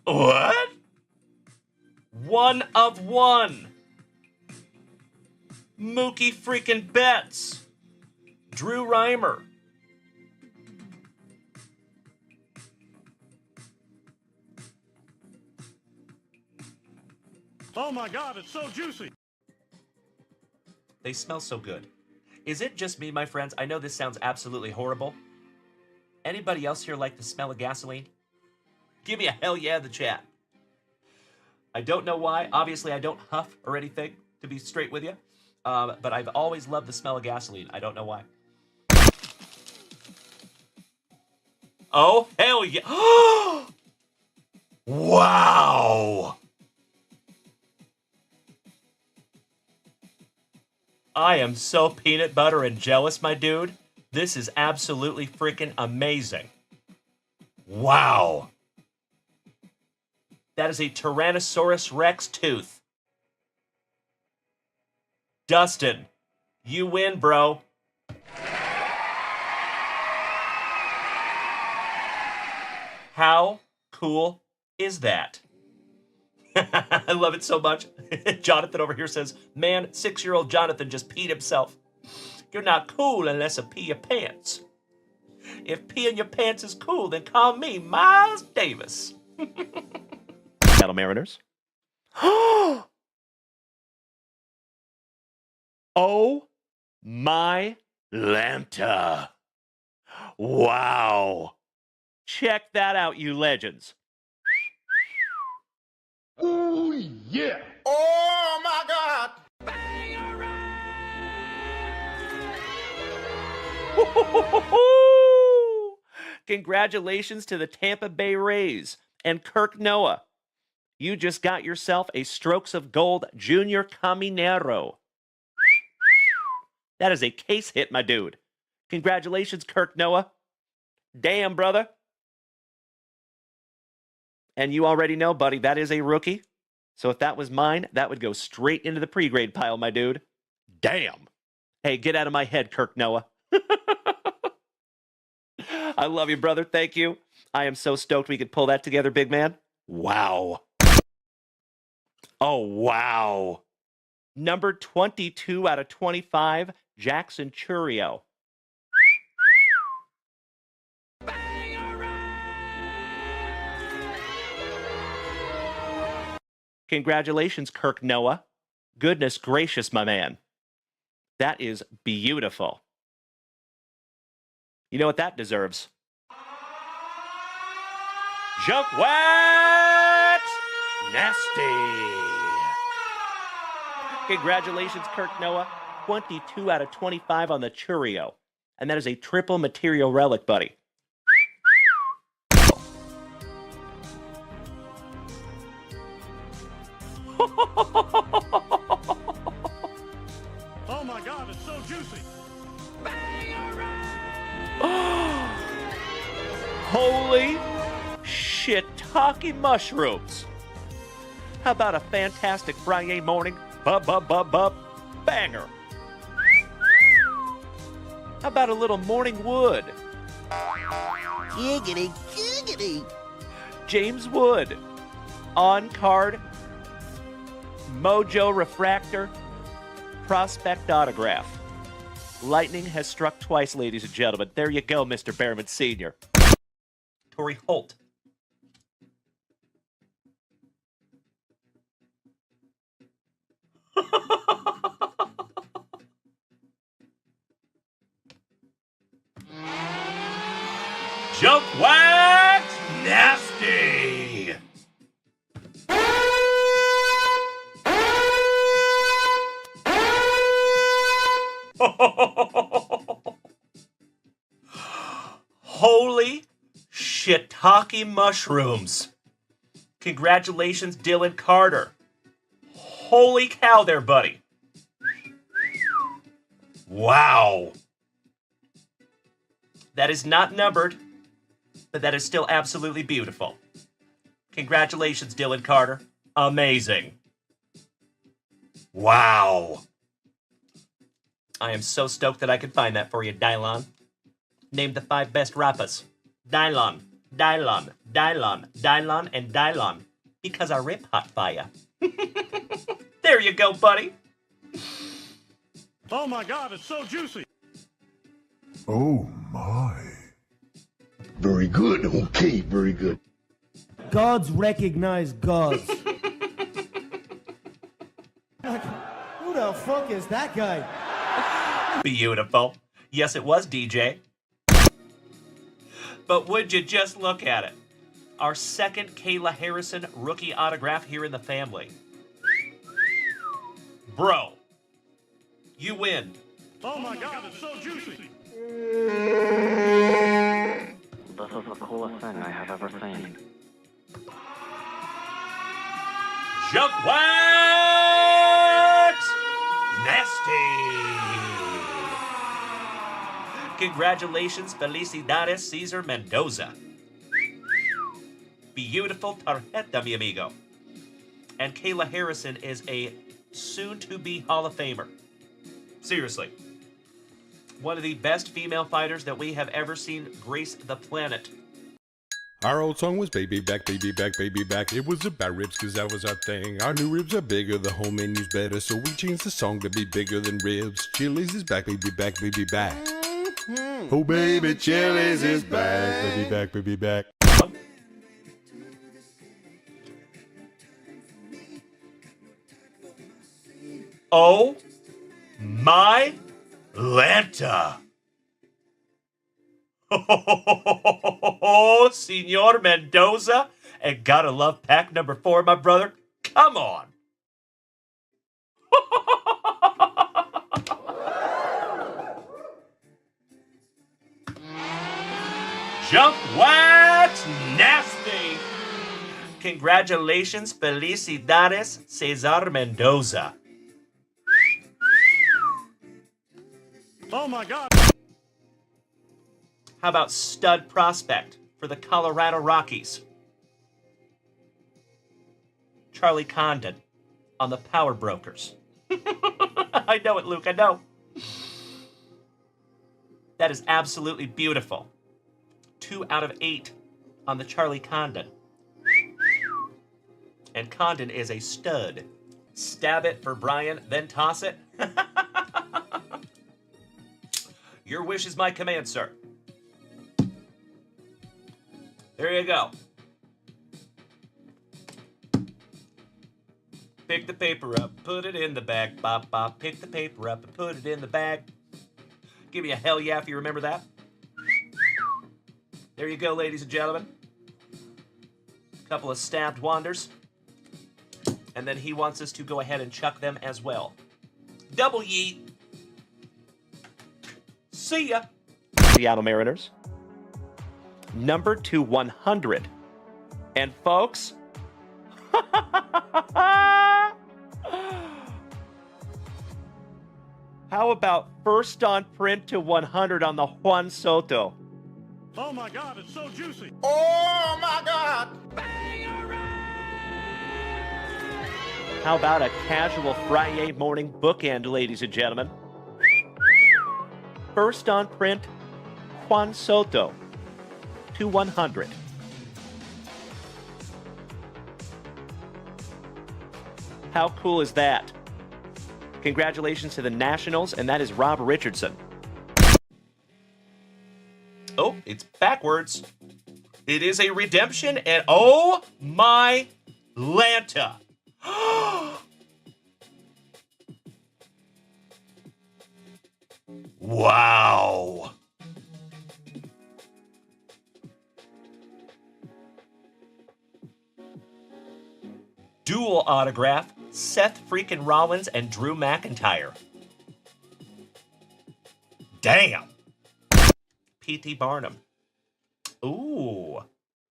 What? One of one. Mookie freaking Betts. Drew Reimer. Oh my God, it's so juicy. They smell so good. Is it just me, my friends? I know this sounds absolutely horrible. Anybody else here like the smell of gasoline? Give me a hell yeah in the chat. I don't know why. Obviously, I don't huff or anything, to be straight with you. But I've always loved the smell of gasoline. I don't know why. Oh, hell yeah. Wow. I am so peanut butter and jealous, my dude. This is absolutely freaking amazing. Wow. That is a Tyrannosaurus Rex tooth. Dustin, you win, bro. How cool is that? I love it so much. Jonathan over here says, man, 6-year-old Jonathan just peed himself. You're not cool unless you pee your pants. If peeing your pants is cool, then call me Miles Davis. Cattle Mariners. Oh my Lanta. Wow. Check that out, you legends. Oh yeah. Oh my God. Congratulations to the Tampa Bay Rays and Kirk Noah. You just got yourself a Strokes of Gold Junior Caminero. That is a case hit, my dude. Congratulations, Kirk Noah. Damn, brother. And you already know, buddy, that is a rookie. So if that was mine, that would go straight into the pre-grade pile, my dude. Damn. Hey, get out of my head, Kirk Noah. I love you, brother. Thank you. I am so stoked we could pull that together, big man. Wow. Oh, wow. Number 22 out of 25, Jackson Churio. Congratulations, Kirk Noah. Goodness gracious, my man. That is beautiful. You know what that deserves? Junk Wax Nasty. Congratulations, Kirk Noah. 22 out of 25 on the Churio. And that is a triple material relic, buddy. Oh my God, it's so juicy. Holy shiitake mushrooms. How about a fantastic Friday morning banger? How about a little morning wood? Giggity, giggity. James Wood. On card. Mojo Refractor. Prospect autograph. Lightning has struck twice, ladies and gentlemen. There you go, Mr. Behrman Sr. Torrey Holt. Junk Wax Nasty. Holy shiitake mushrooms. Congratulations, Dylan Carter. Holy cow there, buddy. Wow. That is not numbered, but that is still absolutely beautiful. Congratulations, Dylan Carter. Amazing. Wow. I am so stoked that I could find that for you, Dalen. Name the 5 best rappers. Dalen. Dalen, Dalen, Dalen, and Dalen. Because I rip hot fire. There you go, buddy. Oh my God, it's so juicy. Oh my. Very good. Okay, very good. Gods recognize gods. Who the fuck is that guy? Beautiful. Yes, it was DJ. But would you just look at it? Our second Kayla Harrison rookie autograph here in the family. Bro, you win. Oh my God, it's so juicy. This is the coolest thing I have ever seen. Junk Wax! Nasty! Congratulations, Felicidades Cesar Mendoza. Beautiful tarjeta, mi amigo. And Kayla Harrison is a soon-to-be Hall of Famer. Seriously. One of the best female fighters that we have ever seen grace the planet. Our old song was Baby Back, Baby Back, Baby Back. It was about ribs cause that was our thing. Our new ribs are bigger, the whole menu's better. So we changed the song to be bigger than ribs. Chili's is back, baby back, baby back. Oh baby, Chili's is back, baby back, baby back. Oh my Lanta. Oh, Senor Mendoza. And gotta love pack number 4, my brother. Come on. Jump Wax Nasty. Congratulations, Felicidades, Cesar Mendoza. Oh my God. How about stud prospect for the Colorado Rockies? Charlie Condon on the Power Brokers. I know it, Luke, I know. That is absolutely beautiful. 2 out of 8 on the Charlie Condon. And Condon is a stud. Stab it for Brian, then toss it. Your wish is my command, sir. There you go. Pick the paper up, put it in the bag. Bop, bop. Pick the paper up and put it in the bag. Give me a hell yeah if you remember that. There you go, ladies and gentlemen. A couple of stabbed wanders. And then he wants us to go ahead and chuck them as well. Double yeet. See ya. Seattle Mariners. Number 2/100. And folks, how about first on print to 100 on the Juan Soto? Oh my God, it's so juicy. Oh my God. How about a casual Friday morning bookend, ladies and gentlemen? First on print, Juan Soto to 100. How cool is that? Congratulations to the Nationals, and that is Rob Richardson. Oh, it's backwards. It is a redemption, and oh my Lanta. Wow. Dual autograph, Seth freaking Rollins and Drew McIntyre. Damn. P.T. Barnum. Ooh,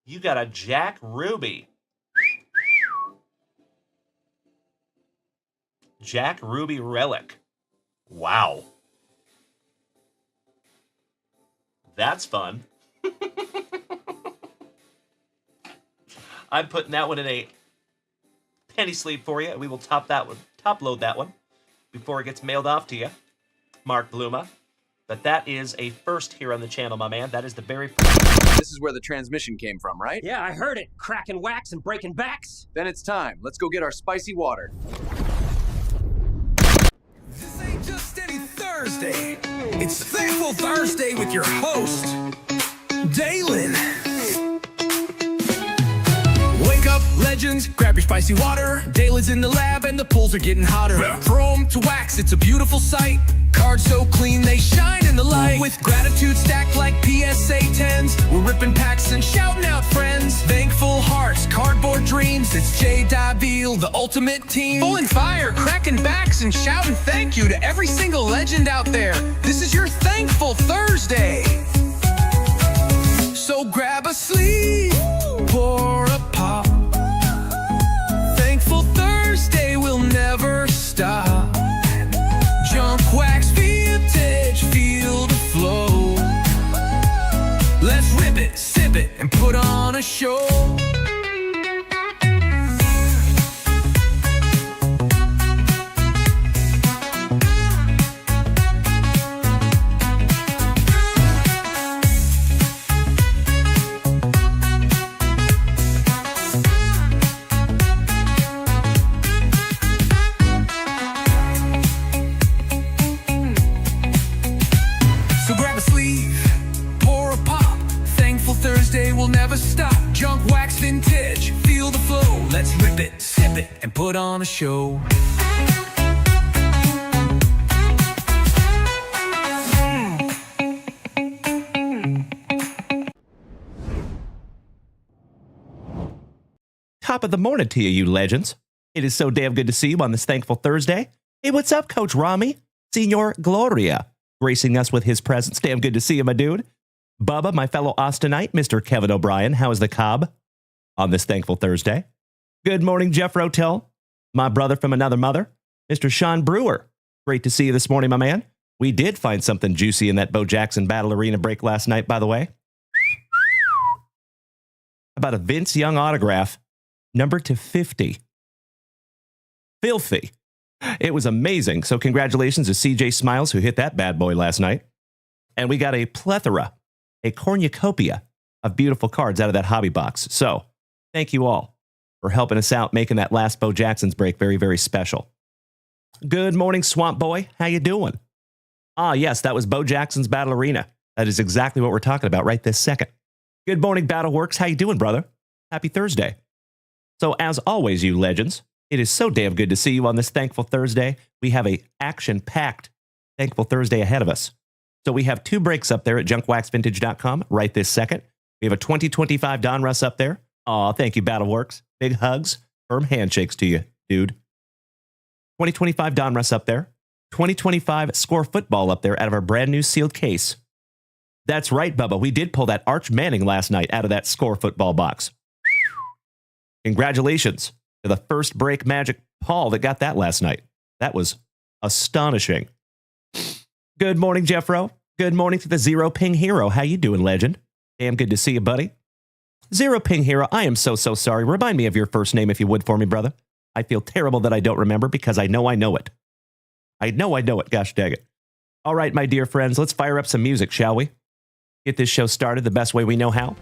you got a Jack Ruby. Jack Ruby relic. Wow. That's fun. I'm putting that one in a penny sleeve for you, and we will top load that one before it gets mailed off to you. Mark Bluma. but that is a first here on the channel, my man. That is the very This is where the transmission came from, right? Yeah, I heard it. Cracking wax and breaking backs. Then it's time. Let's go get our spicy water. This ain't just any Thursday. It's Thankful Thursday with your host, Dalen. Wake up, legends, grab your spicy water. Dalen's in the lab and the pools are getting hotter. Chrome to wax, it's a beautiful sight. Cards so clean, they shine in the light. With gratitude stacked like PSA 10s. We're ripping packs and shouting out friends. Thankful hearts, cardboard dreams. It's J. Davil, the ultimate team. Full and fire, cracking backs and shouting thank you to every single legend out there. This is your Thankful Thursday. So grab a sleeve, pour a pop. Thankful Thursday will never stop. Junk wax vintage, feel the flow. Let's rip it, sip it, and put on a show. Thursday will never stop. Junk wax vintage, feel the flow. Let's rip it, sip it, and put on a show. Top of the morning to you, you legends. It is so damn good to see you on this Thankful Thursday. Hey, what's up, Coach Rami? Senor Gloria, gracing us with his presence. Damn good to see you, my dude. Bubba, my fellow Austinite, Mr. Kevin O'Brien, how is the cob on this Thankful Thursday? Good morning, Jeff Rotel, my brother from another mother, Mr. Sean Brewer. Great to see you this morning, my man. We did find something juicy in that Bo Jackson Battle Arena break last night, by the way. About a Vince Young autograph, number to 50. Filthy. It was amazing. So congratulations to CJ Smiles, who hit that bad boy last night. And we got a plethora, a cornucopia of beautiful cards out of that hobby box. So thank you all for helping us out, making that last Bo Jackson's break very, very special. Good morning, Swamp Boy. How you doing? Ah, yes, that was Bo Jackson's Battle Arena. That is exactly what we're talking about right this second. Good morning, Battleworks. How you doing, brother? Happy Thursday. So as always, you legends, it is so damn good to see you on this Thankful Thursday. We have a action-packed Thankful Thursday ahead of us. So we have 2 breaks up there at junkwaxvintage.com right this second. We have a 2025 Donruss up there. Aw, thank you, Battleworks. Big hugs, firm handshakes to you, dude. 2025 Donruss up there. 2025 Score Football up there out of our brand new sealed case. That's right, Bubba. We did pull that Arch Manning last night out of that Score Football box. Congratulations to the first break Magic Paul that got that last night. That was astonishing. Good morning, Jeffro. Good morning to the Zero Ping Hero. How you doing, legend? Damn good to see you, buddy. Zero Ping Hero, I am so sorry. Remind me of your first name if you would for me, brother. I feel terrible that I don't remember because I know it. I know it, gosh dang it. All right, my dear friends, let's fire up some music, shall we? Get this show started the best way we know how.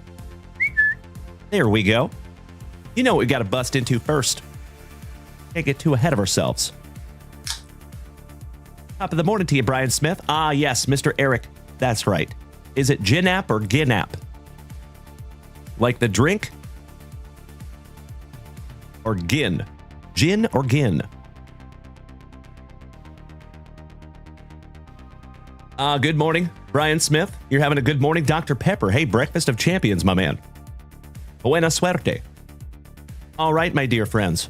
There we go. You know what we got to bust into first. Can't get too ahead of ourselves. Top of the morning to you, Brian Smith. Ah, yes, Mr. Eric. That's right. Is it Ginap or Ginap? Like the drink? Or Gin? Gin or Gin? Good morning, Brian Smith. You're having a good morning, Dr. Pepper. Hey, breakfast of champions, my man. Buena suerte. All right, my dear friends.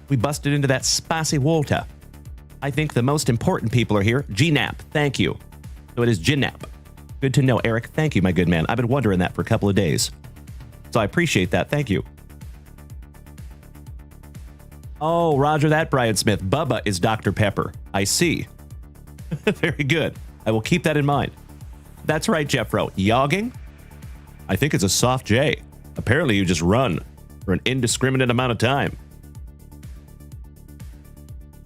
We busted into that spicy water. I think the most important people are here. GNAP, thank you. So it is GNAP. Good to know, Eric. Thank you, my good man. I've been wondering that for a couple of days. So I appreciate that. Thank you. Oh, roger that, Brian Smith. Bubba is Dr. Pepper. I see. Very good. I will keep that in mind. That's right, Jeffro. Yogging? I think it's a soft J. Apparently you just run for an indiscriminate amount of time.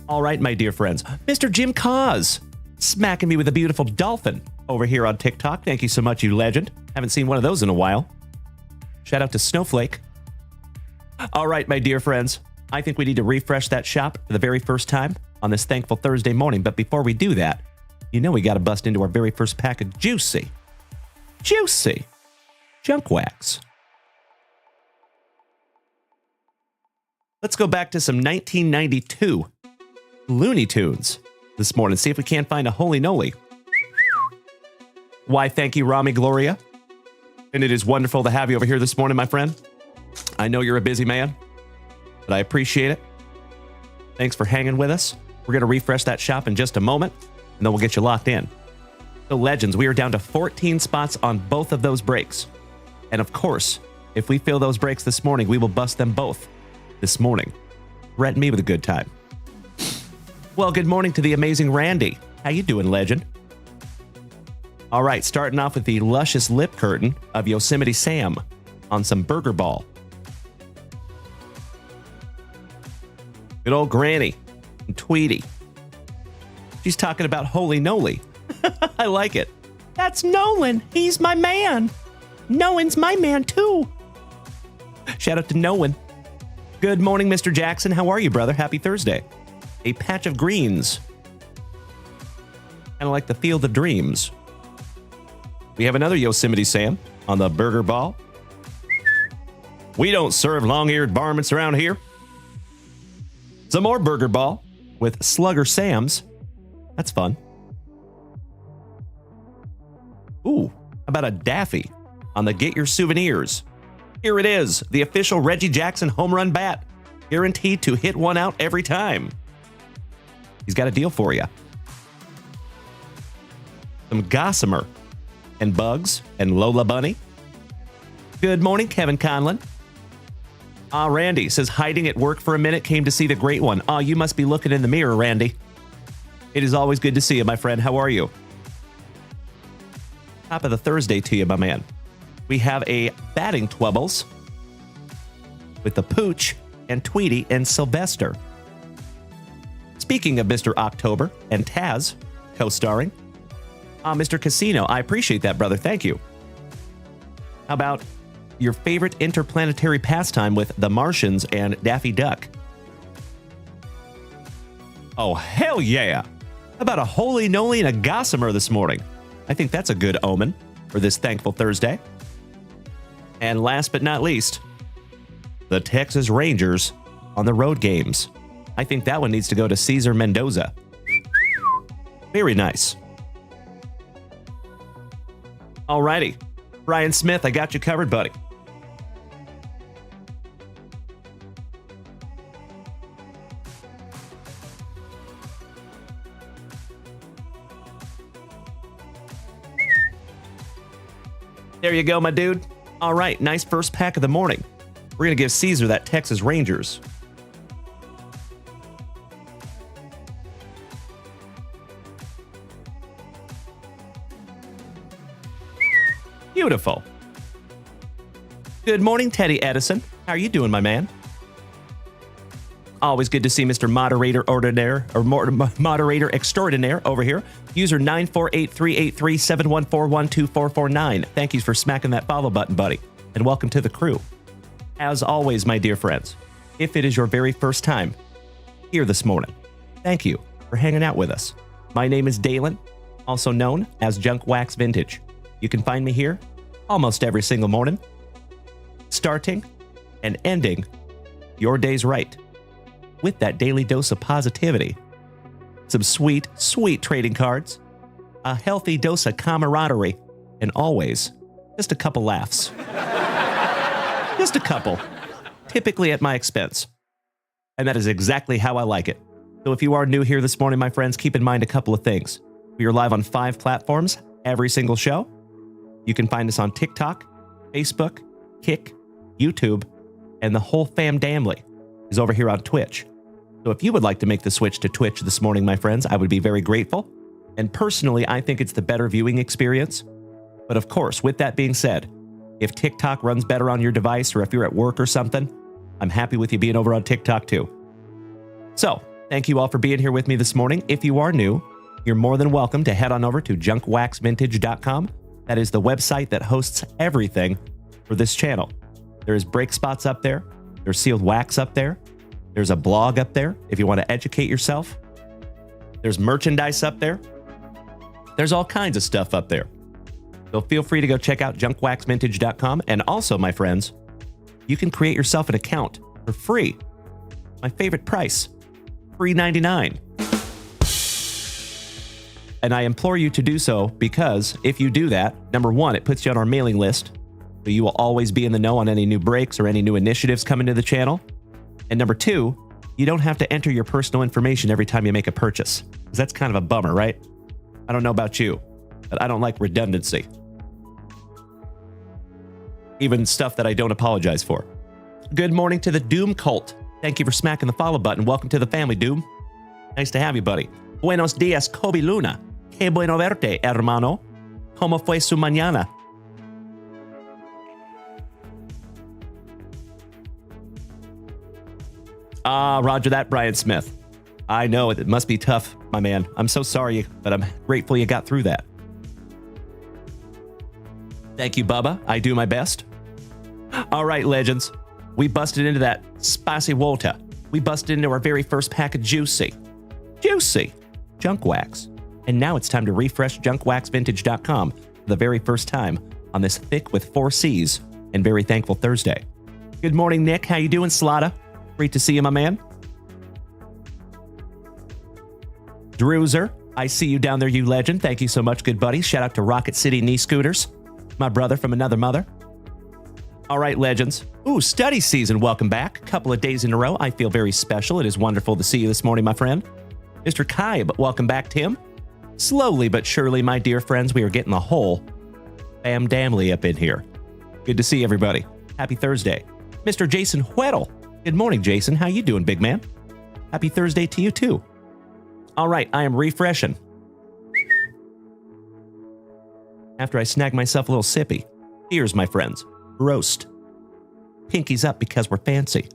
All right, my dear friends. Mr. Jim Cause. smacking me with a beautiful dolphin over here on TikTok. Thank you so much, you legend. Haven't seen one of those in a while. Shout out to Snowflake. All right, my dear friends, I think we need to refresh that shop for the very first time on this thankful Thursday morning. But before we do that, you know we got to bust into our very first pack of juicy junk wax. Let's go back to some 1992 Looney Tunes this morning. See if we can't find a holy noli. Why, thank you, Rami Gloria. And it is wonderful to have you over here this morning, my friend. I know you're a busy man, but I appreciate it. Thanks for hanging with us. We're going to refresh that shop in just a moment, and then we'll get you locked in. So, legends, we are down to 14 spots on both of those breaks. And of course, if we fill those breaks this morning, we will bust them both this morning. Threaten me with a good time. Well, good morning to the amazing Randy. How you doing, legend? All right, starting off with the luscious lip curtain of Yosemite Sam on some Burger Ball. Good old Granny and Tweety. She's talking about holy noli. I like it. That's Nolan. He's my man. Nolan's my man, too. Shout out to Nolan. Good morning, Mr. Jackson. How are you, brother? Happy Thursday. A patch of greens. Kind of like the Field of Dreams. We have another Yosemite Sam on the Burger Ball. We don't serve long-eared varmints around here. Some more Burger Ball with Slugger Sam's. That's fun. Ooh, how about a Daffy on the Get Your Souvenirs? Here it is, the official Reggie Jackson home run bat. Guaranteed to hit one out every time. He's got a deal for you. Some Gossamer and Bugs and Lola Bunny. Good morning, Kevin Conlon. Randy says, hiding at work for a minute, came to see the great one. You must be looking in the mirror, Randy. It is always good to see you, my friend. How are you? Top of the Thursday to you, my man. We have a batting twubbles with the Pooch and Tweety and Sylvester. Speaking of Mr. October and Taz co-starring, Mr. Casino, I appreciate that, brother. Thank you. How about your favorite interplanetary pastime with the Martians and Daffy Duck? Oh, hell yeah. How about a holy noli and a gossamer this morning? I think that's a good omen for this thankful Thursday. And last but not least, the Texas Rangers on the road games. I think that one needs to go to Cesar Mendoza. Very nice. Alrighty. Brian Smith, I got you covered, buddy. There you go, my dude. All right, nice first pack of the morning. We're going to give Caesar that Texas Rangers. Beautiful. Good morning, Teddy Edison. How are you doing, my man? Always good to see Mr. Moderator Ordinaire, or Moderator Extraordinaire over here. User 948-383-714-12449. Thank you for smacking that follow button, buddy. And welcome to the crew. As always, my dear friends, if it is your very first time here this morning, thank you for hanging out with us. My name is Dalen, also known as Junk Wax Vintage. You can find me here almost every single morning, starting and ending your days right with that daily dose of positivity. Some sweet, sweet trading cards, a healthy dose of camaraderie, and always just a couple laughs. Just a couple, typically at my expense. And that is exactly how I like it. So if you are new here this morning, my friends, keep in mind a couple of things. We are live on 5 platforms every single show. You can find us on TikTok, Facebook, Kick, YouTube, and the whole fam damly is over here on Twitch. So if you would like to make the switch to Twitch this morning, my friends, I would be very grateful. And personally, I think it's the better viewing experience. But of course, with that being said, if TikTok runs better on your device or if you're at work or something, I'm happy with you being over on TikTok too. So, thank you all for being here with me this morning. If you are new, you're more than welcome to head on over to junkwaxvintage.com. That is the website that hosts everything for this channel. There's brake spots up there. There's sealed wax up there. There's a blog up there if you want to educate yourself. There's merchandise up there. There's all kinds of stuff up there. So feel free to go check out junkwaxvintage.com. And also, my friends, you can create yourself an account for free. My favorite price, $3.99. And I implore you to do so because if you do that, number one, it puts you on our mailing list. So you will always be in the know on any new breaks or any new initiatives coming to the channel. And number two, you don't have to enter your personal information every time you make a purchase. Because that's kind of a bummer, right? I don't know about you, but I don't like redundancy. Even stuff that I don't apologize for. Good morning to the Doom Cult. Thank you for smacking the follow button. Welcome to the family, Doom. Nice to have you, buddy. Buenos dias, Kobe Luna. Que bueno verte, hermano. ¿Cómo fue su mañana? Roger that, Brian Smith. I know it must be tough, my man. I'm so sorry, but I'm grateful you got through that. Thank you, Bubba. I do my best. All right, legends. We busted into that spicy water. We busted into our very first pack of juicy junk wax. And now it's time to refresh junkwaxvintage.com for the very first time on this thick with 4 C's and very thankful Thursday. Good morning, Nick. How you doing, Slotta? Great to see you, my man. Drewzer, I see you down there, you legend. Thank you so much, good buddy. Shout out to Rocket City Knee Scooters, my brother from another mother. All right, legends. Ooh, study season, welcome back. Couple of days in a row. I feel very special. It is wonderful to see you this morning, my friend. Mr. Kaib, welcome back, Tim. Slowly but surely, my dear friends, we are getting the whole family up in here. Good to see everybody. Happy Thursday. Mr. Jason Weddle. Good morning, Jason. How you doing, big man? Happy Thursday to you, too. All right, I am refreshing. After I snag myself a little sippy. Cheers, my friends. Roast. Pinkies up because we're fancy.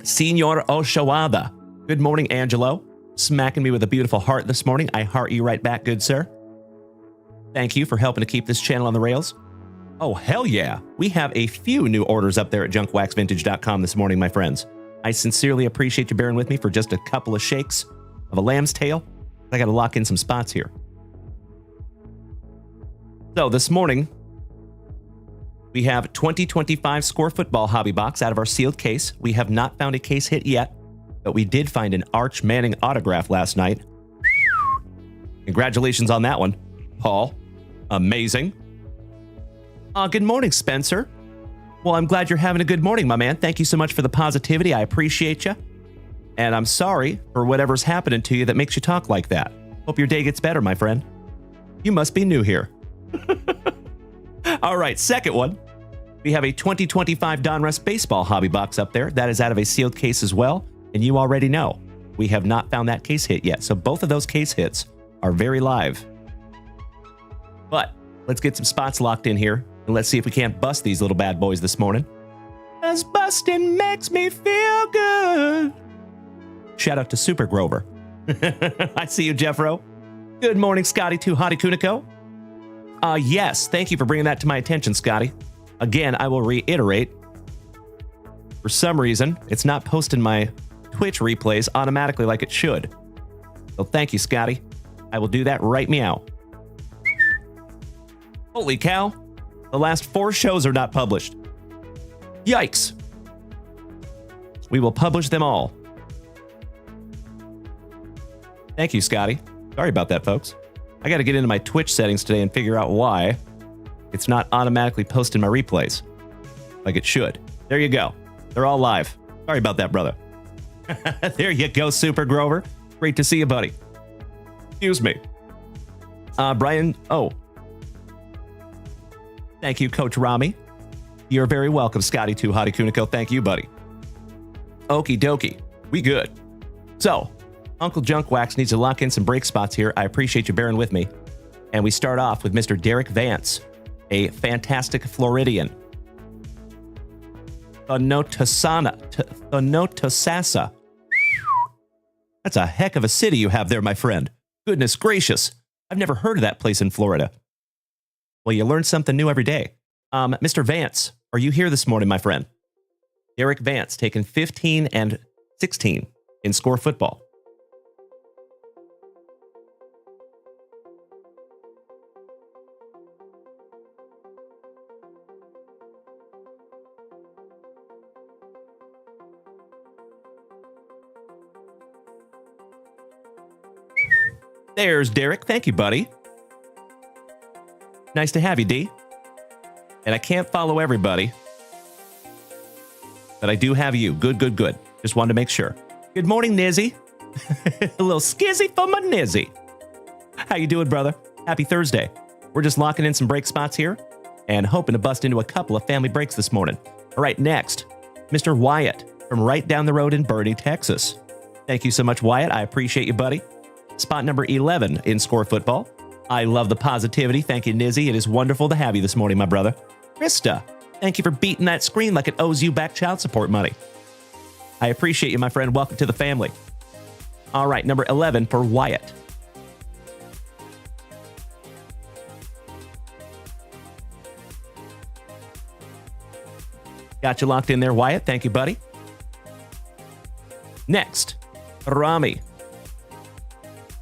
Senor Oshawada. Good morning, Angelo. Smacking me with a beautiful heart this morning. I heart you right back, good sir. Thank you for helping to keep this channel on the rails. Oh, hell yeah. We have a few new orders up there at junkwaxvintage.com this morning, my friends. I sincerely appreciate you bearing with me for just a couple of shakes of a lamb's tail. I got to lock in some spots here. So this morning, we have 2025 Score Football Hobby Box out of our sealed case. We have not found a case hit yet, but we did find an Arch Manning autograph last night. Congratulations on that one, Paul. Amazing. Good morning, Spencer. Well, I'm glad you're having a good morning, my man. Thank you so much for the positivity. I appreciate you. And I'm sorry for whatever's happening to you that makes you talk like that. Hope your day gets better, my friend. You must be new here. All right, second one. We have a 2025 Donruss Baseball Hobby Box up there. That is out of a sealed case as well. And you already know, we have not found that case hit yet. So both of those case hits are very live. But let's get some spots locked in here. And let's see if we can't bust these little bad boys this morning. 'Cause busting makes me feel good. Shout out to Super Grover. I see you, Jeffro. Good morning, Scotty 2 Hottie Kuniko. Yes, thank you for bringing that to my attention, Scotty. Again, I will reiterate. For some reason, it's not posting my Twitch replays automatically like it should. So thank you, Scotty. I will do that right meow. Holy cow. The last 4 shows are not published. Yikes. We will publish them all. Thank you, Scotty. Sorry about that, folks. I got to get into my Twitch settings today and figure out why it's not automatically posting my replays like it should. There you go. They're all live. Sorry about that, brother. There you go, Super Grover. Great to see you, buddy. Excuse me. Brian. Oh. Thank you, Coach Rami. You're very welcome, Scotty 2 Hottie Kuniko. Thank you, buddy. Okie dokie. We good. So, Uncle Junk Wax needs to lock in some break spots here. I appreciate you bearing with me. And we start off with Mr. Derek Vance, a fantastic Floridian. Thonotosasa. That's a heck of a city you have there, my friend. Goodness gracious. I've never heard of that place in Florida. Well, you learn something new every day. Mr. Vance, are you here this morning, my friend? Derek Vance taking 15 and 16 in score football. There's Derek. Thank you, buddy. Nice to have you, D. And I can't follow everybody, but I do have you. Good, good, good. Just wanted to make sure. Good morning, Nizzy. A little skizzy for my Nizzy. How you doing, brother? Happy Thursday. We're just locking in some break spots here and hoping to bust into a couple of family breaks this morning. All right, next, Mr. Wyatt from right down the road in Bernie, Texas. Thank you so much, Wyatt. I appreciate you, buddy. Spot number 11 in score football. I love the positivity. Thank you, Nizzy. It is wonderful to have you this morning, my brother. Krista, thank you for beating that screen like it owes you back child support money. I appreciate you, my friend. Welcome to the family. All right, number 11 for Wyatt. Got you locked in there, Wyatt. Thank you, buddy. Next, Rami.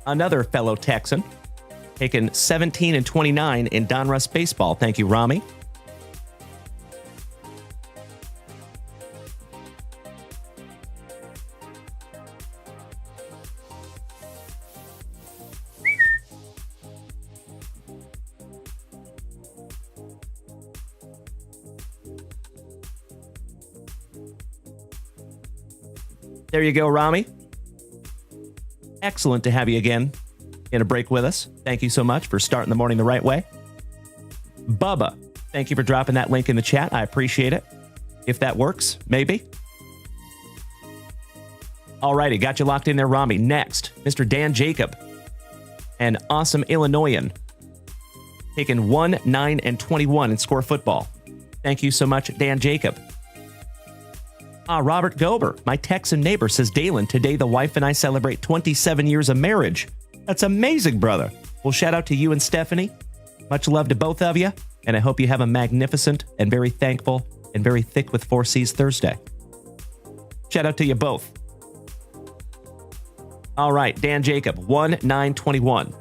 Another fellow Texan, taking 17 and 29 in Donruss baseball. Thank you, Rami. There you go, Rami. Excellent to have you again in a break with us. Thank you so much for starting the morning the right way. Bubba, thank you for dropping that link in the chat. I appreciate it. If that works, maybe. Alrighty, got you locked in there, Rami. Next, Mr. Dan Jacob, an awesome Illinoisan, taking 1, 9, and 21 in score football. Thank you so much, Dan Jacob. Robert Gober, my Texan neighbor, says, Dalen, today the wife and I celebrate 27 years of marriage. That's amazing, brother. Well, shout out to you and Stephanie. Much love to both of you, and I hope you have a magnificent and very thankful and very thick with 4 C's Thursday. Shout out to you both. All right, Dan Jacob, 1, 9, 21.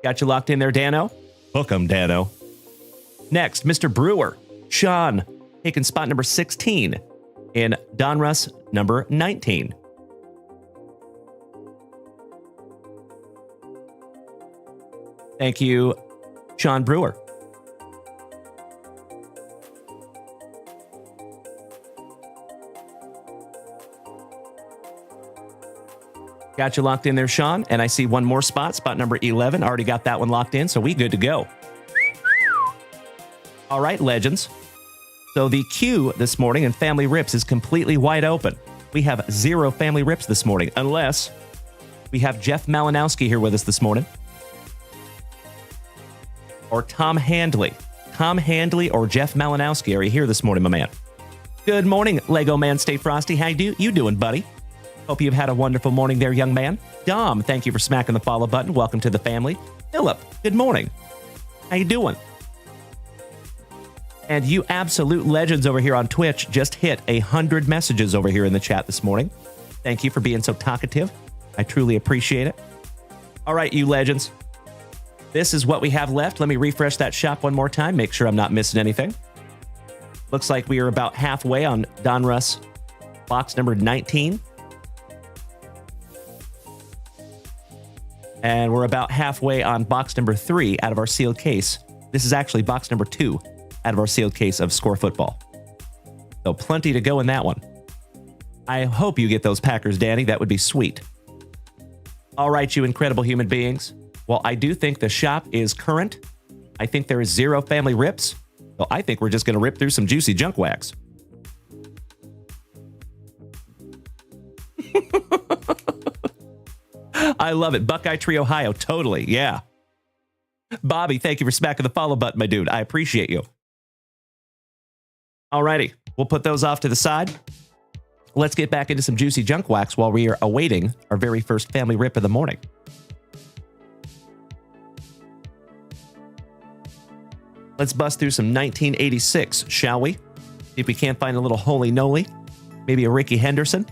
Got you locked in there, Dano? Hook 'em, Dano. Next, Mr. Brewer. Sean, taking spot number 16 in Donruss number 19. Thank you, Sean Brewer. Got you locked in there, Sean. And I see one more spot, spot number 11. Already got that one locked in, so we good to go. All right, legends. So the queue this morning in Family Rips is completely wide open. We have 0 Family Rips this morning, unless we have Jeff Malinowski here with us this morning. Or Tom Handley. Tom Handley or Jeff Malinowski, are you here this morning, my man? Good morning, Lego Man Stay Frosty. How you doing, buddy? Hope you've had a wonderful morning there, young man. Dom, thank you for smacking the follow button. Welcome to the family. Philip, good morning. How you doing? And you absolute legends over here on Twitch just hit 100 messages over here in the chat this morning. Thank you for being so talkative. I truly appreciate it. All right, you legends. This is what we have left. Let me refresh that shop one more time. Make sure I'm not missing anything. Looks like we are about halfway on Donruss box number 19. And we're about halfway on box number 3 out of our sealed case. This is actually box number 2 out of our sealed case of Score Football. So plenty to go in that one. I hope you get those Packers, Danny. That would be sweet. All right, you incredible human beings. Well, I do think the shop is current. I think there is 0 family rips. So I think we're just going to rip through some juicy junk wax. I love it. Buckeye Tree, Ohio. Totally. Yeah. Bobby, thank you for smacking the follow button, my dude. I appreciate you. Alrighty. We'll put those off to the side. Let's get back into some juicy junk wax while we are awaiting our very first family rip of the morning. Let's bust through some 1986, shall we? See if we can't find a little holy noli. Maybe a Ricky Henderson.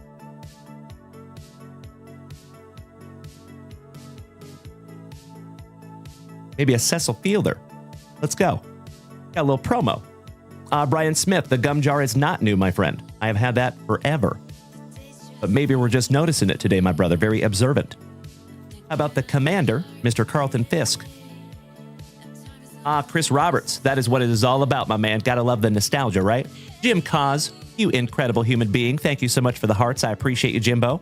Maybe a Cecil Fielder. Let's go. Got a little promo. Brian Smith, the gum jar is not new, my friend. I have had that forever. But maybe we're just noticing it today, my brother. Very observant. How about the Commander, Mr. Carlton Fisk? Chris Roberts. That is what it is all about, my man. Gotta love the nostalgia, right? Jim Cos, you incredible human being. Thank you so much for the hearts. I appreciate you, Jimbo.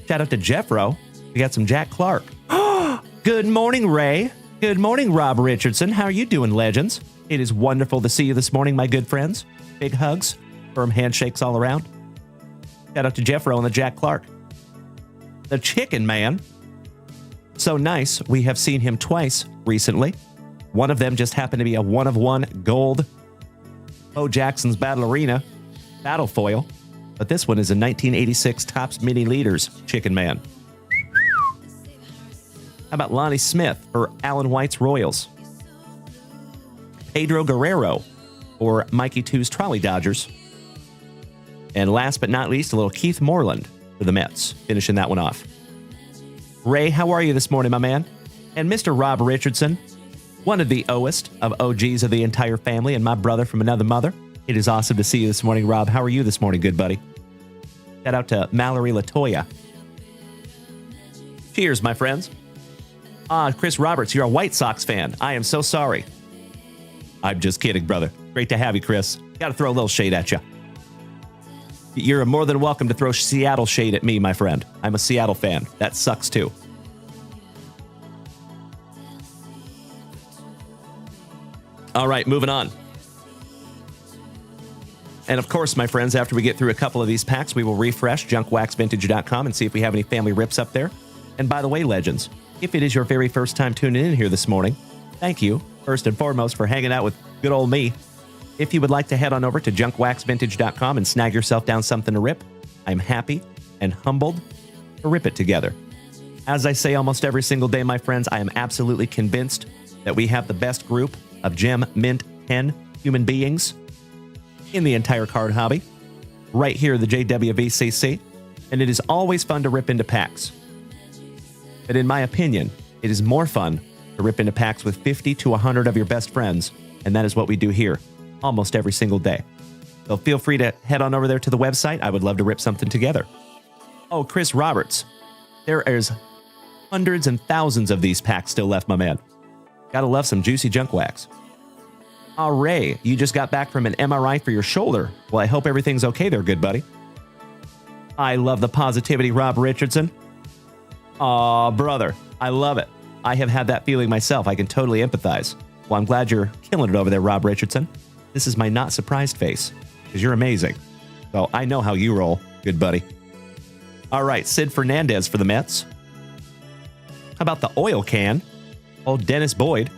Shout out to Jeffro. We got some Jack Clark. Good morning, Ray. Good morning, Rob Richardson. How are you doing, legends? It is wonderful to see you this morning, my good friends. Big hugs, firm handshakes all around. Shout out to Jeffro and the Jack Clark. The Chicken Man. So nice, we have seen him twice recently. One of them just happened to be a 1-of-1 gold Bo Jackson's Battle Arena battle foil. But this one is a 1986 Topps Mini Leaders Chicken Man. How about Lonnie Smith for Alan White's Royals? Pedro Guerrero for Mikey 2's Trolley Dodgers. And last but not least, a little Keith Moreland for the Mets, finishing that one off. Ray, how are you this morning, my man? And Mr. Rob Richardson, one of the OGs of OGs of the entire family and my brother from another mother. It is awesome to see you this morning, Rob. How are you this morning, good buddy? Shout out to Mallory Latoya. Cheers, my friends. Chris Roberts, you're a White Sox fan. I am so sorry. I'm just kidding, brother. Great to have you, Chris. Got to throw a little shade at you. You're more than welcome to throw Seattle shade at me, my friend. I'm a Seattle fan. That sucks, too. All right, moving on. And of course, my friends, after we get through a couple of these packs, we will refresh junkwaxvintage.com and see if we have any family rips up there. And by the way, legends, if it is your very first time tuning in here this morning, thank you, first and foremost, for hanging out with good old me. If you would like to head on over to junkwaxvintage.com and snag yourself down something to rip, I'm happy and humbled to rip it together. As I say almost every single day, my friends, I am absolutely convinced that we have the best group of gem, mint, pen human beings in the entire card hobby, right here at the JWVCC, and it is always fun to rip into packs. But in my opinion, it is more fun to rip into packs with 50 to 100 of your best friends, and that is what we do here almost every single day. So feel free to head on over there to the website. I would love to rip something together. Oh, Chris Roberts. There is hundreds and thousands of these packs still left, my man. Gotta love some juicy junk wax. Ray, you just got back from an MRI for your shoulder. Well, I hope everything's okay there, good buddy. I love the positivity, Rob Richardson. Aw, brother, I love it. I have had that feeling myself. I can totally empathize. Well, I'm glad you're killing it over there, Rob Richardson. This is my not surprised face, because you're amazing. So I know how you roll, good buddy. All right, Sid Fernandez for the Mets. How about the oil can? Old Dennis Boyd.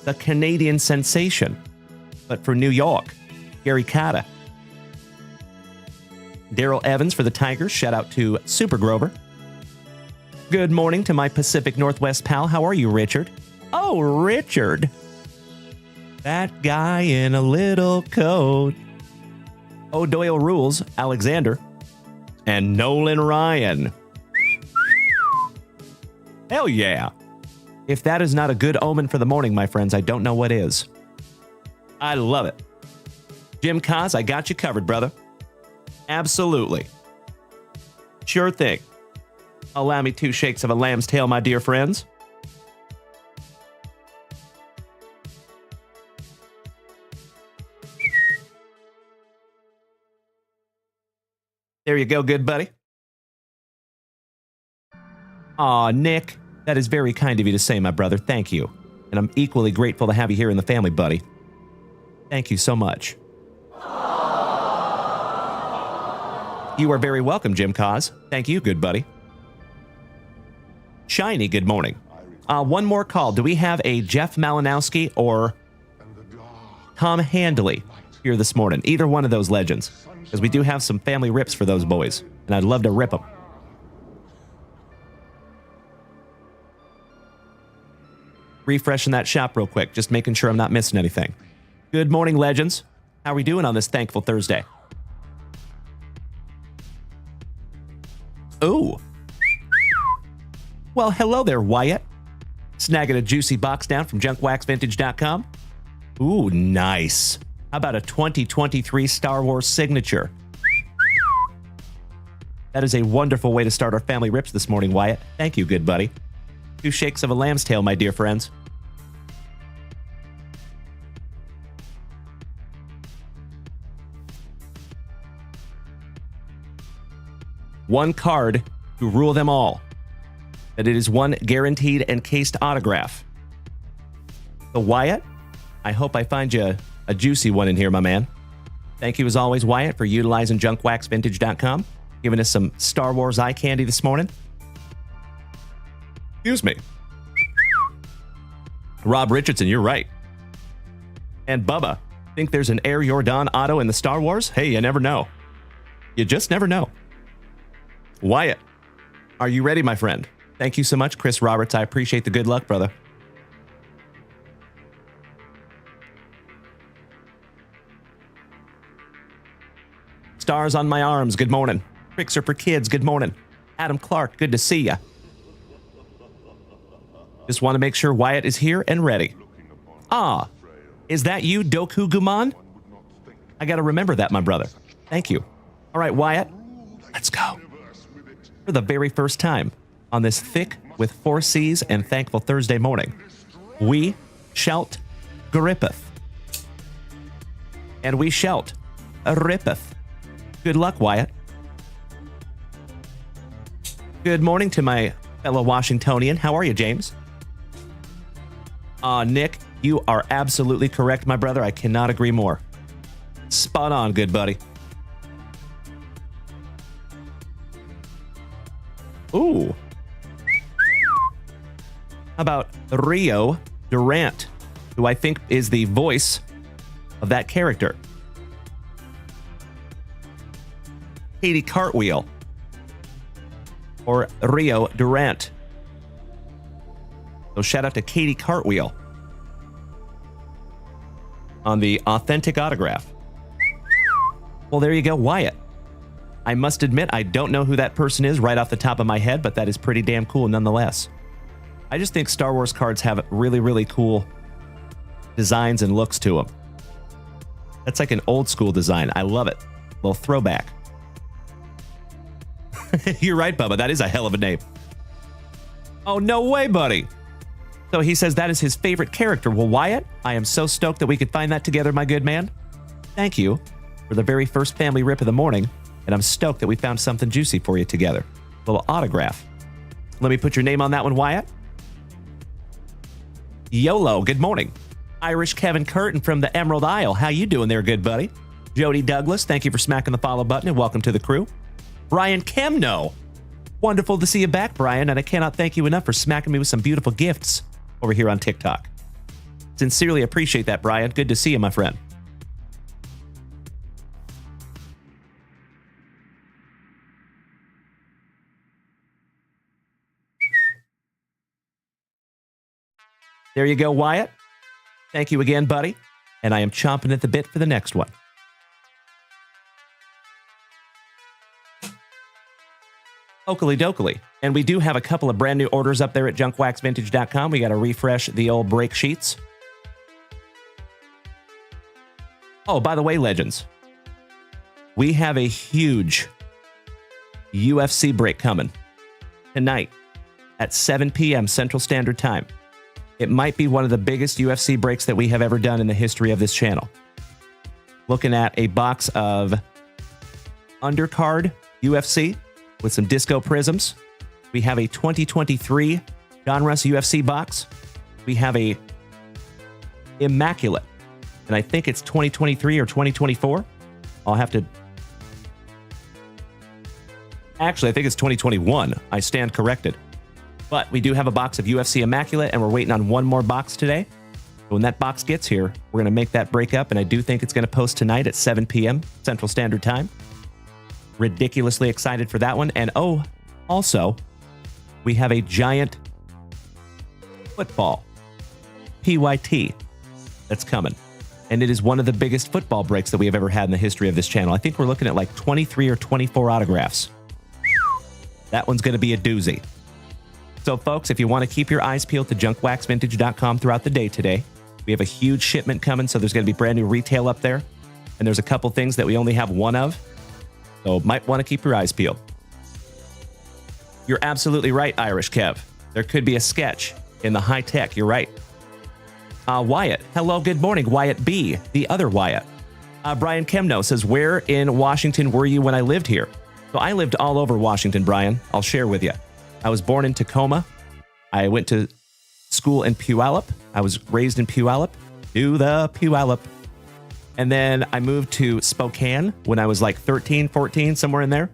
The Canadian sensation, but for New York, Gary Carter. Daryl Evans for the Tigers. Shout out to Super Grover. Good morning to my Pacific Northwest pal. How are you, Richard? Oh, Richard. That guy in a little coat. O'Doyle Rules, Alexander. And Nolan Ryan. Hell yeah. If that is not a good omen for the morning, my friends, I don't know what is. I love it. Jim Cos, I got you covered, brother. Absolutely. Sure thing. Allow me 2 shakes of a lamb's tail, my dear friends. There you go, good buddy. Aw, Nick, that is very kind of you to say, my brother. Thank you. And I'm equally grateful to have you here in the family, buddy. Thank you so much. You are very welcome, Jim Cause. Thank you, good buddy. Shiny, good morning. One more call. Do we have a Jeff Malinowski or Tom Handley here this morning? Either one of those legends. Because we do have some family rips for those boys. And I'd love to rip them. Refreshing that shop real quick. Just making sure I'm not missing anything. Good morning, legends. How are we doing on this thankful Thursday? Ooh. Well, hello there, Wyatt. Snagging a juicy box down from junkwaxvintage.com. Ooh, nice. How about a 2023 Star Wars signature? That is a wonderful way to start our family rips this morning, Wyatt. Thank you, good buddy. 2 shakes of a lamb's tail, my dear friends. One card to rule them all. That it is one guaranteed encased autograph. So Wyatt, I hope I find you a juicy one in here, my man. Thank you as always, Wyatt, for utilizing junkwaxvintage.com, giving us some Star Wars eye candy this morning. Excuse me. Rob Richardson, you're right. And Bubba, think there's an Air Jordan auto in the Star Wars? Hey, you never know. You just never know. Wyatt, are you ready, my friend? Thank you so much, Chris Roberts. I appreciate the good luck, brother. Stars on my arms, good morning. Tricks are for kids, good morning. Adam Clark, good to see ya. Just want to make sure Wyatt is here and ready. Ah, is that you, Doku Guman? I got to remember that, my brother. Thank you. All right, Wyatt, let's go. For the very first time on this thick with 4 C's and thankful Thursday morning, we shout grippeth. And we shout rippeth. Good luck, Wyatt. Good morning to my fellow Washingtonian. How are you, James? Nick, you are absolutely correct, my brother. I cannot agree more. Spot on, good buddy. Ooh. How about Rio Durant, who I think is the voice of that character? Katie Cartwheel. Or Rio Durant. So shout out to Katie Cartwheel on the authentic autograph. Well, there you go, Wyatt. I must admit, I don't know who that person is right off the top of my head, but that is pretty damn cool nonetheless. I just think Star Wars cards have really, really cool designs and looks to them. That's like an old school design. I love it. Little throwback. You're right, Bubba. That is a hell of a name. Oh, no way, buddy. So he says that is his favorite character. Well, Wyatt, I am so stoked that we could find that together, my good man. Thank you for the very first family rip of the morning. And I'm stoked that we found something juicy for you together. A little autograph. Let me put your name on that one, Wyatt. YOLO, good morning. Irish Kevin Curtin from the Emerald Isle. How you doing there, good buddy? Jody Douglas, thank you for smacking the follow button and welcome to the crew. Brian Kemno. Wonderful to see you back, Brian, and I cannot thank you enough for smacking me with some beautiful gifts over here on TikTok. Sincerely appreciate that, Brian. Good to see you, my friend. There you go, Wyatt. Thank you again, buddy. And I am chomping at the bit for the next one. Oakley dokley. And we do have a couple of brand new orders up there at junkwaxvintage.com. We got to refresh the old break sheets. Oh, by the way, legends, we have a huge UFC break coming tonight at 7 p.m. Central Standard Time. It might be one of the biggest UFC breaks that we have ever done in the history of this channel. Looking at a box of undercard UFC with some disco prisms. We have a 2023 John Russ UFC box. We have a immaculate, and I think it's 2023 or 2024. I'll have to Actually, I think it's 2021. I stand corrected. But we do have a box of UFC Immaculate, and we're waiting on one more box today. When that box gets here, we're going to make that break up, and I do think it's going to post tonight at 7 p.m. Central Standard Time. Ridiculously excited for that one. And oh, also, we have a giant football, PYT, that's coming. And it is one of the biggest football breaks that we have ever had in the history of this channel. I think we're looking at like 23 or 24 autographs. That one's going to be a doozy. So, folks, if you want to keep your eyes peeled to junkwaxvintage.com throughout the day today, we have a huge shipment coming, so there's going to be brand new retail up there. And there's a couple things that we only have one of. So, might want to keep your eyes peeled. You're absolutely right, Irish Kev. There could be a sketch in the high tech. You're right. Wyatt. Hello, good morning. Wyatt B, the other Wyatt. Brian Kemno says, where in Washington were you when I lived here? So I lived all over Washington, Brian. I'll share with you. I was born in Tacoma. I went to school in Puyallup. I was raised in Puyallup. Do the Puyallup. And then I moved to Spokane when I was like 13, 14, somewhere in there.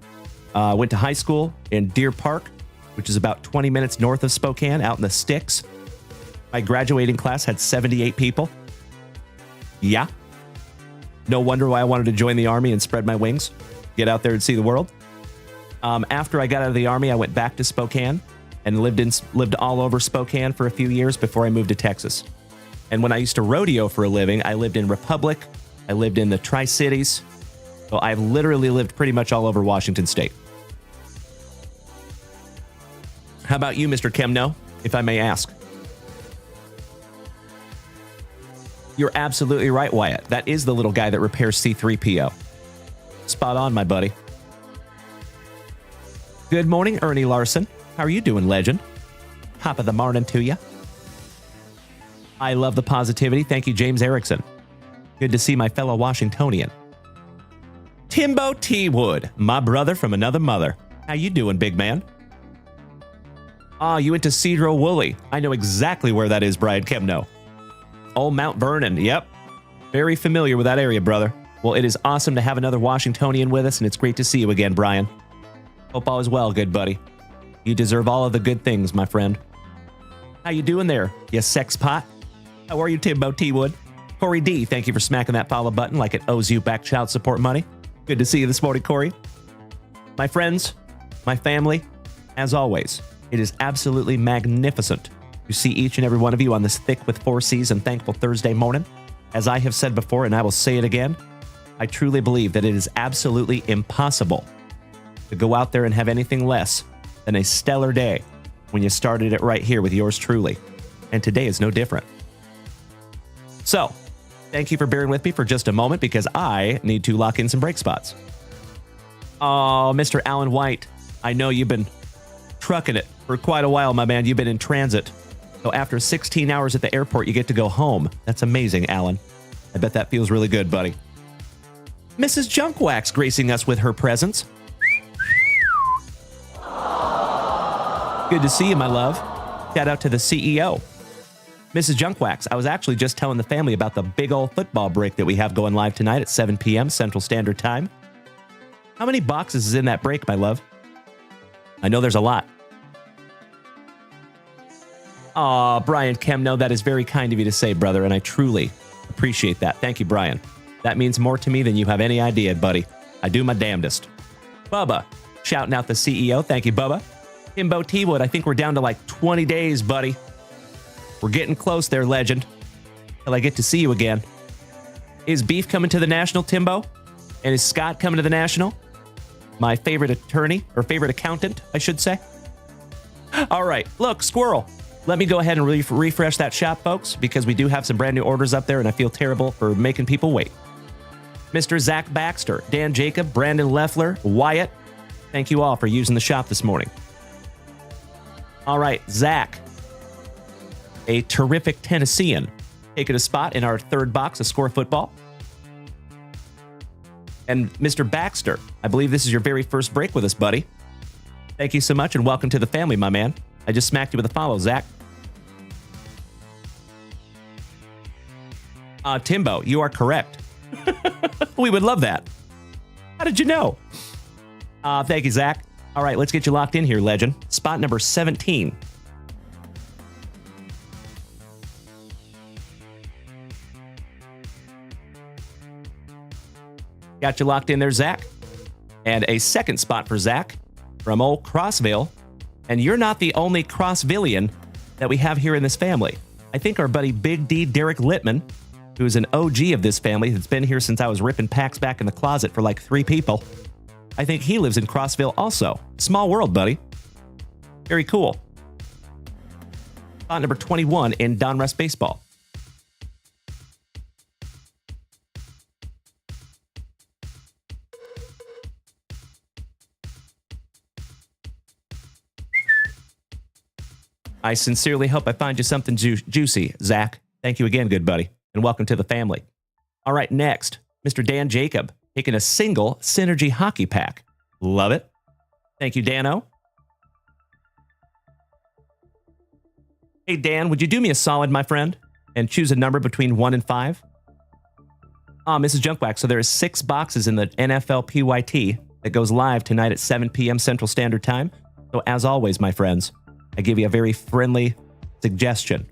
Went to high school in Deer Park, which is about 20 minutes north of Spokane, out in the sticks. My graduating class had 78 people. Yeah. No wonder why I wanted to join the Army and spread my wings. Get out there and see the world. After I got out of the Army, I went back to Spokane and lived all over Spokane for a few years before I moved to Texas. And when I used to rodeo for a living, I lived in Republic. I lived in the Tri-Cities. So I've literally lived pretty much all over Washington State. How about you, Mr. Kemno, if I may ask? You're absolutely right, Wyatt. That is the little guy that repairs C-3PO. Spot on, my buddy. Good morning, Ernie Larson. How are you doing, legend? Top of the morning to you. I love the positivity. Thank you, James Erickson. Good to see my fellow Washingtonian. Timbo T. Wood, my brother from another mother. How you doing, big man? You went to Cedro Woolley. I know exactly where that is, Brian Kemno. Oh, Mount Vernon. Yep. Very familiar with that area, brother. Well, it is awesome to have another Washingtonian with us, and it's great to see you again, Brian. Hope all is well, good buddy. You deserve all of the good things, my friend. How you doing there, you sex pot? How are you, Timbo T. Wood? Corey D., thank you for smacking that follow button like it owes you back child support money. Good to see you this morning, Corey. My friends, my family, as always, it is absolutely magnificent to see each and every one of you on this thick with 4 C's and thankful Thursday morning. As I have said before, and I will say it again, I truly believe that it is absolutely impossible to go out there and have anything less than a stellar day when you started it right here with yours truly. And today is no different. So, thank you for bearing with me for just a moment because I need to lock in some break spots. Oh, Mr. Alan White, I know you've been trucking it for quite a while, my man. You've been in transit. So after 16 hours at the airport, you get to go home. That's amazing, Alan. I bet that feels really good, buddy. Mrs. Junkwax gracing us with her presence. Good to see you, my love. Shout out to the CEO. Mrs. Junkwax, I was actually just telling the family about the big old football break that we have going live tonight at 7 p.m. Central Standard Time. How many boxes is in that break, my love? I know there's a lot. Aw, Brian Kemno, that is very kind of you to say, brother, and I truly appreciate that. Thank you, Brian. That means more to me than you have any idea, buddy. I do my damnedest. Bubba, shouting out the CEO. Thank you, Bubba. Timbo T. Wood, I think we're down to like 20 days, buddy. We're getting close there, legend. Till I get to see you again. Is Beef coming to the National, Timbo? And is Scott coming to the National? My favorite attorney, or favorite accountant, I should say. All right, look, Squirrel. Let me go ahead and refresh that shop, folks, because we do have some brand new orders up there, and I feel terrible for making people wait. Mr. Zach Baxter, Dan Jacob, Brandon Leffler, Wyatt, thank you all for using the shop this morning. All right, Zach, a terrific Tennessean, taking a spot in our third box of Score Football. And Mr. Baxter, I believe this is your very first break with us, buddy. Thank you so much, and welcome to the family, my man. I just smacked you with a follow, Zach. Timbo, you are correct. We would love that. How did you know? Thank you, Zach. All right, let's get you locked in here, legend. Spot number 17. Got you locked in there, Zach. And a second spot for Zach from old Crossville. And you're not the only Crossvillian that we have here in this family. I think our buddy Big D Derek Littman, who's an OG of this family, that's been here since I was ripping packs back in the closet for like 3 people. I think he lives in Crossville also. Small world, buddy. Very cool. Spot number 21 in Donruss Baseball. I sincerely hope I find you something juicy, Zach. Thank you again, good buddy, and welcome to the family. All right, next, Mr. Dan Jacob, taking a single Synergy Hockey Pack. Love it. Thank you, Dano. Hey, Dan, would you do me a solid, my friend, and choose a number between 1 and 5? Mrs. Junkwax, so there is 6 boxes in the NFL PYT that goes live tonight at 7 p.m. Central Standard Time. So as always, my friends, I give you a very friendly suggestion.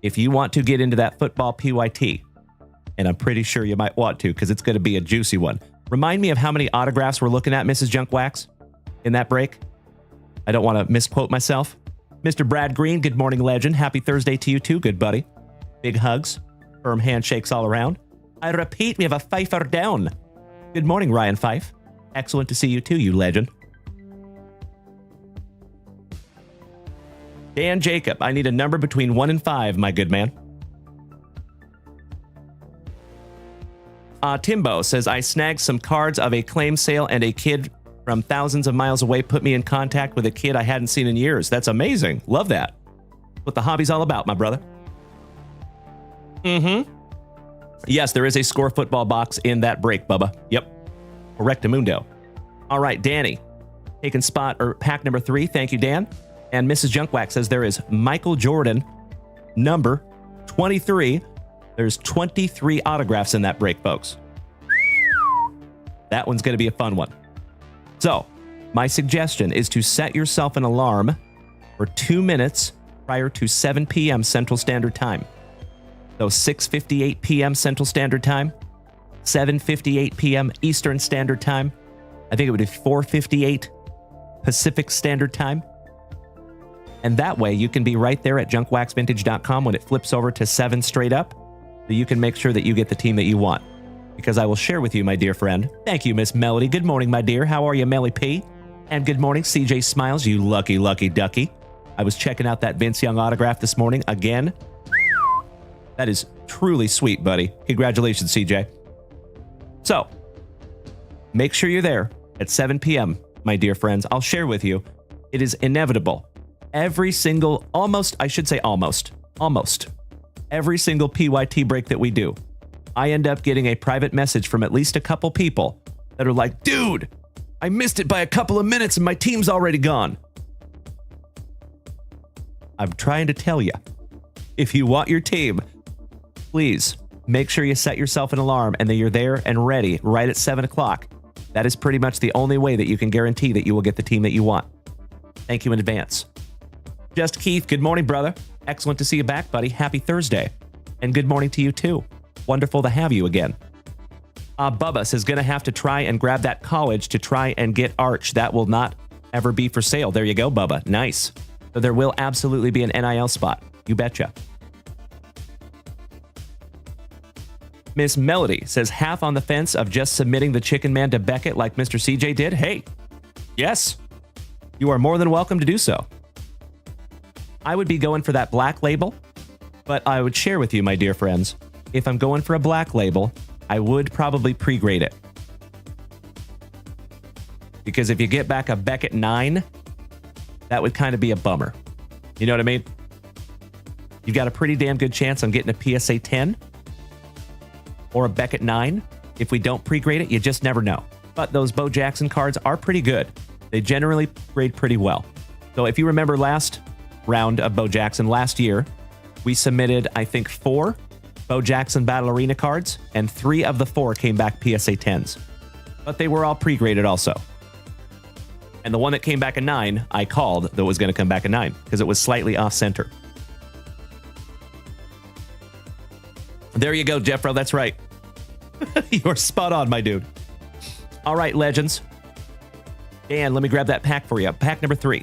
If you want to get into that football PYT, and I'm pretty sure you might want to because it's going to be a juicy one. Remind me of how many autographs we're looking at, Mrs. Junkwax, in that break. I don't want to misquote myself. Mr. Brad Green, good morning, legend. Happy Thursday to you too, good buddy. Big hugs, firm handshakes all around. I repeat, we have a Pfeiffer down. Good morning, Ryan Fife. Excellent to see you too, you legend. Dan Jacob, I need a number between 1 and 5, my good man. Timbo says, I snagged some cards of a claim sale and a kid from thousands of miles away put me in contact with a kid I hadn't seen in years. That's amazing. Love that. What the hobby's all about, my brother. Yes, there is a Score Football box in that break, Bubba. Yep. Correctamundo. All right, Danny. Taking spot or pack number 3. Thank you, Dan. And Mrs. Junkwax says there is Michael Jordan, number 23. There's 23 autographs in that break, folks. That one's going to be a fun one. So, my suggestion is to set yourself an alarm for 2 minutes prior to 7 p.m. Central Standard Time. So 6:58 p.m. Central Standard Time, 7:58 p.m. Eastern Standard Time. I think it would be 4:58 Pacific Standard Time. And that way you can be right there at junkwaxvintage.com when it flips over to 7 straight up, so you can make sure that you get the team that you want. Because I will share with you, my dear friend. Thank you, Miss Melody. Good morning, my dear. How are you, Melly P? And good morning, CJ Smiles, you lucky, lucky ducky. I was checking out that Vince Young autograph this morning again. That is truly sweet, buddy. Congratulations, CJ. So, make sure you're there at 7 p.m., my dear friends. I'll share with you. It is inevitable. Every single, almost every single PYT break that we do, I end up getting a private message from at least a couple people that are like, dude, I missed it by a couple of minutes and my team's already gone. I'm trying to tell you, if you want your team, please make sure you set yourself an alarm and that you're there and ready right at 7 o'clock. That is pretty much the only way that you can guarantee that you will get the team that you want. Thank you in advance. Just Keith, good morning, brother. Excellent to see you back, buddy. Happy Thursday. And good morning to you, too. Wonderful to have you again. Bubba says, gonna have to try and grab that college to try and get Arch. That will not ever be for sale. There you go, Bubba. Nice. So there will absolutely be an NIL spot. You betcha. Miss Melody says, half on the fence of just submitting the Chicken Man to Beckett like Mr. CJ did. Hey, yes, you are more than welcome to do so. I would be going for that black label, but I would share with you, my dear friends, if I'm going for a black label, I would probably pre-grade it. Because if you get back a Beckett 9, that would kind of be a bummer. You know what I mean? You've got a pretty damn good chance on getting a PSA 10 or a Beckett 9. If we don't pre-grade it, you just never know. But those Bo Jackson cards are pretty good. They generally grade pretty well. So if you remember last round of Bo Jackson last year, we submitted, I think, 4 Bo Jackson Battle Arena cards, and 3 of the 4 came back PSA 10s. But they were all pre-graded also. And the one that came back a 9, I called that was going to come back a 9 because it was slightly off center. There you go, Jeffro. That's right. You're spot on, my dude. All right, legends. Dan, let me grab that pack for you. Pack number 3.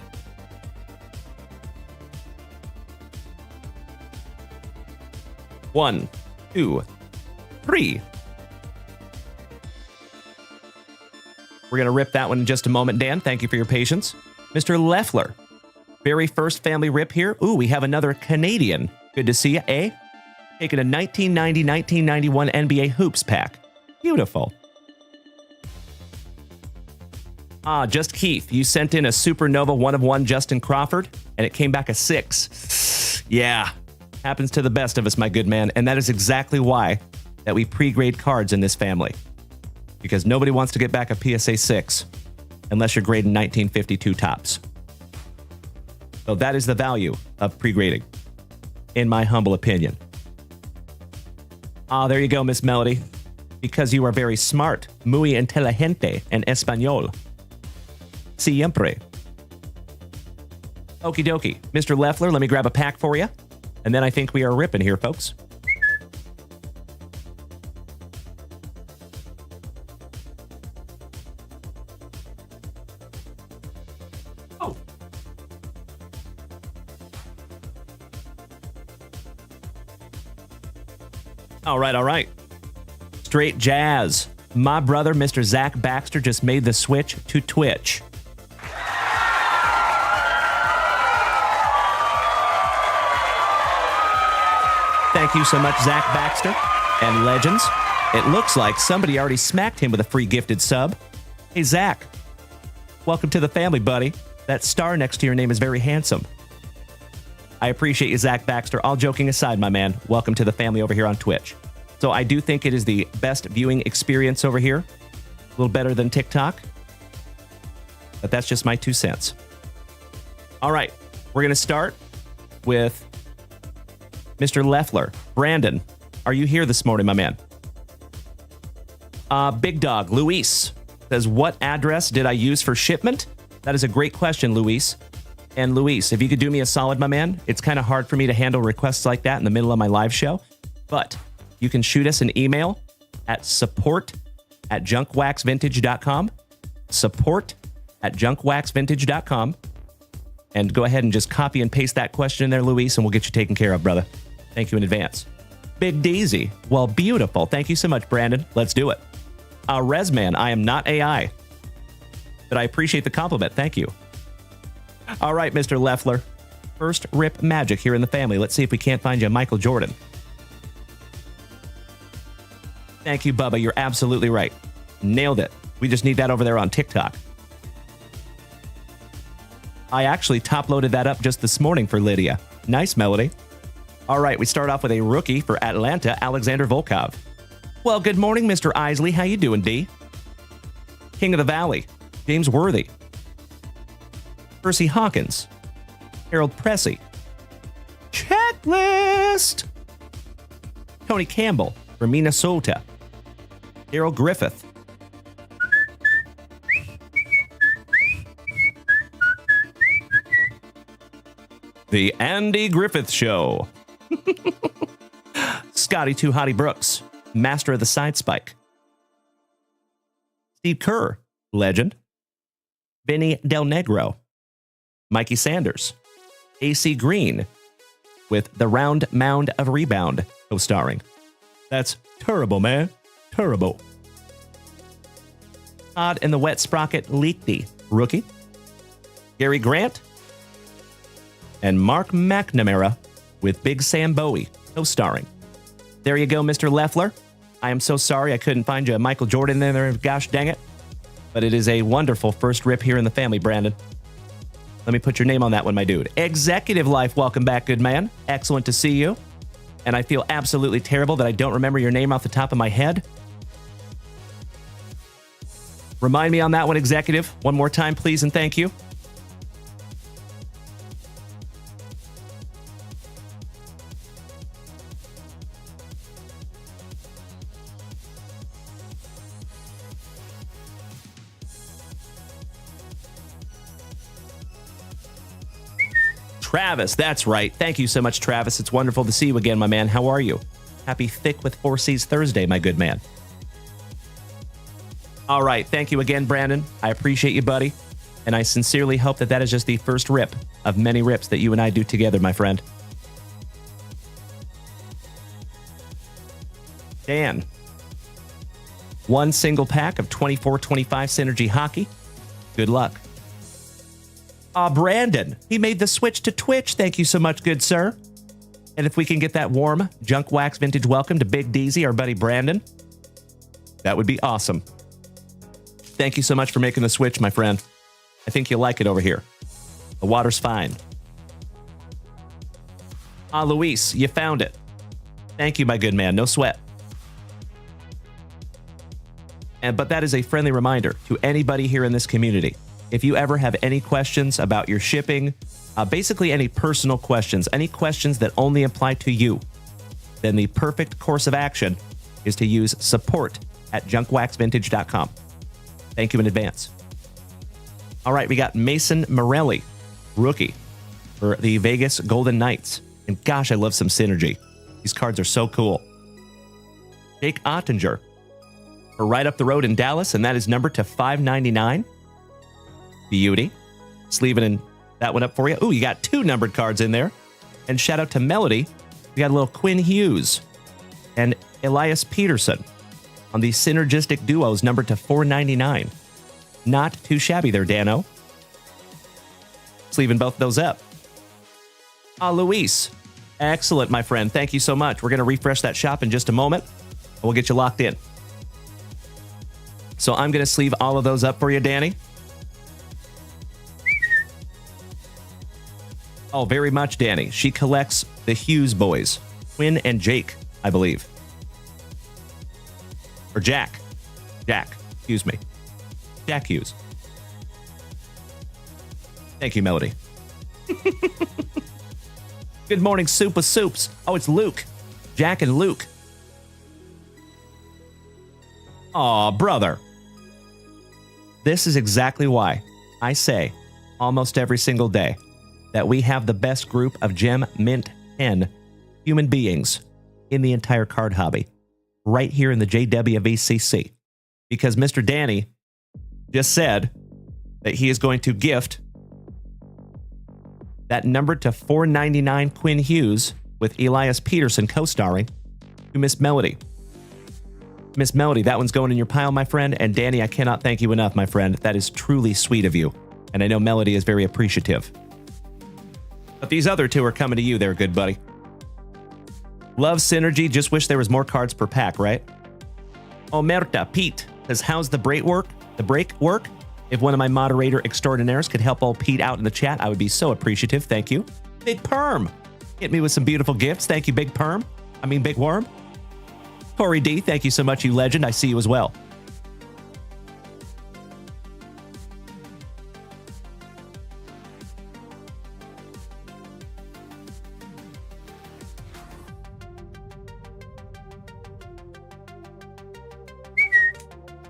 One, 2, 3. We're going to rip that one in just a moment, Dan. Thank you for your patience. Mr. Leffler, very first family rip here. Ooh, we have another Canadian. Good to see you, eh? Taking a 1990-1991 NBA Hoops pack. Beautiful. Just Keith, you sent in a Supernova 1 of 1 Justin Crawford, and it came back a 6. Yeah, happens to the best of us, my good man. And that is exactly why that we pre-grade cards in this family. Because nobody wants to get back a PSA 6 unless you're grading 1952 tops. So that is the value of pre-grading, in my humble opinion. There you go, Miss Melody. Because you are very smart, muy inteligente en español. Siempre. Okie dokie. Mr. Leffler, let me grab a pack for you. And then I think we are ripping here, folks. All right. Straight jazz. My brother, Mr. Zach Baxter, just made the switch to Twitch. Thank you so much, Zach Baxter. And legends, it looks like somebody already smacked him with a free gifted sub. Hey, Zach, welcome to the family, buddy. That star next to your name is very handsome. I appreciate you, Zach Baxter. All joking aside, my man, welcome to the family over here on Twitch. So I do think it is the best viewing experience over here. A little better than TikTok. But that's just my 2 cents. All right, we're going to start with Mr. Leffler. Brandon, are you here this morning, my man? Big Dog, Luis, says, what address did I use for shipment? That is a great question, Luis. And Luis, if you could do me a solid, my man, it's kind of hard for me to handle requests like that in the middle of my live show, but you can shoot us an email at support@junkwaxvintage.com, support@junkwaxvintage.com, and go ahead and just copy and paste that question in there, Luis, and we'll get you taken care of, brother. Thank you in advance. Big Daisy, well, beautiful. Thank you so much, Brandon. Let's do it. Resman, I am not AI, but I appreciate the compliment. Thank you. All right, Mr. Leffler. First rip magic here in the family. Let's see if we can't find you Michael Jordan. Thank you, Bubba. You're absolutely right. Nailed it. We just need that over there on TikTok. I actually top-loaded that up just this morning for Lydia. Nice, Melody. All right, we start off with a rookie for Atlanta, Alexander Volkov. Well, good morning, Mr. Isley. How you doing, D? King of the Valley, James Worthy. Percy Hawkins, Harold Pressey. Checklist. Tony Campbell from Minnesota. Daryl Griffith. The Andy Griffith Show. Scotty Too Hottie Brooks, master of the side spike. Steve Kerr, legend. Vinny Del Negro. Mikey Sanders. AC Green, with The Round Mound of Rebound co-starring. That's terrible, man. Terrible. Todd and the Wet Sprocket Leakty, rookie. Gary Grant. And Mark McNamara with Big Sam Bowie co-starring. There you go, Mr. Leffler. I am so sorry I couldn't find you a Michael Jordan in there, gosh dang it. But it is a wonderful first rip here in the family, Brandon. Let me put your name on that one, my dude. Executive Life, welcome back, good man. Excellent to see you. And I feel absolutely terrible that I don't remember your name off the top of my head. Remind me on that one, Executive. One more time, please, and thank you. Travis, that's right. Thank you so much, Travis. It's wonderful to see you again, my man. How are you? Happy Thick with 4Cs Thursday, my good man. All right. Thank you again, Brandon. I appreciate you, buddy. And I sincerely hope that that is just the first rip of many rips that you and I do together, my friend. Dan. One single pack of 24-25 Synergy Hockey. Good luck. Brandon, he made the switch to Twitch. Thank you so much, good sir. And if we can get that warm Junk Wax Vintage welcome to Big Deezy, our buddy Brandon, that would be awesome. Thank you so much for making the switch, my friend. I think you'll like it over here. The water's fine. Luis, you found it. Thank you, my good man. No sweat. But that is a friendly reminder to anybody here in this community. If you ever have any questions about your shipping, basically any personal questions, any questions that only apply to you, then the perfect course of action is to use support@junkwaxvintage.com. Thank you in advance. All right, we got Mason Morelli, rookie for the Vegas Golden Knights. And gosh, I love some synergy. These cards are so cool. Jake Ottinger, for right up the road in Dallas, and that is numbered to 599. Beauty. Sleeving that one up for you. Ooh, you got 2 numbered cards in there. And shout out to Melody. We got a little Quinn Hughes and Elias Peterson on the Synergistic Duos numbered to 499. Not too shabby there, Dano. Sleeving both those up. Luis. Excellent, my friend. Thank you so much. We're going to refresh that shop in just a moment. And we'll get you locked in. So I'm going to sleeve all of those up for you, Danny. Oh, very much, Danny. She collects the Hughes boys. Quinn and Jake, I believe. Or Jack. Jack. Excuse me. Jack Hughes. Thank you, Melody. Good morning, Soup of Soups. Oh, it's Luke. Jack and Luke. Aw, brother. This is exactly why I say almost every single day that we have the best group of Gem Mint 10 human beings in the entire card hobby right here in the JWVCC. Because Mr. Danny just said that he is going to gift that number to 499 Quinn Hughes with Elias Peterson co-starring to Miss Melody. Miss Melody, that one's going in your pile, my friend. And Danny, I cannot thank you enough, my friend. That is truly sweet of you. And I know Melody is very appreciative. But these other 2 are coming to you there, good buddy. Love Synergy. Just wish there was more cards per pack, right? Omerta, Pete says, how's the break work? The break work? If one of my moderator extraordinaires could help old Pete out in the chat, I would be so appreciative. Thank you. Big Perm. Hit me with some beautiful gifts. Thank you, Big Perm. I mean, Big Worm. Corey D, thank you so much, you legend. I see you as well.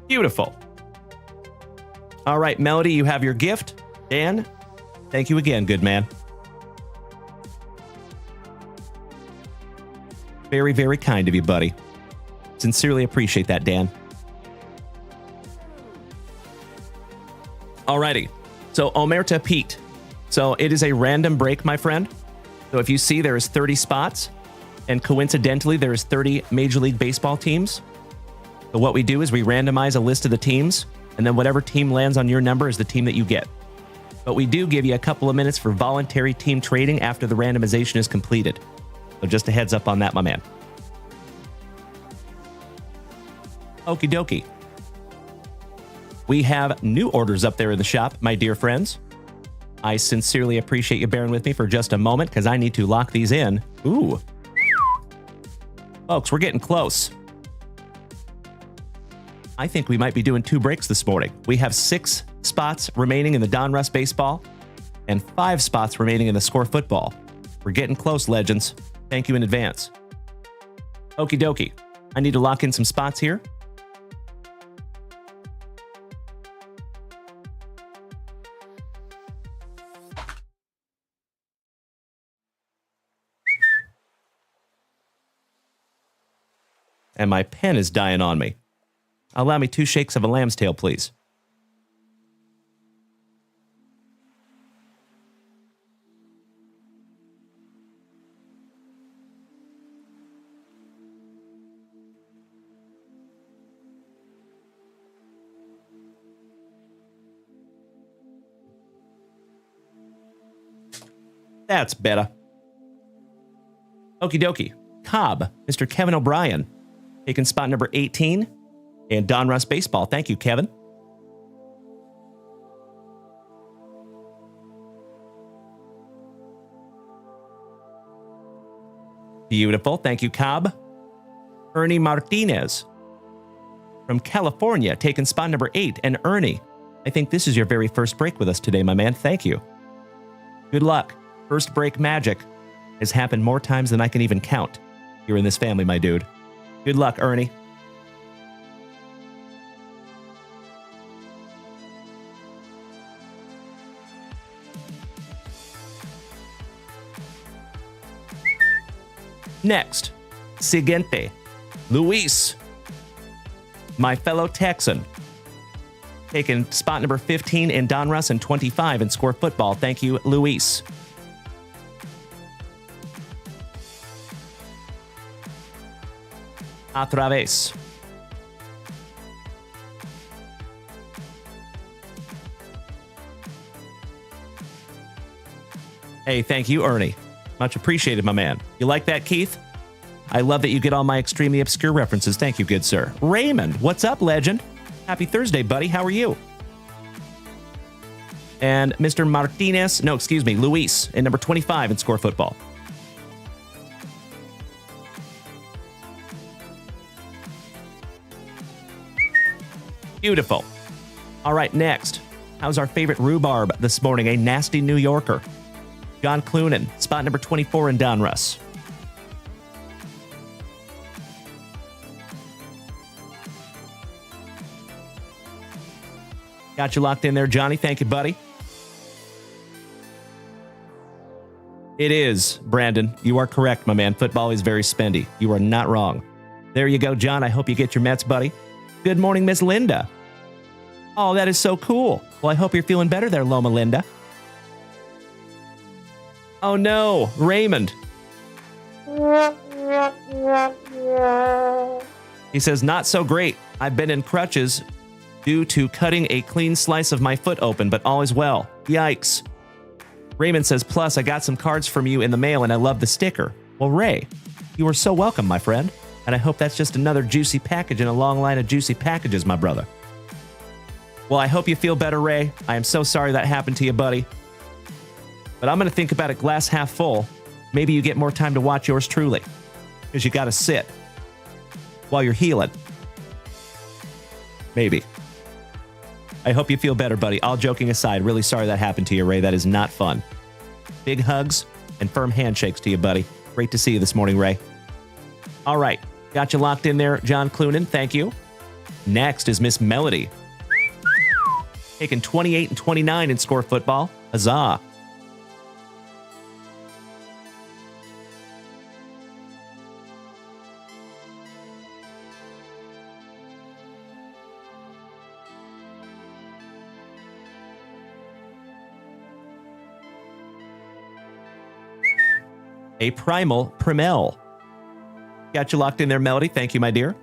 Beautiful. All right, Melody, you have your gift. Dan, thank you again, good man. Very, very kind of you, buddy. Sincerely appreciate that, Dan. Alrighty. So, Omerta Pete. So, it is a random break, my friend. So, if you see there is 30 spots, and coincidentally, there is 30 Major League Baseball teams. So, what we do is we randomize a list of the teams, and then whatever team lands on your number is the team that you get. But we do give you a couple of minutes for voluntary team trading after the randomization is completed. So, just a heads up on that, my man. Okie dokie. We have new orders up there in the shop, my dear friends. I sincerely appreciate you bearing with me for just a moment because I need to lock these in. Ooh. Folks, we're getting close. I think we might be doing 2 breaks this morning. We have 6 spots remaining in the Donruss baseball and 5 spots remaining in the Score football. We're getting close, legends. Thank you in advance. Okie dokie. I need to lock in some spots here. and my pen is dying on me. Allow me 2 shakes of a lamb's tail, please. That's better. Okie dokie. Cobb, Mr. Kevin O'Brien, taking spot number 18. And Don Russ Baseball. Thank you, Kevin. Beautiful. Thank you, Cobb. Ernie Martinez from California, taking spot number 8. And Ernie, I think this is your very first break with us today, my man. Thank you. Good luck. First break magic has happened more times than I can even count. You're in this family, my dude. Good luck, Ernie. Next, siguiente, Luis, my fellow Texan, taking spot number 15 in Don Russ and 25 in Score Football. Thank you, Luis. Otra vez. Hey, thank you, Ernie. Much appreciated, my man. You like that, Keith? I love that you get all my extremely obscure references. Thank you, good sir. Raymond, what's up, legend? Happy Thursday, buddy. How are you? And Mr. Martinez, no, excuse me, Luis, in number 25 in Score Football. Beautiful. All right, next. How's our favorite rhubarb this morning? A nasty New Yorker. John Clunan, spot number 24 in Don Russ. Got you locked in there, Johnny. Thank you, buddy. It is, Brandon. You are correct, my man. Football is very spendy. You are not wrong. There you go, John. I hope you get your Mets, buddy. Good morning, Miss Linda. Oh, that is so cool. Well, I hope you're feeling better there, Loma Linda. Oh, no. Raymond. He says, not so great. I've been in crutches due to cutting a clean slice of my foot open, but all is well. Yikes. Raymond says, plus, I got some cards from you in the mail, and I love the sticker. Well, Ray, you are so welcome, my friend. And I hope that's just another juicy package in a long line of juicy packages, my brother. Well, I hope you feel better, Ray. I am so sorry that happened to you, buddy. But I'm going to think about it glass half full. Maybe you get more time to watch yours truly. Because you got to sit while you're healing. Maybe. I hope you feel better, buddy. All joking aside, really sorry that happened to you, Ray. That is not fun. Big hugs and firm handshakes to you, buddy. Great to see you this morning, Ray. All right. Got you locked in there, John Clunan. Thank you. Next is Miss Melody. Taking 28 and 29 in Score Football. Huzzah. A Primal Primel. Got you locked in there, Melody. Thank you, my dear.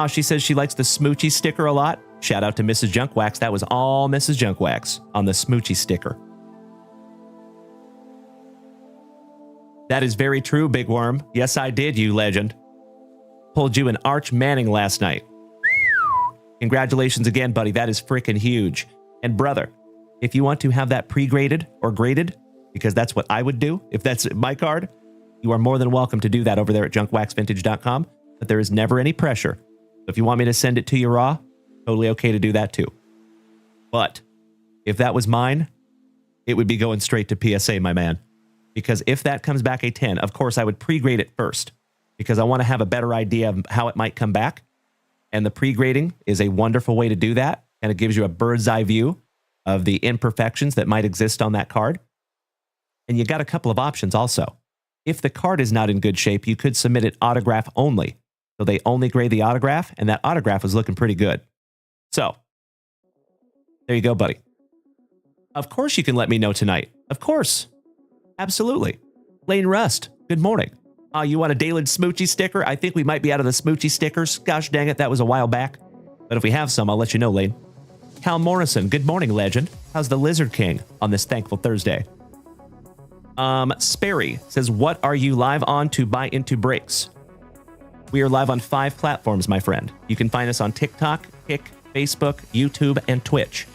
She says she likes the Smoochy sticker a lot. Shout out to Mrs. Junkwax. That was all Mrs. Junkwax on the Smoochy sticker. That is very true, Big Worm. Yes, I did, you legend. Pulled you an Arch Manning last night. Congratulations again, buddy. That is freaking huge. And brother, if you want to have that pre-graded or graded, because that's what I would do if that's my card, you are more than welcome to do that over there at junkwaxvintage.com. But there is never any pressure. So if you want me to send it to you raw, totally okay to do that too. But if that was mine, it would be going straight to PSA, my man. Because if that comes back a 10, of course I would pre-grade it first because I want to have a better idea of how it might come back. And the pre-grading is a wonderful way to do that. And it gives you a bird's eye view of the imperfections that might exist on that card. And you got a couple of options also. If the card is not in good shape, you could submit it autograph only. So they only grade the autograph, and that autograph was looking pretty good. So, there you go, buddy. Of course you can let me know tonight. Of course. Absolutely. Lane Rust, good morning. You want a Dalen Smoochie sticker? I think we might be out of the Smoochie stickers. Gosh dang it, that was a while back. But if we have some, I'll let you know, Lane. Cal Morrison, good morning, legend. How's the Lizard King on this thankful Thursday? Sperry says, what are you live on to buy into breaks? We are live on 5 platforms, my friend. You can find us on TikTok, Kick, Facebook, YouTube, and Twitch.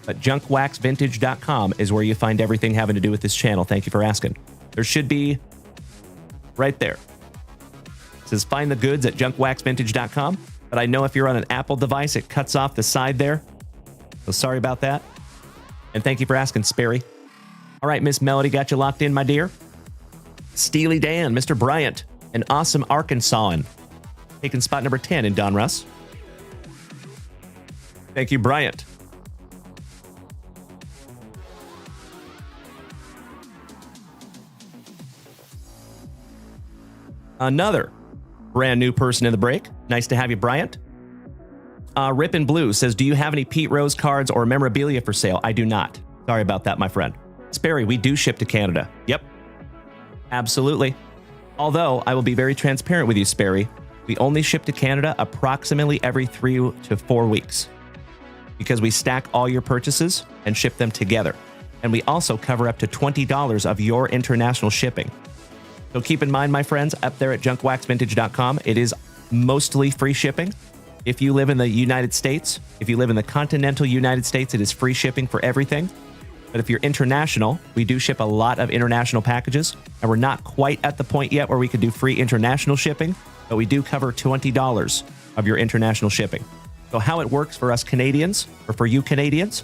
But junkwaxvintage.com is where you find everything having to do with this channel. Thank you for asking. There should be right there. It says find the goods at junkwaxvintage.com. But I know if you're on an Apple device, it cuts off the side there. So sorry about that. And thank you for asking, Sperry. All right, Miss Melody got you locked in, my dear. Steely Dan, Mr. Bryant, an awesome Arkansan, taking spot number 10 in Don Russ. Thank you, Bryant. Another brand new person in the break. Nice to have you, Bryant. Rippin' Blue says, do you have any Pete Rose cards or memorabilia for sale? I do not. Sorry about that, my friend. Sperry, we do ship to Canada. Yep. Absolutely. Although, I will be very transparent with you, Sperry. We only ship to Canada approximately every 3 to 4 weeks because we stack all your purchases and ship them together. And we also cover up to $20 of your international shipping. So keep in mind, my friends, up there at junkwaxvintage.com, it is mostly free shipping. If you live in the United States, if you live in the continental United States, it is free shipping for everything. But if you're international, we do ship a lot of international packages, and we're not quite at the point yet where we could do free international shipping, but we do cover $20 of your international shipping. So how it works for us Canadians, or for you Canadians,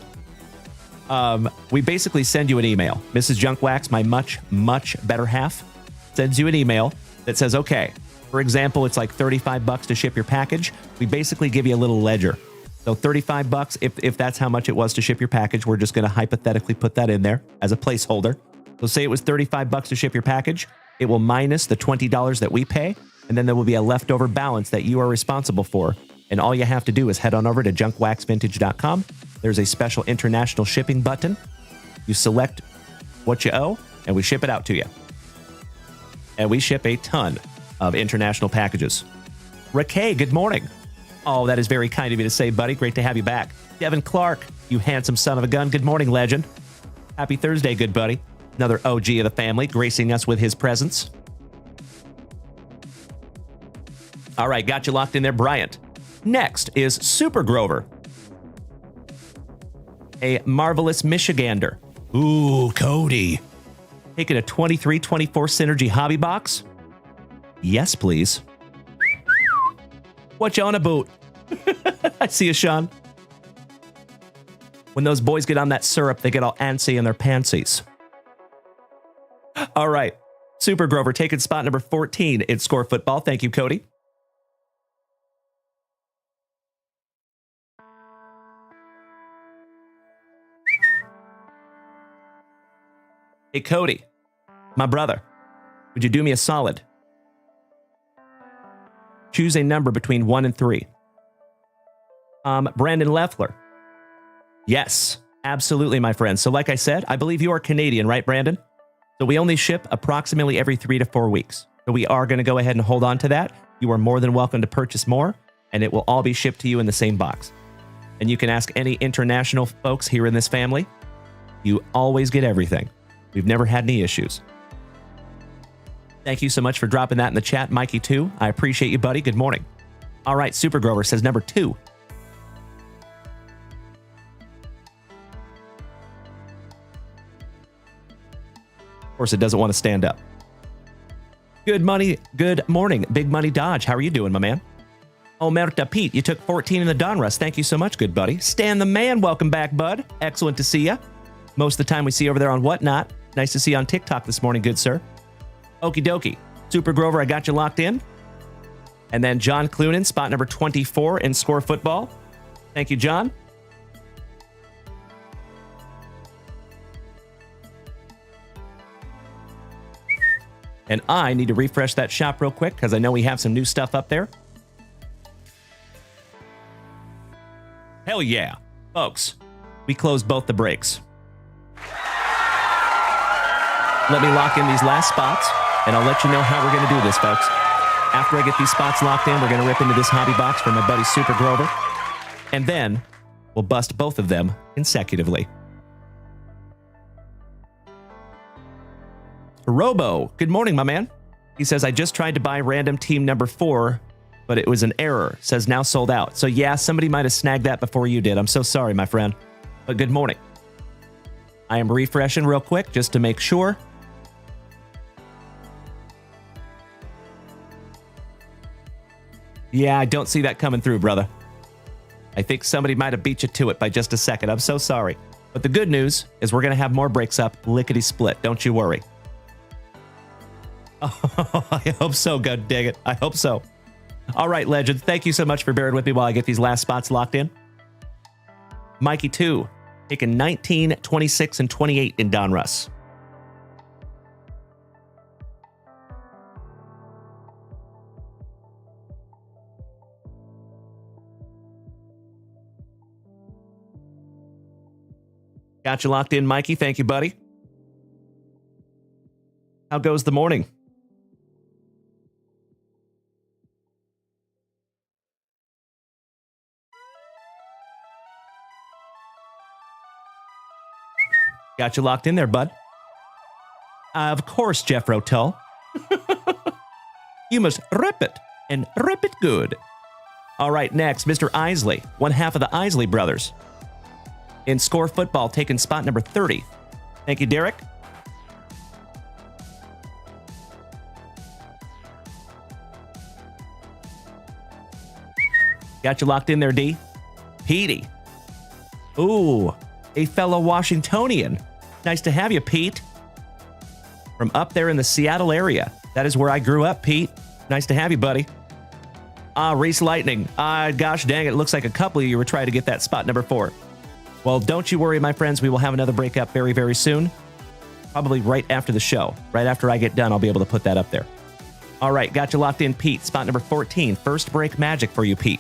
we basically send you an email. Mrs. Junkwax, my much, much better half, sends you an email that says, okay, for example, it's like $35 to ship your package. We basically give you a little ledger. So $35, if that's how much it was to ship your package, we're just going to hypothetically put that in there as a placeholder. So say it was $35 to ship your package. It will minus the $20 that we pay, and then there will be a leftover balance that you are responsible for. And all you have to do is head on over to junkwaxvintage.com. There's a special international shipping button. You select what you owe, and we ship it out to you. And we ship a ton of international packages. Rakay, good morning. Oh, that is very kind of you to say, buddy. Great to have you back. Devin Clark, you handsome son of a gun. Good morning, legend. Happy Thursday, good buddy. Another OG of the family, gracing us with his presence. All right, got you locked in there, Bryant. Next is Super Grover, a marvelous Michigander. Ooh, Cody. Taking a 23-24 Synergy hobby box? Yes, please. What you on about? I see you, Sean. When those boys get on that syrup, they get all antsy in their pantsies. All right. Super Grover taking spot number 14 in Score Football. Thank you, Cody. Hey, Cody, my brother, would you do me a solid? Choose a number between 1 and 3. Brandon Leffler. Yes, absolutely, my friend. So like I said, I believe you are Canadian, right, Brandon? So we only ship approximately every 3 to 4 weeks. So we are going to go ahead and hold on to that. You are more than welcome to purchase more, and it will all be shipped to you in the same box. And you can ask any international folks here in this family. You always get everything. We've never had any issues. Thank you so much for dropping that in the chat, Mikey, too. I appreciate you, buddy. Good morning. All right, Super Grover says number 2. Of course, it doesn't want to stand up. Good morning, Big Money Dodge. How are you doing, my man? Omerta Pete, you took 14 in the Donruss. Thank you so much, good buddy. Stan the Man, welcome back, bud. Excellent to see you. Most of the time we see you over there on Whatnot. Nice to see you on TikTok this morning, good sir. Okie dokie. Super Grover, I got you locked in. And then John Clunan, spot number 24 in Score Football. Thank you, John. And I need to refresh that shop real quick because I know we have some new stuff up there. Hell yeah. Folks, we closed both the breaks. Let me lock in these last spots, and I'll let you know how we're going to do this, folks. After I get these spots locked in, we're going to rip into this hobby box for my buddy Super Grover, and then we'll bust both of them consecutively. Robo, good morning, my man. He says, I just tried to buy random team number 4, but it was an error. Says now sold out. So yeah, somebody might have snagged that before you did. I'm so sorry, my friend. But good morning. I am refreshing real quick just to make sure. Yeah, I don't see that coming through, brother. I think somebody might have beat you to it by just a second. I'm so sorry. But the good news is we're going to have more breaks up lickety-split. Don't you worry. Oh, I hope so, god dang it. I hope so. All right, legends, thank you so much for bearing with me while I get these last spots locked in. Mikey 2, taking 19, 26, and 28 in Donruss. Got you locked in, Mikey. Thank you, buddy. How goes the morning? Got you locked in there, bud. Of course, Jeff Rotel. You must rip it, and rip it good. All right, next, Mr. Isley, one half of the Isley brothers. In Score Football, taking spot number 30. Thank you, Derek. Got you locked in there, D. Petey. Ooh, a fellow Washingtonian. Nice to have you, Pete. From up there in the Seattle area. That is where I grew up, Pete. Nice to have you, buddy. Reese Lightning. Gosh dang it, looks like a couple of you were trying to get that spot number 4. Well, don't you worry, my friends. We will have another breakup very, very soon. Probably right after the show. Right after I get done, I'll be able to put that up there. All right, got you locked in, Pete. Spot number 14. First break magic for you, Pete.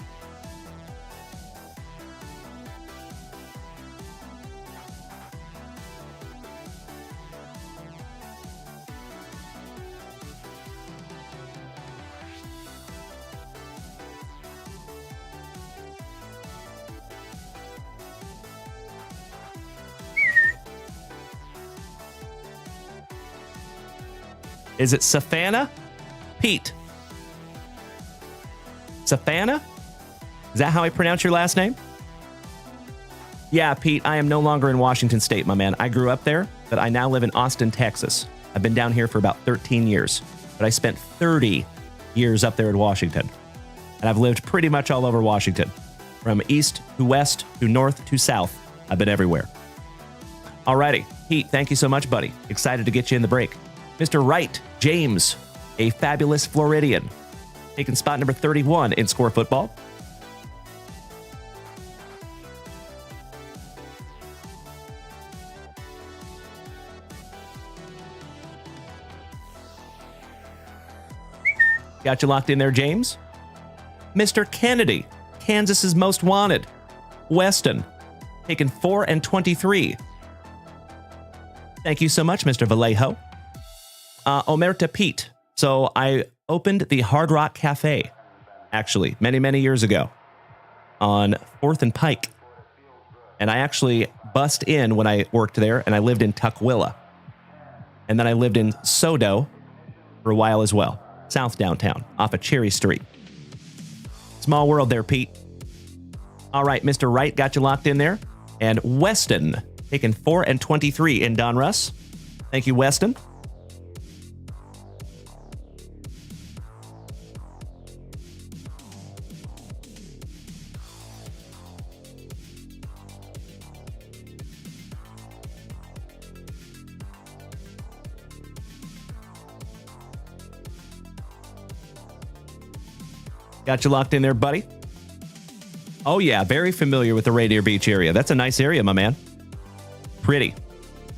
Is it Safana? Pete. Safana? Is that how I pronounce your last name? Yeah, Pete, I am no longer in Washington State, my man. I grew up there, but I now live in Austin, Texas. I've been down here for about 13 years, but I spent 30 years up there in Washington. And I've lived pretty much all over Washington. From east to west to north to south. I've been everywhere. Alrighty, Pete, thank you so much, buddy. Excited to get you in the break. Mr. Wright, James, a fabulous Floridian, taking spot number 31 in Score Football. Got you locked in there, James. Mr. Kennedy, Kansas's most wanted. Weston, taking 4 and 23. Thank you so much, Mr. Vallejo. Omerta Pete. So I opened the Hard Rock Cafe, actually, many, many years ago on 4th and Pike. And I actually bussed in when I worked there, and I lived in Tukwila. And then I lived in Sodo for a while as well, south downtown, off of Cherry Street. Small world there, Pete. All right, Mr. Wright got you locked in there. And Weston, taking 4 and 23 in Donruss. Thank you, Weston. Got you locked in there, buddy? Oh, yeah. Very familiar with the Rainier Beach area. That's a nice area, my man. Pretty.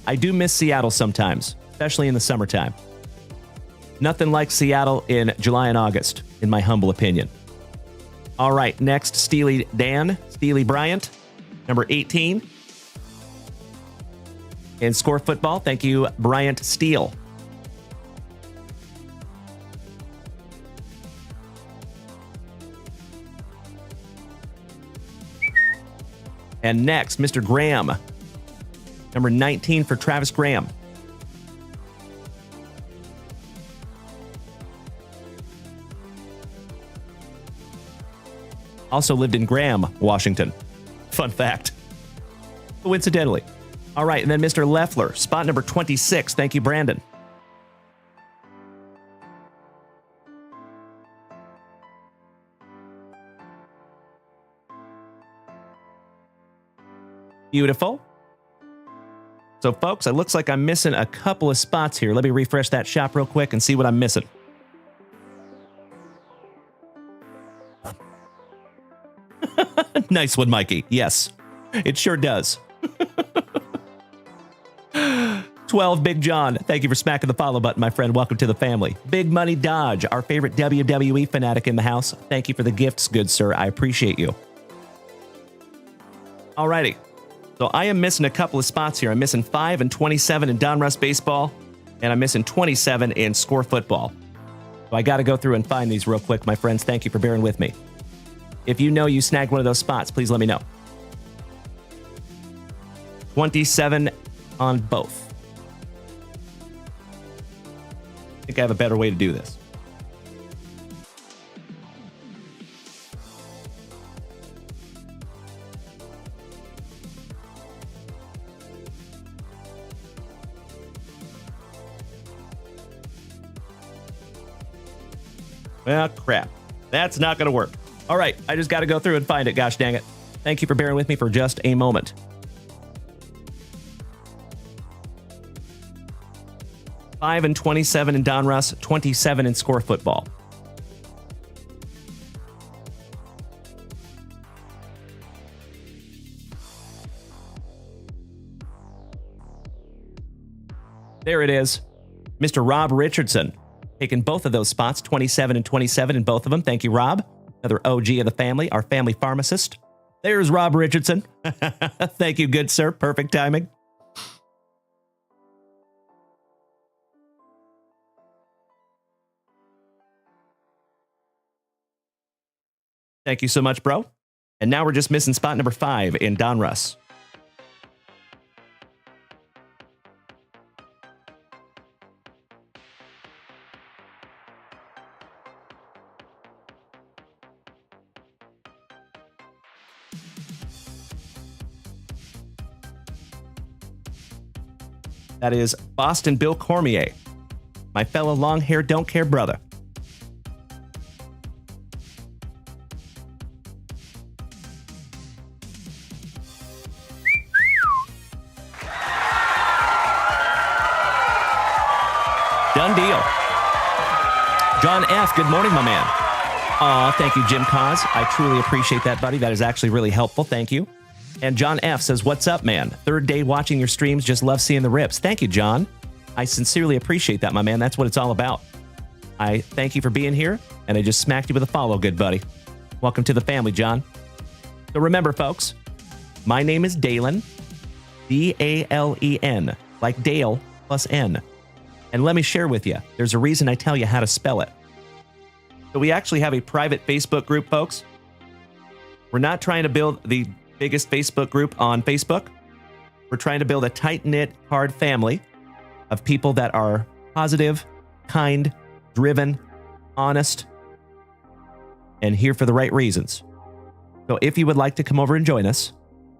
I do miss Seattle sometimes, especially in the summertime. Nothing like Seattle in July and August, in my humble opinion. All right. Next, Steely Dan, Steely Bryant, Number 18. In Score Football, thank you, Bryant Steele. And next, Mr. Graham. Number 19 for Travis Graham. Also lived in Graham, Washington. Fun fact. Coincidentally. All right, and then Mr. Leffler, spot number 26. Thank you, Brandon. Beautiful. So, folks, it looks like I'm missing a couple of spots here. Let me refresh that shop real quick and see what I'm missing. Nice one, Mikey. Yes, it sure does. 12, Big John. Thank you for smacking the follow button, my friend. Welcome to the family. Big Money Dodge, our favorite WWE fanatic in the house. Thank you for the gifts, good sir. I appreciate you. Alrighty. So I am missing a couple of spots here. I'm missing 5 and 27 in Donruss Baseball, and I'm missing 27 in Score Football. So I got to go through and find these real quick, my friends. Thank you for bearing with me. If you know you snagged one of those spots, please let me know. 27 on both. I think I have a better way to do this. Well, crap. That's not going to work. All right, I just got to go through and find it. Gosh dang it. Thank you for bearing with me for just a moment. $5 and 27 in Donruss, 27 in Score Football. There it is. Mr. Rob Richardson, taking both of those spots, 27 and 27 in both of them. Thank you, Rob. Another OG of the family, our family pharmacist. There's Rob Richardson. Thank you, good sir. Perfect timing. Thank you so much, bro. And now we're just missing spot number 5 in Donruss. That is Boston Bill Cormier, my fellow long hair don't care brother. Done deal. John F., good morning, my man. Aw, thank you, Jim Cos. I truly appreciate that, buddy. That is actually really helpful. Thank you. And John F. says, what's up, man? Third day watching your streams. Just love seeing the rips. Thank you, John. I sincerely appreciate that, my man. That's what it's all about. I thank you for being here, and I just smacked you with a follow, good buddy. Welcome to the family, John. So remember, folks, my name is Dalen, D-A-L-E-N, like Dale plus N. And let me share with you, there's a reason I tell you how to spell it. So we actually have a private Facebook group, folks. We're not trying to build the biggest Facebook group on Facebook. We're trying to build a tight-knit, hard family of people that are positive, kind, driven, honest, and here for the right reasons. So if you would like to come over and join us,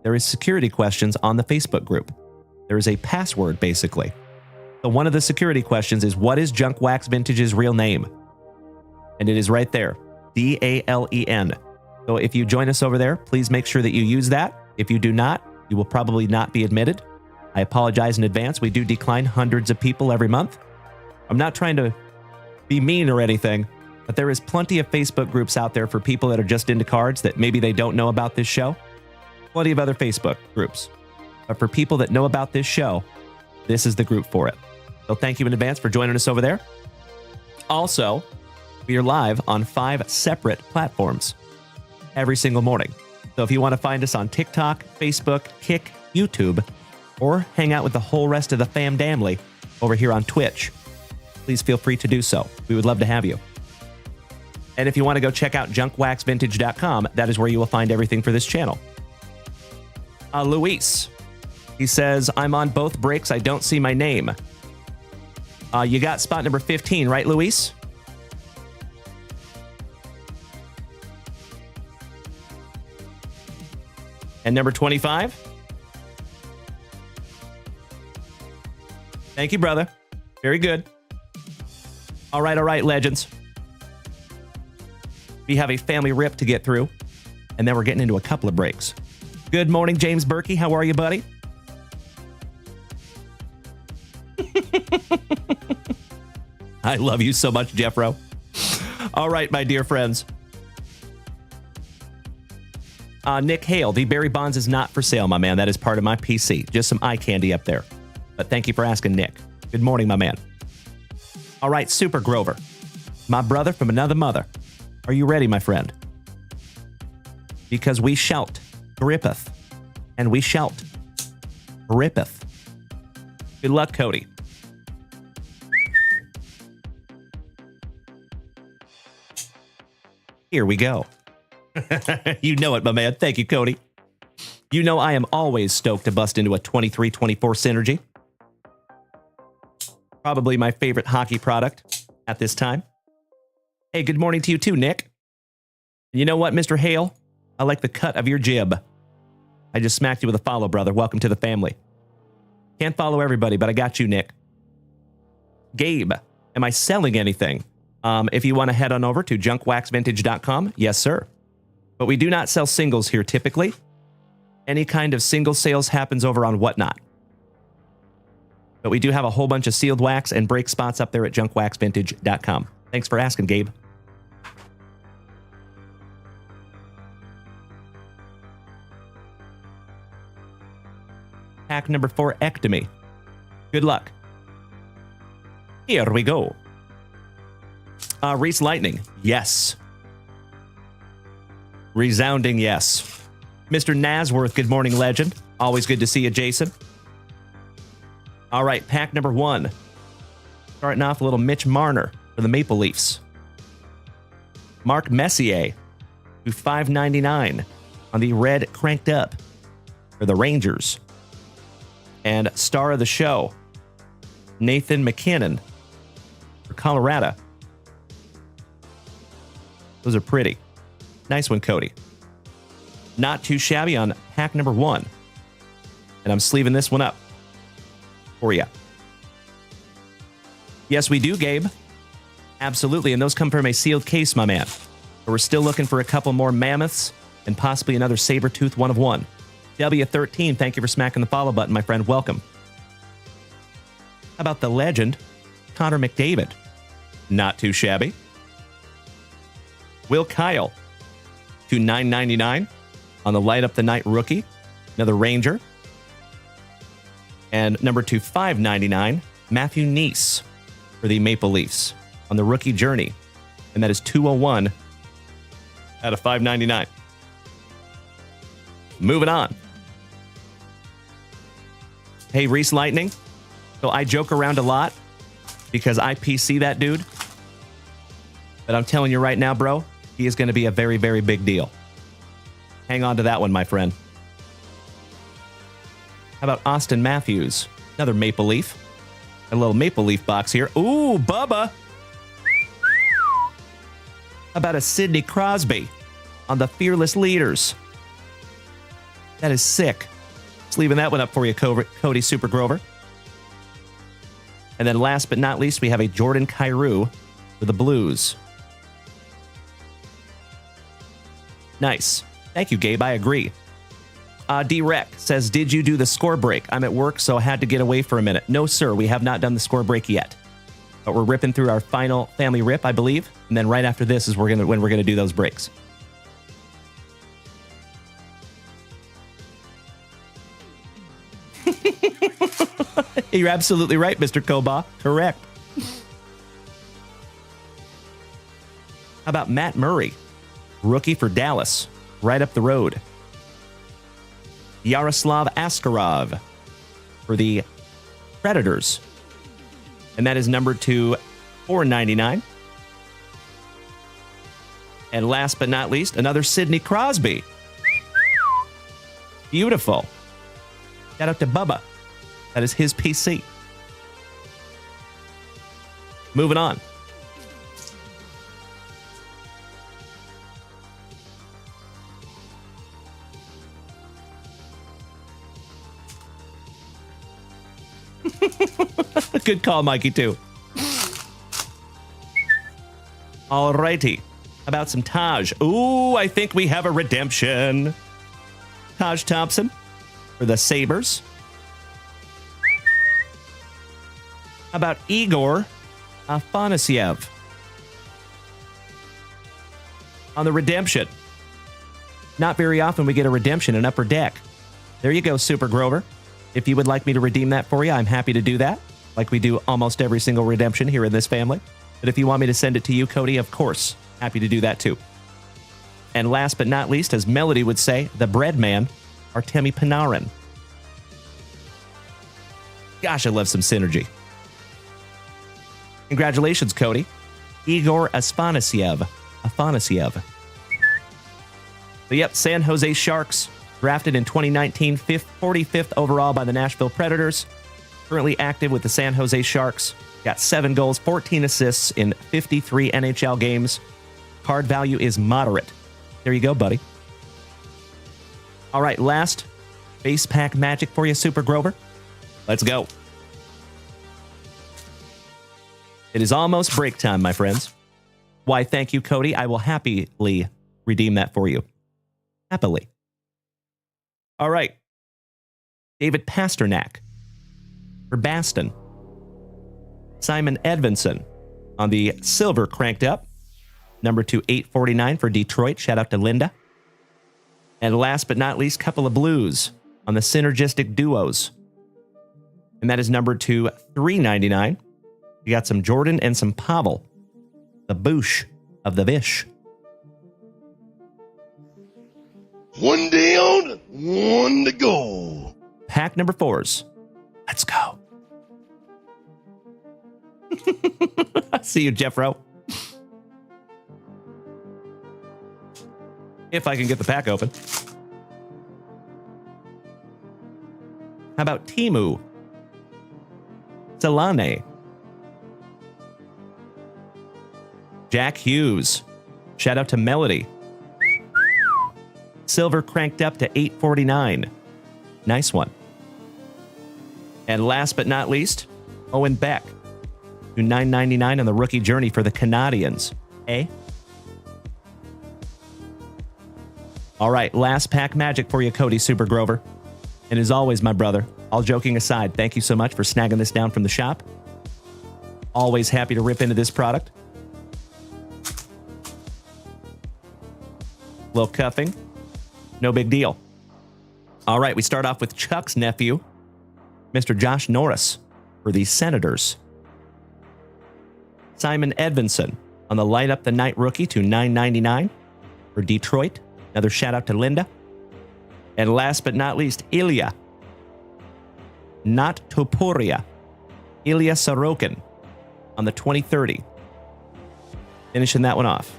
there is security questions on the Facebook group. There is a password, basically. So one of the security questions is, what is Junk Wax Vintage's real name? And it is right there, D-A-L-E-N. So if you join us over there, please make sure that you use that. If you do not, you will probably not be admitted. I apologize in advance. We do decline hundreds of people every month. I'm not trying to be mean or anything, but there is plenty of Facebook groups out there for people that are just into cards that maybe they don't know about this show. Plenty of other Facebook groups. But for people that know about this show, this is the group for it. So thank you in advance for joining us over there. Also, we are live on 5 separate platforms every single morning. So if you want to find us on TikTok, Facebook, Kick, YouTube, or hang out with the whole rest of the fam damly over here on Twitch, please feel free to do so. We would love to have you. And if you want to go check out junkwaxvintage.com, that is where you will find everything for this channel. Luis, he says, I'm on both breaks. I don't see my name. You got spot number 15, right, Luis? And number 25? Thank you, brother. Very good. All right, legends. We have a family rip to get through, and then we're getting into a couple of breaks. Good morning, James Berkey. How are you, buddy? I love you so much, Jeffro. All right, my dear friends. Nick Hale, the Barry Bonds is not for sale, my man. That is part of my PC. Just some eye candy up there. But thank you for asking, Nick. Good morning, my man. All right, Super Grover. My brother from another mother. Are you ready, my friend? Because we shout, grippeth. And we shout, rippeth. Good luck, Cody. Here we go. You know it, my man. Thank you, Cody. You know I am always stoked to bust into a 23-24 synergy. Probably my favorite hockey product at this time. Hey, good morning to you too, Nick. You know what, Mr. Hale? I like the cut of your jib. I just smacked you with a follow, brother. Welcome to the family. Can't follow everybody, but I got you, Nick. Gabe, am I selling anything? If you want to head on over to junkwaxvintage.com, yes, sir. But we do not sell singles here typically. Any kind of single sales happens over on Whatnot. But we do have a whole bunch of sealed wax and break spots up there at junkwaxvintage.com. Thanks for asking, Gabe. Pack number 4, Ectomy. Good luck. Here we go. Reese Lightning, yes. Resounding yes. Mr. Nasworth, good morning, legend. Always good to see you, Jason. All right, pack number 1. Starting off a little Mitch Marner for the Maple Leafs. Mark Messier to $5.99 on the red cranked up for the Rangers. And star of the show, Nathan McKinnon for Colorado. Those are pretty. Nice one, Cody. Not too shabby on pack number 1. And I'm sleeving this one up for you. Yes, we do, Gabe. Absolutely. And those come from a sealed case, my man. But we're still looking for a couple more mammoths and possibly another saber-tooth 1 of 1. W13, thank you for smacking the follow button, my friend. Welcome. How about the legend, Connor McDavid? Not too shabby. Will Kyle to $9.99 on the Light Up the Night rookie. Another Ranger. And number 2, $5.99, Matthew Neese for the Maple Leafs on the rookie journey. And that is 201 out of $5.99. Moving on. Hey, Reese Lightning. So I joke around a lot because I PC that dude. But I'm telling you right now, bro, he is going to be a very, very big deal. Hang on to that one, my friend. How about Austin Matthews? Another Maple Leaf. A little Maple Leaf box here. Ooh, Bubba. How about a Sidney Crosby on the Fearless Leaders? That is sick. Just leaving that one up for you, Cody Super Grover. And then last but not least, we have a Jordan Kyrou for the Blues. Nice. Thank you, Gabe. I agree. D-Rec says, did you do the score break? I'm at work, so I had to get away for a minute. No, sir. We have not done the score break yet. But we're ripping through our final family rip, I believe. And then right after this is when we're going to do those breaks. You're absolutely right, Mr. Koba. Correct. How about Matt Murray? Rookie for Dallas. Right up the road. Yaroslav Askarov for the Predators. And that is numbered to 499. And last but not least, another Sidney Crosby. Beautiful. Shout out to Bubba. That is his PC. Moving on. Good call, Mikey, too. Alrighty. About some Taj. Ooh, I think we have a redemption. Taj Thompson for the Sabres. How about Igor Afanasyev on the redemption? Not very often we get a redemption in Upper Deck. There you go, Super Grover. If you would like me to redeem that for you, I'm happy to do that, like we do almost every single redemption here in this family. But if you want me to send it to you, Cody, of course, happy to do that too. And last but not least, as Melody would say, the bread man, Artemi Panarin. Gosh, I love some synergy. Congratulations, Cody. Igor Afanasyev. So yep, San Jose Sharks, drafted in 2019, 45th overall by the Nashville Predators. Currently active with the San Jose Sharks. Got 7 goals, 14 assists in 53 NHL games. Card value is moderate. There you go, buddy. All right, last base pack magic for you, Super Grover. Let's go. It is almost break time, my friends. Why, thank you, Cody. I will happily redeem that for you. Happily. All right. David Pasternak for Baston. Simon Edvinsson on the silver cranked up. Number 2/849 for Detroit. Shout out to Linda. And last but not least, couple of blues on the synergistic duos. And that is number 2/399. We got some Jordan and some Pavel. The Boosh of the Vish. One day on, one to go. Pack number 4s. Let's go. See you, Jeffro. If I can get the pack open. How about Timu? Solane. Jack Hughes. Shout out to Melody. Silver cranked up to 849. Nice one. And last but not least, Owen Beck. To 999 on the rookie journey for the Canadians. Eh? All right, last pack magic for you, Cody Super Grover. And as always, my brother, all joking aside, thank you so much for snagging this down from the shop. Always happy to rip into this product. Little cuffing. No big deal. All right, we start off with Chuck's nephew, Mr. Josh Norris, for the Senators. Simon Edvinsson on the Light Up the Night rookie to $9.99 for Detroit. Another shout out to Linda. And last but not least, Ilya. Not Topuria. Ilya Sorokin on the 2030. Finishing that one off.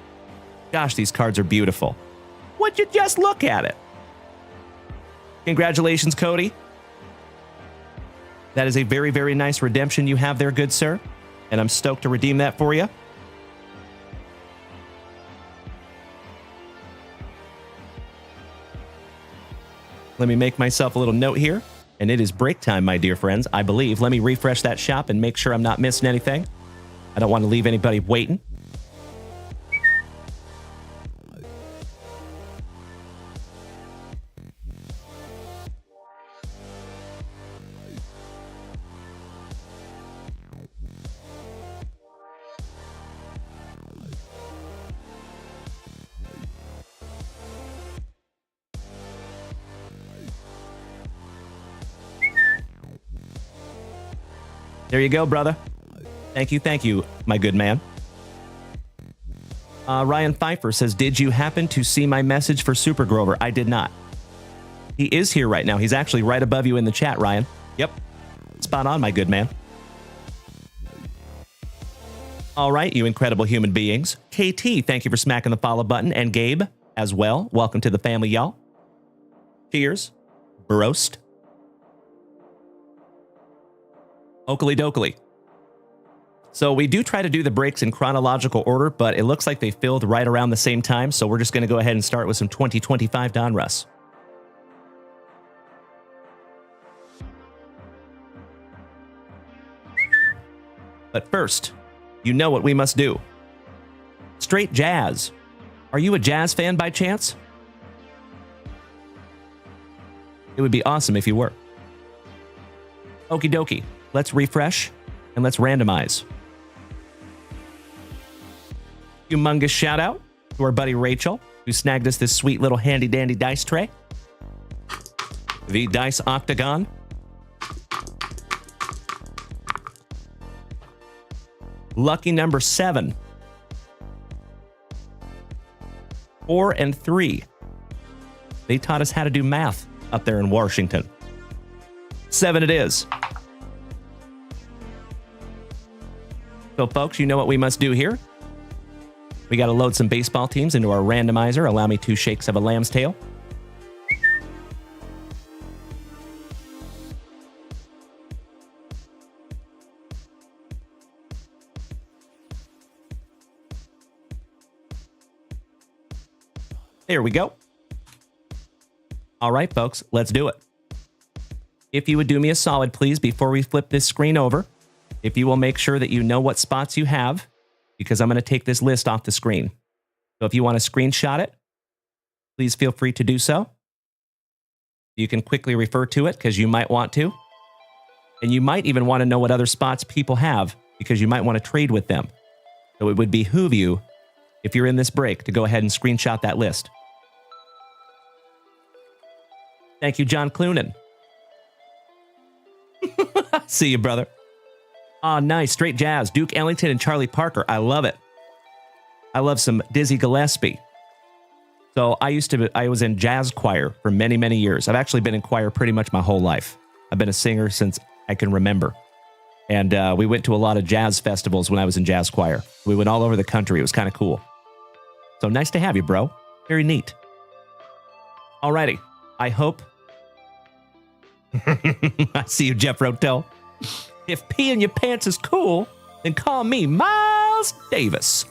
Gosh, these cards are beautiful. Would you just look at it? Congratulations, Cody. That is a very, very nice redemption you have there, good sir. And I'm stoked to redeem that for you. Let me make myself a little note here. And it is break time, my dear friends, I believe. Let me refresh that shop and make sure I'm not missing anything. I don't want to leave anybody waiting. There you go, brother. Thank you, my good man. Ryan Pfeiffer says, did you happen to see my message for Super Grover? I did not. He is here right now. He's actually right above you in the chat, Ryan. Yep. Spot on, my good man. All right, you incredible human beings. KT, thank you for smacking the follow button. And Gabe as well. Welcome to the family, y'all. Cheers. Broast. Oakley dokley. So we do try to do the breaks in chronological order, but it looks like they filled right around the same time. So we're just going to go ahead and start with some 2025 Donruss. But first, you know what we must do. Straight jazz. Are you a jazz fan by chance? It would be awesome if you were. Okie dokie. Let's refresh and let's randomize. Humongous shout out to our buddy Rachel, who snagged us this sweet little handy dandy dice tray. The Dice Octagon. Lucky number 7. 4 and 3. They taught us how to do math up there in Washington. 7 it is. So folks, you know what we must do here. We got to load some baseball teams into our randomizer. Allow me 2 shakes of a lamb's tail. There we go. All right, folks, let's do it. If you would do me a solid, please, before we flip this screen over, if you will make sure that you know what spots you have, because I'm going to take this list off the screen. So if you want to screenshot it, please feel free to do so. You can quickly refer to it because you might want to. And you might even want to know what other spots people have because you might want to trade with them. So it would behoove you, if you're in this break, to go ahead and screenshot that list. Thank you, John Cloonan. See you, brother. Ah, nice. Straight jazz. Duke Ellington and Charlie Parker. I love it. I love some Dizzy Gillespie. So I was in jazz choir for many, many years. I've actually been in choir pretty much my whole life. I've been a singer since I can remember. And we went to a lot of jazz festivals when I was in jazz choir. We went all over the country. It was kind of cool. So nice to have you, bro. Very neat. Alrighty. I hope. I see you, Jeff Rotel. If pee in your pants is cool, then call me Miles Davis.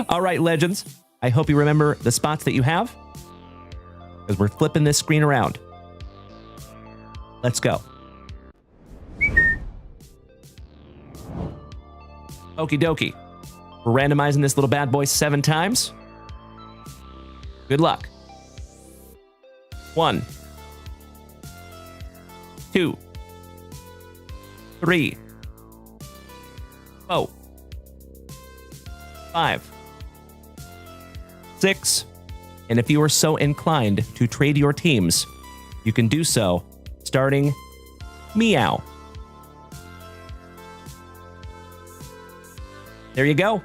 All right, legends. I hope you remember the spots that you have, because we're flipping this screen around. Let's go. Okie dokie. We're randomizing this little bad boy 7 times. Good luck. 1, 2, 3, 4, 5, 6, and if you are so inclined to trade your teams, you can do so starting meow. There you go.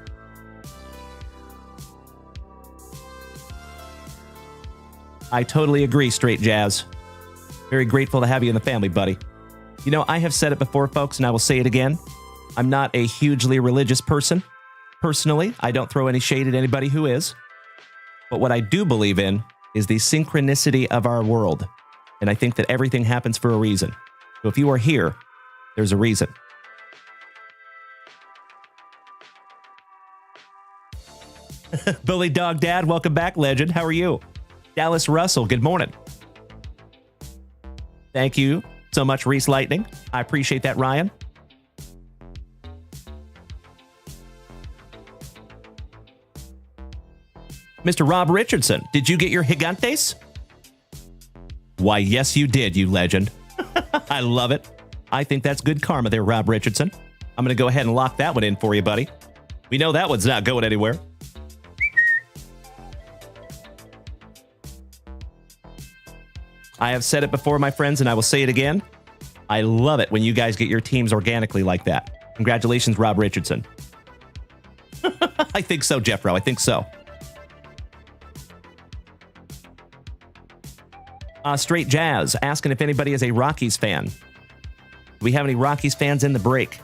I totally agree, Straight Jazz. Very grateful to have you in the family, buddy. You know, I have said it before, folks, and I will say it again. I'm not a hugely religious person. Personally, I don't throw any shade at anybody who is. But what I do believe in is the synchronicity of our world. And I think that everything happens for a reason. So if you are here, there's a reason. Bully Dog Dad, welcome back, legend. How are you? Dallas Russell, good morning. Thank you so much, Reese Lightning. I appreciate that, Ryan. Mr. Rob Richardson, did you get your Gigantes? Why, yes, you did, you legend. I love it. I think that's good karma there, Rob Richardson. I'm going to go ahead and lock that one in for you, buddy. We know that one's not going anywhere. I have said it before, my friends, and I will say it again. I love it when you guys get your teams organically like that. Congratulations, Rob Richardson. I think so, Jeffro. I think so. Straight Jazz asking if anybody is a Rockies fan. Do we have any Rockies fans in the break?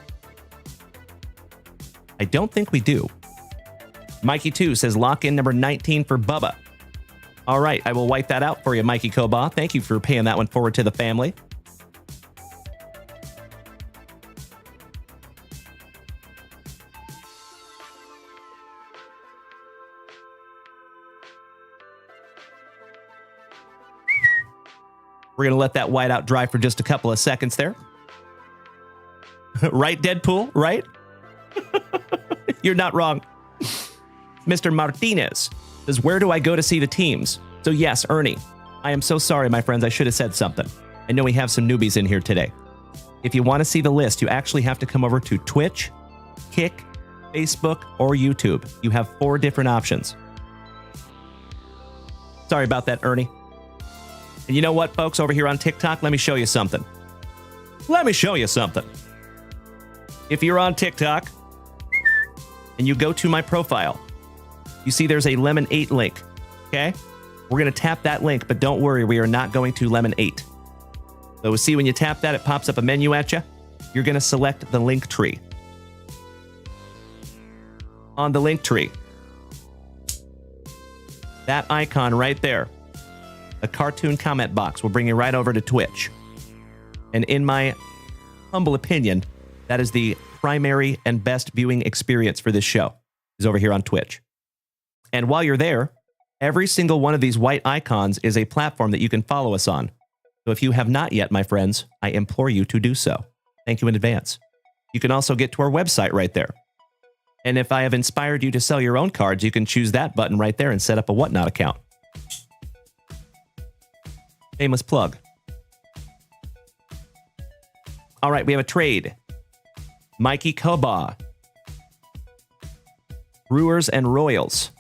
I don't think we do. Mikey2 says lock in number 19 for Bubba. All right, I will wipe that out for you, Mikey Koba. Thank you for paying that one forward to the family. We're going to let that whiteout dry for just a couple of seconds there. Right, Deadpool? Right? You're not wrong. Mr. Martinez says, where do I go to see the teams? So yes, Ernie, I am so sorry, my friends. I should have said something. I know we have some newbies in here today. If you want to see the list, you actually have to come over to Twitch, Kick, Facebook, or YouTube. You have 4 different options. Sorry about that, Ernie. And you know what, folks, over here on TikTok, let me show you something. Let me show you something. If you're on TikTok and you go to my profile, you see there's a Lemon 8 link, okay? We're going to tap that link, but don't worry, we are not going to Lemon 8. So see, when you tap that, it pops up a menu at you. You're going to select the link tree. On the link tree, that icon right there, a cartoon comment box, will bring you right over to Twitch. And in my humble opinion, that is the primary and best viewing experience for this show, is over here on Twitch. And while you're there, every single one of these white icons is a platform that you can follow us on. So if you have not yet, my friends, I implore you to do so. Thank you in advance. You can also get to our website right there. And if I have inspired you to sell your own cards, you can choose that button right there and set up a Whatnot account. Shameless plug. All right, we have a trade. Mikey Koba. Brewers and Royals.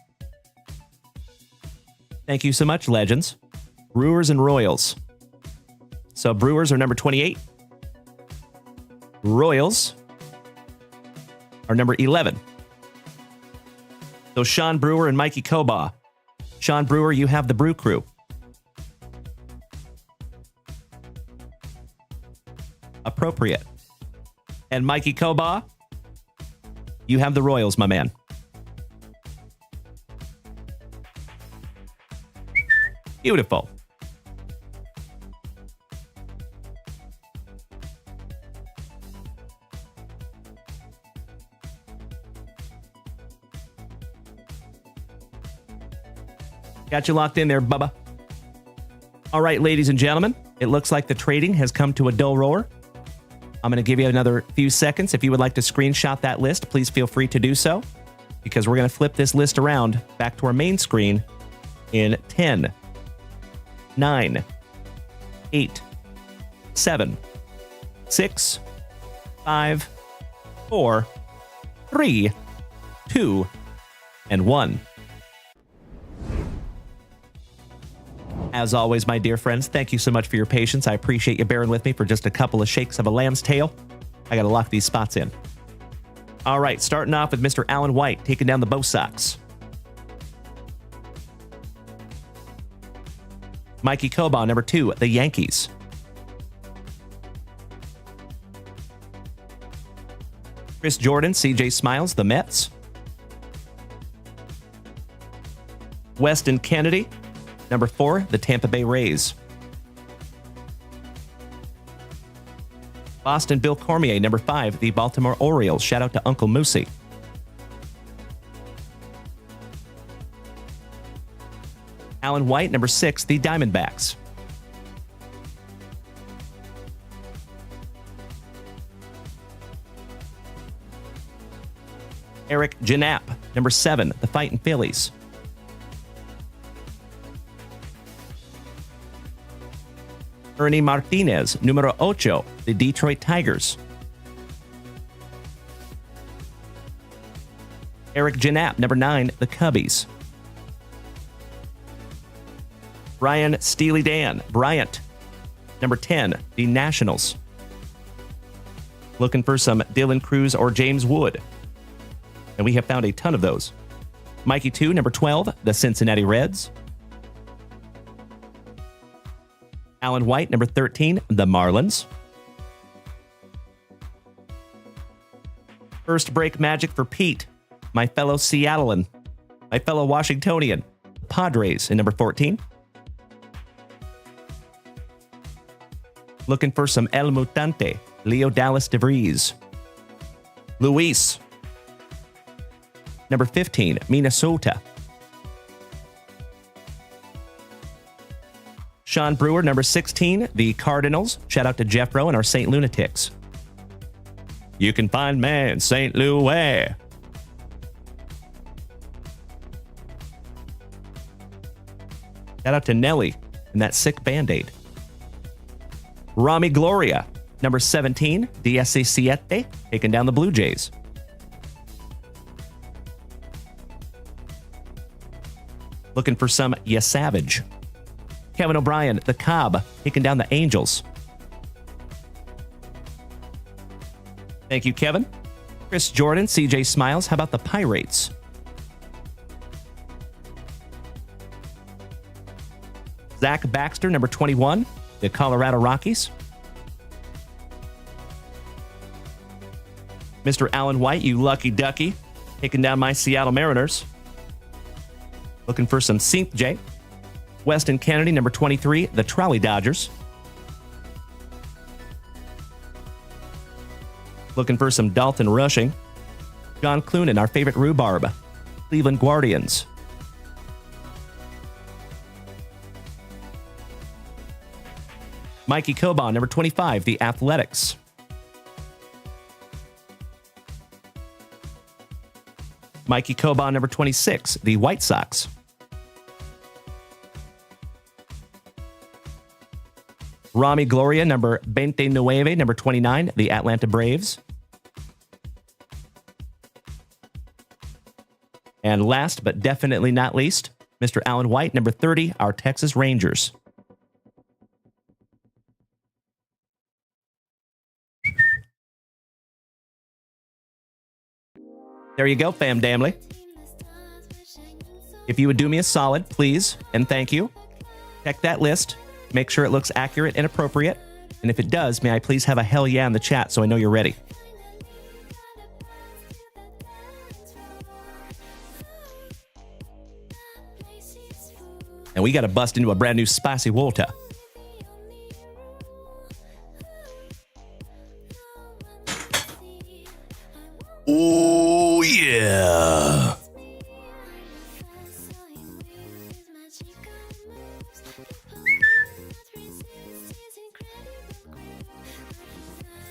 Thank you so much, Legends. Brewers and Royals. So Brewers are number 28. Royals are number 11. So Sean Brewer and Mikey Koba. Sean Brewer, you have the Brew Crew. Appropriate. And Mikey Koba, you have the Royals, my man. Beautiful. Got you locked in there, Bubba. All right, ladies and gentlemen, it looks like the trading has come to a dull roar. I'm going to give you another few seconds. If you would like to screenshot that list, please feel free to do so, because we're going to flip this list around back to our main screen in 10, 9, 8, 7, 6, 5, 4, 3, 2, and 1. As always, my dear friends, thank you so much for your patience. I appreciate you bearing with me for just a couple of shakes of a lamb's tail. I got to lock these spots in. All right, starting off with Mr. Alan White taking down the Bo Sox. Mikey Koba, number 2, the Yankees. Chris Jordan, CJ Smiles, the Mets. Weston Kennedy, number 4, the Tampa Bay Rays. Boston Bill Cormier, number 5, the Baltimore Orioles. Shout out to Uncle Moosey. Alan White, number 6, the Diamondbacks. Eric Janap, number 7, the Fightin' Phillies. Ernie Martinez, numero 8, the Detroit Tigers. Eric Janap, number 9, the Cubbies. Brian Steely Dan, Bryant, number 10, the Nationals. Looking for some Dylan Cruz or James Wood. And we have found a ton of those. Mikey 2, number 12, the Cincinnati Reds. Alan White, number 13, the Marlins. First break magic for Pete, my fellow Seattlean, my fellow Washingtonian, Padres in number 14. Looking for some El Mutante, Leo Dallas DeVries. Luis, number 15, Minnesota. Sean Brewer, number 16, the Cardinals. Shout out to Jeffro and our St. Lunatics. You can find me in St. Louis. Shout out to Nelly and that sick Band-Aid. Rami Gloria, number 17, DSC7, taking down the Blue Jays. Looking for some Ya Savage. Kevin O'Brien, the Cobb, taking down the Angels. Thank you, Kevin. Chris Jordan, CJ Smiles, how about the Pirates? Zach Baxter, number 21, the Colorado Rockies. Mr. Alan White, you lucky ducky, taking down my Seattle Mariners. Looking for some Synth J. Weston Kennedy, number 23, the Trolley Dodgers. Looking for some Dalton Rushing. John Clunan, our favorite rhubarb, Cleveland Guardians. Mikey Coban, number 25, the Athletics. Mikey Coban, number 26, the White Sox. Rami Gloria, number 29, number 29, the Atlanta Braves. And last but definitely not least, Mr. Alan White, number 30, our Texas Rangers. There you go, fam damly. If you would do me a solid, please, and thank you, check that list. Make sure it looks accurate and appropriate. And if it does, may I please have a hell yeah in the chat so I know you're ready. And we got to bust into a brand new spicy water. Oh, yeah.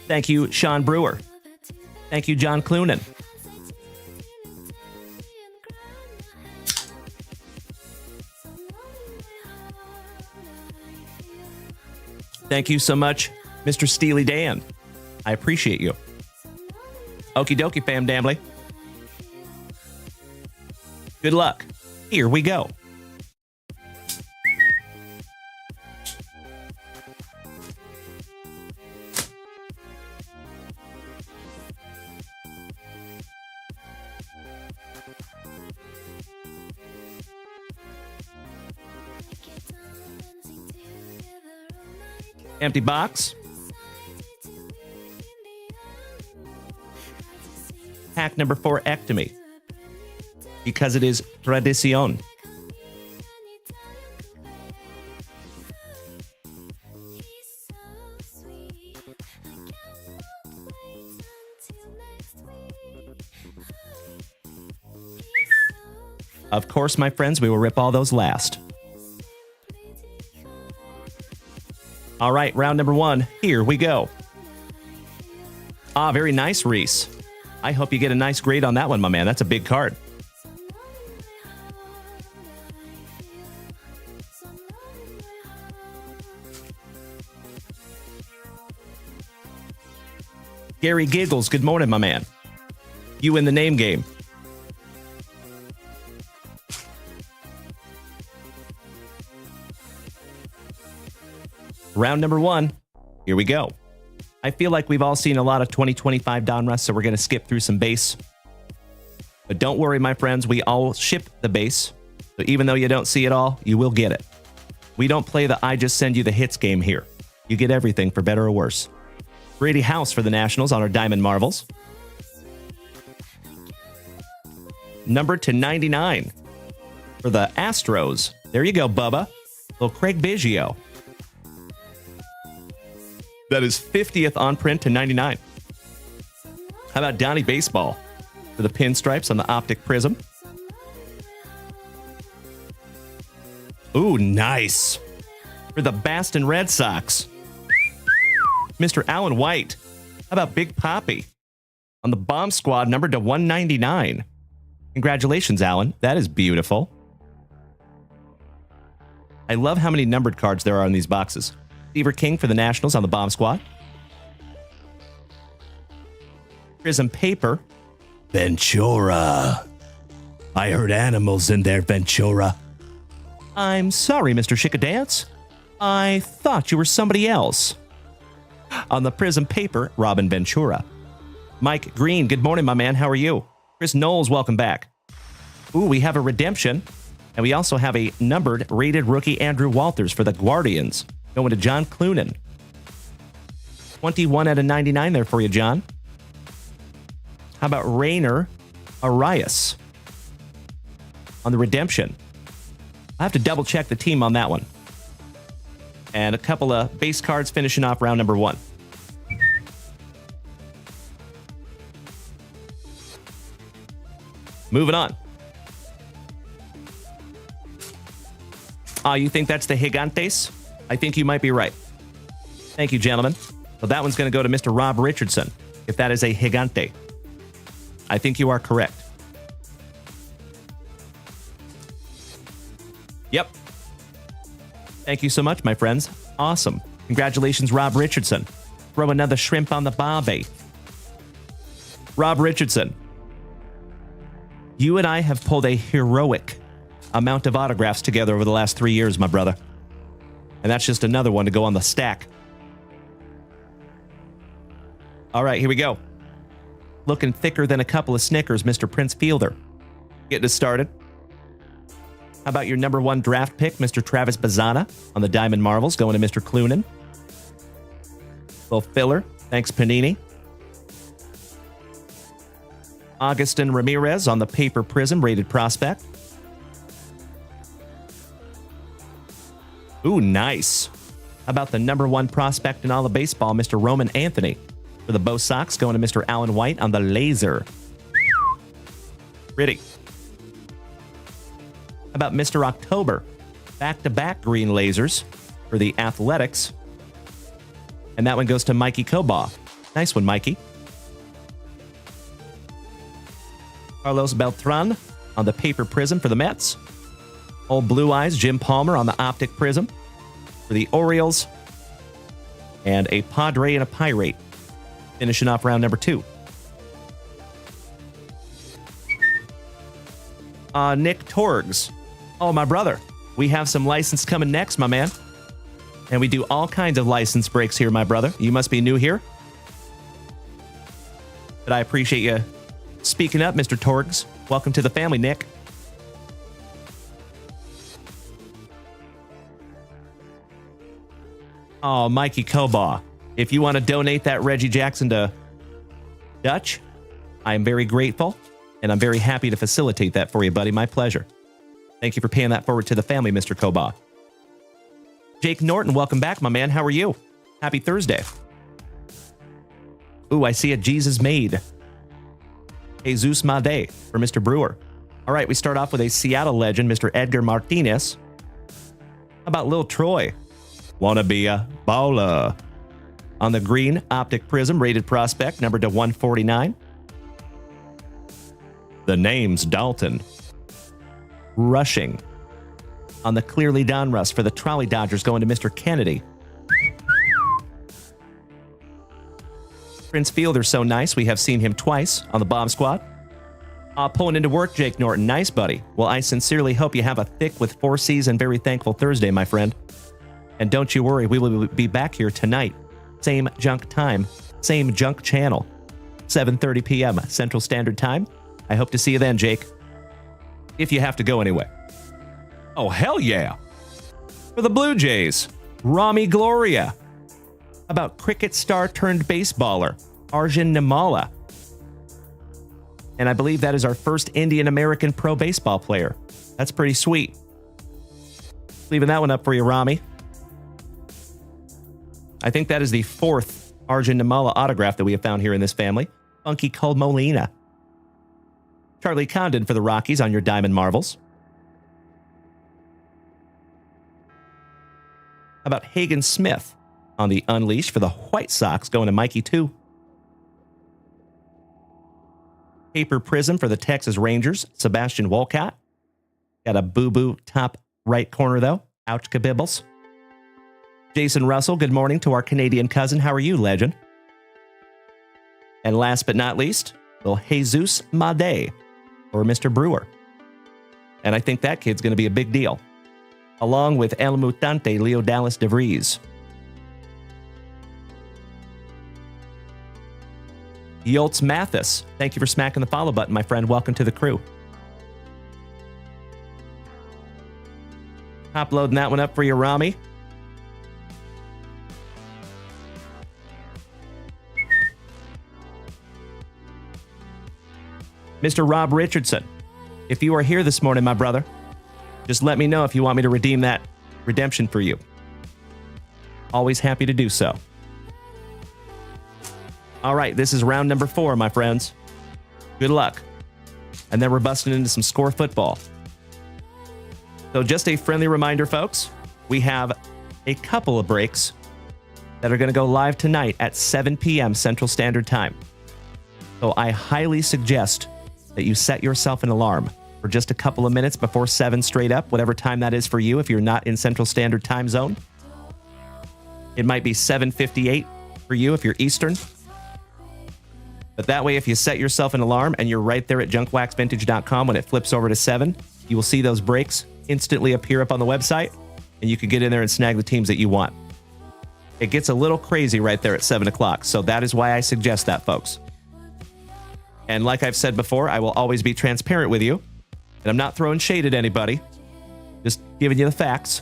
Thank you, Sean Brewer. Thank you, John Clunan. Thank you so much, Mr. Steely Dan. I appreciate you. Okie dokie, fam dambly. Good luck. Here we go. Empty box. Pack number 4, ectomy. Because it is tradición. Of course, my friends, we will rip all those last. All right, round number 1. Here we go. Ah, very nice, Reese. I hope you get a nice grade on that one, my man. That's a big card. Gary Giggles, good morning, my man. You in the name game. Round number 1. Here we go. I feel like we've all seen a lot of 2025 Donruss, so we're going to skip through some base. But don't worry, my friends. We all ship the base. So even though you don't see it all, you will get it. We don't play the I just send you the hits game here. You get everything for better or worse. Brady House for the Nationals on our Diamond Marbles. Numbered to 99 for the Astros. There you go, Bubba. Little Craig Biggio. That is 50th on print to 99. How about Donnie Baseball for the pinstripes on the Optic Prism? Ooh, nice. For the Boston Red Sox, Mr. Alan White. How about Big Papi on the Bomb Squad, numbered to 199? Congratulations, Alan. That is beautiful. I love how many numbered cards there are in these boxes. Steve King for the Nationals on the Bomb Squad. Prism Paper. Ventura. I heard animals in there, Ventura. I'm sorry, Mr. Chickadance. I thought you were somebody else. On the Prism Paper, Robin Ventura. Mike Green, good morning, my man. How are you? Chris Knowles, welcome back. Ooh, we have a redemption. And we also have a numbered rated rookie Andrew Walters for the Guardians. Going to John Clunan. 21 out of 99 there for you, John. How about Rainer Arias on the redemption? I have to double check the team on that one. And a couple of base cards finishing off round number 1. Moving on. You think that's the Gigantes? I think you might be right. Thank you, gentlemen. So that one's going to go to Mr. Rob Richardson, if that is a Gigante. I think you are correct. Yep. Thank you so much, my friends. Awesome. Congratulations, Rob Richardson. Throw another shrimp on the barbie. Rob Richardson, you and I have pulled a heroic amount of autographs together over the last 3 years, my brother. And that's just another one to go on the stack. All right, here we go. Looking thicker than a couple of Snickers, Mr. Prince Fielder. Getting us started. How about your number 1 draft pick, Mr. Travis Bazzana on the Diamond Marvels, going to Mr. Clunan. Little filler. Thanks, Panini. Augustin Ramirez on the Paper Prism, rated prospect. Ooh, nice. How about the number 1 prospect in all of baseball, Mr. Roman Anthony for the Bo Sox, going to Mr. Alan White on the Laser. Pretty. How about Mr. October? Back-to-back green lasers for the Athletics. And that one goes to Mikey Kobaugh. Nice one, Mikey. Carlos Beltran on the Paper Prism for the Mets. Old Blue Eyes, Jim Palmer on the Optic Prism for the Orioles. And a Padre and a Pirate finishing off round number 2. Nick Torgs. Oh, my brother. We have some license coming next, my man. And we do all kinds of license breaks here, my brother. You must be new here. But I appreciate you speaking up, Mr. Torgs. Welcome to the family, Nick. Oh, Mikey Kobaugh. If you want to donate that Reggie Jackson to Dutch, I am very grateful, and I'm very happy to facilitate that for you, buddy. My pleasure. Thank you for paying that forward to the family, Mr. Kobaugh. Jake Norton, welcome back, my man. How are you? Happy Thursday. Ooh, I see a Jesus Made. Jesus Made for Mr. Brewer. All right, we start off with a Seattle legend, Mr. Edgar Martinez. How about Lil Troy? Wanna be a baller. On the green Optic Prism, rated prospect, numbered to 149. The name's Dalton. Rushing. On the clearly Donruss for the Trolley Dodgers, going to Mr. Kennedy. Prince Fielder's so nice, we have seen him twice on the Bomb Squad. Pulling into work, Jake Norton. Nice, buddy. Well, I sincerely hope you have a thick with 4 C's and very thankful Thursday, my friend. And don't you worry, we will be back here tonight. Same junk time, same junk channel. 7:30 p.m. Central Standard Time. I hope to see you then, Jake. If you have to go anyway. Oh, hell yeah. For the Blue Jays, Rami Gloria. How about cricket star turned baseballer, Arjun Nimala? And I believe that is our first Indian-American pro baseball player. That's pretty sweet. Leaving that one up for you, Rami. I think that is the fourth Arjun Nimala autograph that we have found here in this family. Funky Cole Molina. Charlie Condon for the Rockies on your Diamond Marvels. How about Hagen Smith on the Unleashed for the White Sox going to Mikey 2. Paper Prism for the Texas Rangers, Sebastian Walcott. Got a boo-boo top right corner, though. Ouch, kabibbles. Jason Russell, good morning to our Canadian cousin. How are you, legend? And last but not least, little Jesus Made for Mr. Brewer. And I think that kid's going to be a big deal. Along with El Mutante Leo Dallas DeVries. Yoltz Mathis, thank you for smacking the follow button, my friend. Welcome to the crew. Uploading that one up for you, Rami. Mr. Rob Richardson, if you are here this morning, my brother, just let me know if you want me to redeem that redemption for you. Always happy to do so. All right, this is round number 4, my friends. Good luck. And then we're busting into some score football. So just a friendly reminder, folks, we have a couple of breaks that are going to go live tonight at 7 p.m. Central Standard Time. So I highly suggest that you set yourself an alarm for just a couple of minutes before 7 straight up, whatever time that is for you if you're not in Central Standard Time Zone. It might be 7:58 for you if you're Eastern. But that way, if you set yourself an alarm and you're right there at junkwaxvintage.com when it flips over to 7, you will see those breaks instantly appear up on the website, and you can get in there and snag the teams that you want. It gets a little crazy right there at 7 o'clock, so that is why I suggest that, folks. And like I've said before, I will always be transparent with you, and I'm not throwing shade at anybody, just giving you the facts.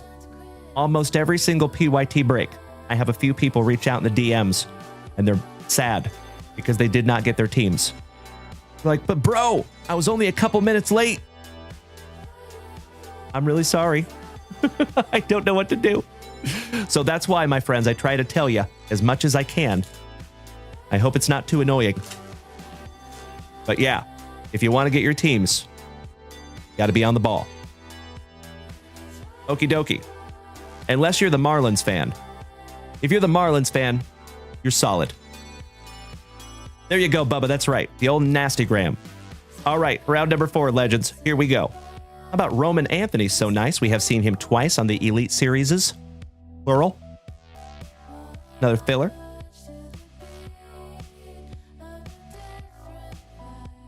Almost every single PYT break, I have a few people reach out in the DMs, and they're sad because they did not get their teams. They're like, but bro, I was only a couple minutes late. I'm really sorry. I don't know what to do. So that's why, my friends, I try to tell you as much as I can. I hope it's not too annoying. But yeah, if you want to get your teams, you got to be on the ball. Okie dokie. Unless you're the Marlins fan. If you're the Marlins fan, you're solid. There you go, Bubba. That's right. The old Nastygram. All right, round number 4, legends. Here we go. How about Roman Anthony? So nice. We have seen him twice on the Elite Series. Plural. Another filler.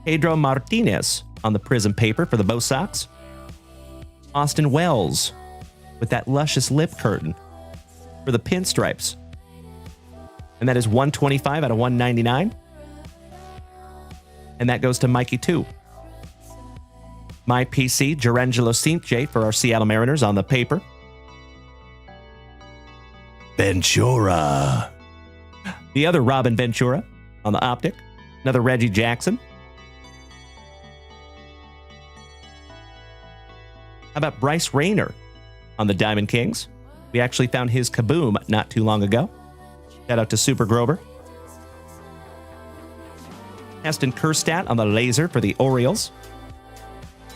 Pedro Martinez on the Prism paper for the Bo Sox. Austin Wells with that luscious lip curtain for the Pinstripes. And that is 125 out of 199. And that goes to Mikey 2. My PC, Gerangelo Cinche for our Seattle Mariners on the paper. Ventura. The other Robin Ventura on the optic. Another Reggie Jackson. How about Bryce Rayner on the Diamond Kings? We actually found his kaboom not too long ago. Shout out to Super Grover. Heston Kjerstad on the laser for the Orioles.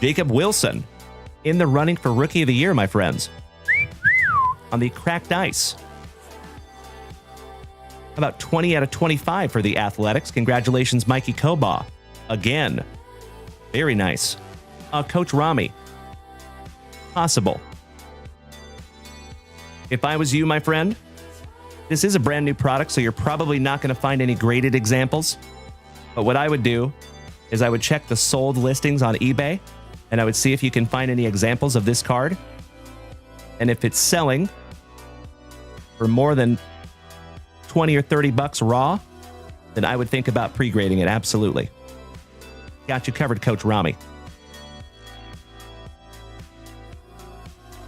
Jacob Wilson in the running for Rookie of the Year, my friends. On the cracked ice. About 20 out of 25 for the Athletics. Congratulations, Mikey Koba. Again. Very nice. Coach Rami. Possible. If I was you, my friend, this is a brand new product, so you're probably not going to find any graded examples. But what I would do is I would check the sold listings on eBay, and I would see if you can find any examples of this card. And if it's selling for more than 20 or 30 bucks raw, then I would think about pre-grading it, absolutely. Got you covered, Coach Rami.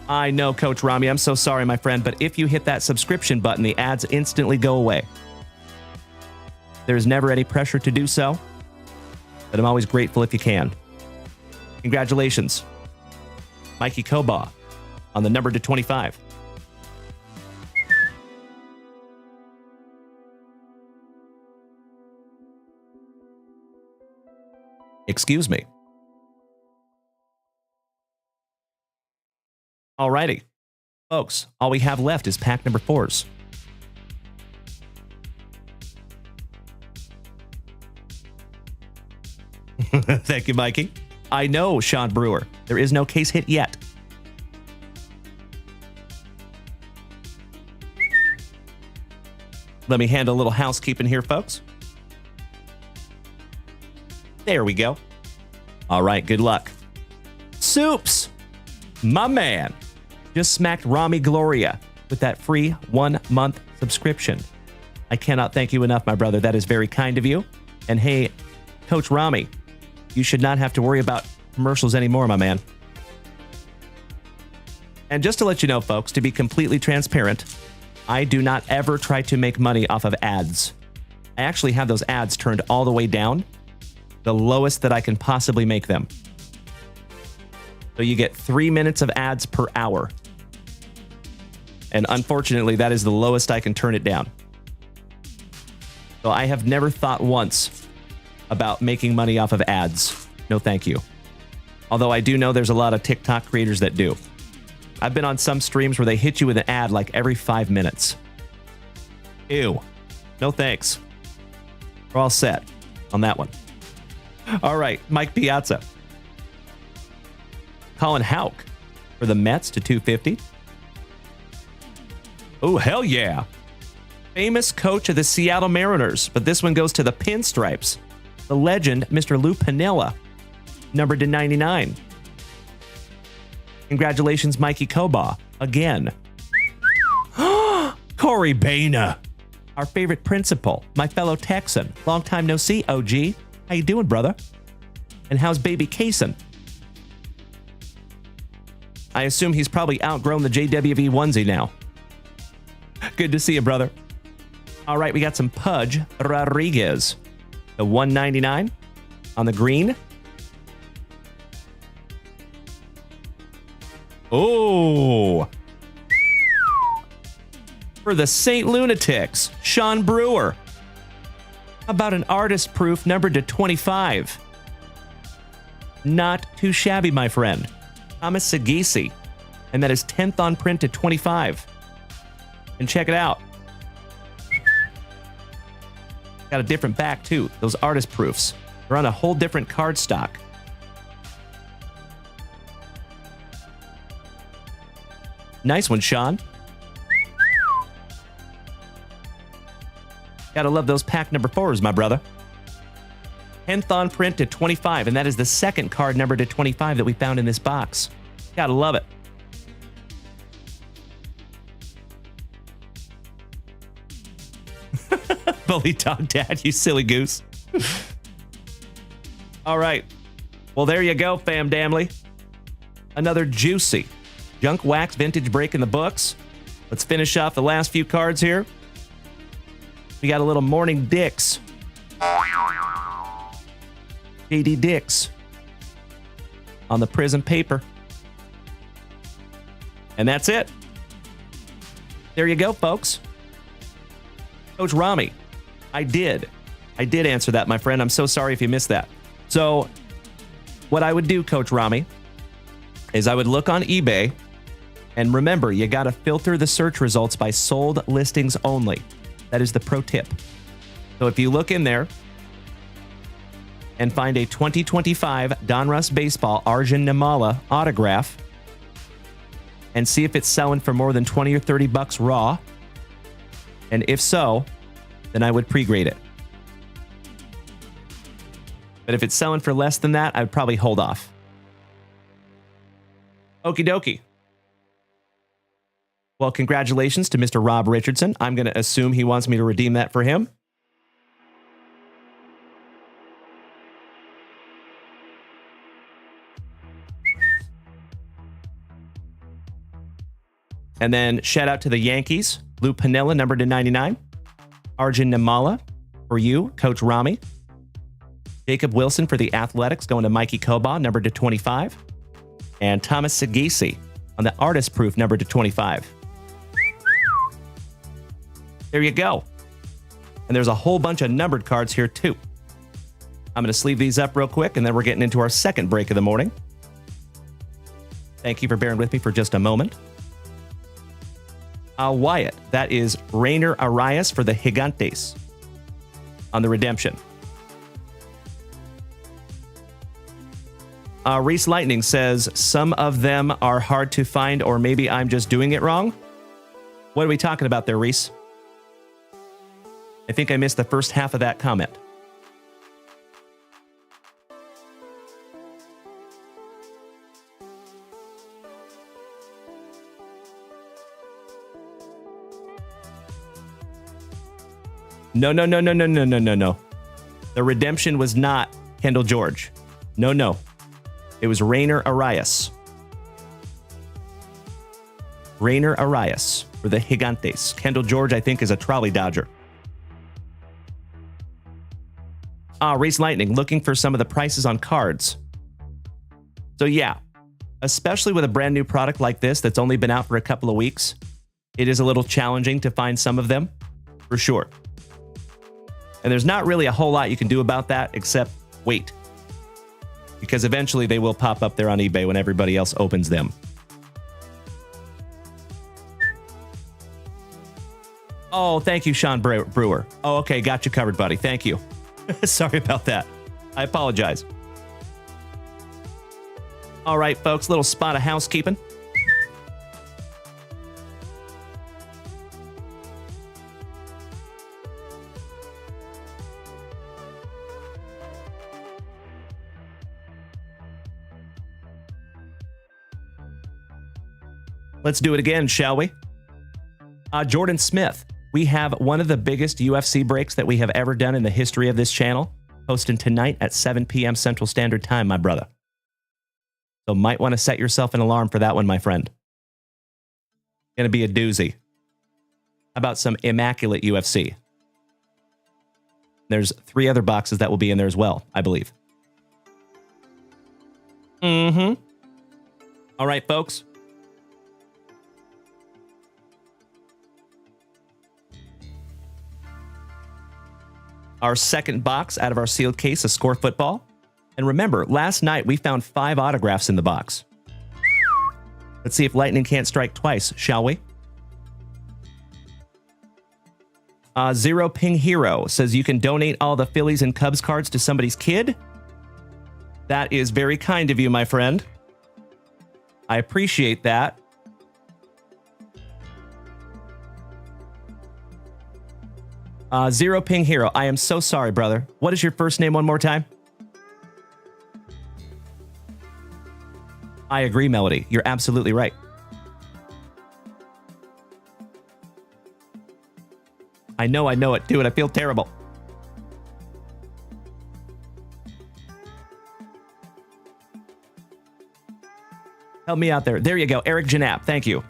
I know, Coach Rami. I'm so sorry, my friend, but if you hit that subscription button, the ads instantly go away. There's never any pressure to do so, but I'm always grateful if you can. Congratulations, Mikey Koba, on the number to 25. Excuse me. Alrighty. Folks, all we have left is pack number 4s. Thank you, Mikey. I know, Sean Brewer. There is no case hit yet. Let me handle a little housekeeping here, folks. There we go. All right, good luck. Soups, my man, just smacked Rami Gloria with that free 1-month subscription. I cannot thank you enough, my brother. That is very kind of you. And hey, Coach Rami, you should not have to worry about commercials anymore, my man. And just to let you know, folks, to be completely transparent, I do not ever try to make money off of ads. I actually have those ads turned all the way down, the lowest that I can possibly make them. So you get 3 minutes of ads per hour. And unfortunately, that is the lowest I can turn it down. So I have never thought once about making money off of ads. No, thank you. Although I do know there's a lot of TikTok creators that do. I've been on some streams where they hit you with an ad like every 5 minutes. Ew. No thanks. We're all set on that one. All right, Mike Piazza. Colin Houck for the Mets to 250. Oh, hell yeah. Famous coach of the Seattle Mariners, but this one goes to the Pinstripes. The legend, Mr. Lou Piniella, numbered to 99. Congratulations, Mikey Koba, again. Corey Boehner, our favorite principal, my fellow Texan. Long time no see, OG. How you doing, brother? And how's baby Kaysen? I assume he's probably outgrown the JWV onesie now. Good to see you, brother. All right, we got some Pudge Rodriguez. The 199 on the green. Oh. For the St. Lunatics, Sean Brewer. How about an artist proof numbered to 25? Not too shabby, my friend. Thomas Sagisi. And that is 10th on print to 25. And check it out. Got a different back, too. Those artist proofs. They're on a whole different card stock. Nice one, Sean. Gotta love those pack number 4s, my brother. 10th on print to 25, and that is the second card number to 25 that we found in this box. Gotta love it. Bully dog dad, you silly goose. All right. Well, there you go, fam damly. Another juicy junk wax vintage break in the books. Let's finish off the last few cards here. We got a little Morning Dicks. JD Dicks on the prison paper. And that's it. There you go, folks. Coach Rami, I did answer that, my friend. I'm so sorry if you missed that. So what I would do, Coach Rami, is I would look on eBay, and remember, you got to filter the search results by sold listings only. That is the pro tip. So if you look in there and find a 2025 Donruss Baseball Arjun Nimala autograph and see if it's selling for more than 20 or 30 bucks raw, and if so, then I would pre-grade it. But if it's selling for less than that, I would probably hold off. Okie dokie. Well, congratulations to Mr. Rob Richardson. I'm going to assume he wants me to redeem that for him. And then shout out to the Yankees. Lou Piniella, number to 99. Arjun Nimala for you, Coach Rami. Jacob Wilson for the Athletics, going to Mikey Koba, number to 25. And Thomas Sagisi on the Artist Proof, number to 25. There you go. And there's a whole bunch of numbered cards here, too. I'm going to sleeve these up real quick, and then we're getting into our second break of the morning. Thank you for bearing with me for just a moment. Wyatt, that is Rainer Arias for the Gigantes on the Redemption. Reese Lightning says, some of them are hard to find, or maybe I'm just doing it wrong. What are we talking about there, Reese? I think I missed the first half of that comment. No. The Redemption was not Kendall George. No. It was Rainer Arias. Rainer Arias for the Gigantes. Kendall George, I think, is a trolley dodger. Reese Lightning, looking for some of the prices on cards. So yeah, especially with a brand new product like this that's only been out for a couple of weeks, it is a little challenging to find some of them, for sure. And there's not really a whole lot you can do about that except wait. Because eventually they will pop up there on eBay when everybody else opens them. Oh, thank you, Sean Brewer. Oh, okay, got you covered, buddy. Thank you. Sorry about that. I apologize. All right, folks, little spot of housekeeping. Let's do it again, shall we? Jordan Smith. We have one of the biggest UFC breaks that we have ever done in the history of this channel, posting tonight at 7 p.m. Central Standard Time, my brother. So might want to set yourself an alarm for that one, my friend. Gonna be a doozy. How about some immaculate UFC? There's 3 other boxes that will be in there as well, I believe. All right, folks. Our second box out of our sealed case of Score Football. And remember, last night we found 5 autographs in the box. Let's see if lightning can't strike twice, shall we? Zero Ping Hero says you can donate all the Phillies and Cubs cards to somebody's kid. That is very kind of you, my friend. I appreciate that. Zero Ping Hero, I am so sorry, brother. What is your first name one more time? I agree, Melody. You're absolutely right. I know it, dude. I feel terrible. Help me out there. There you go. Eric Janap. Thank you.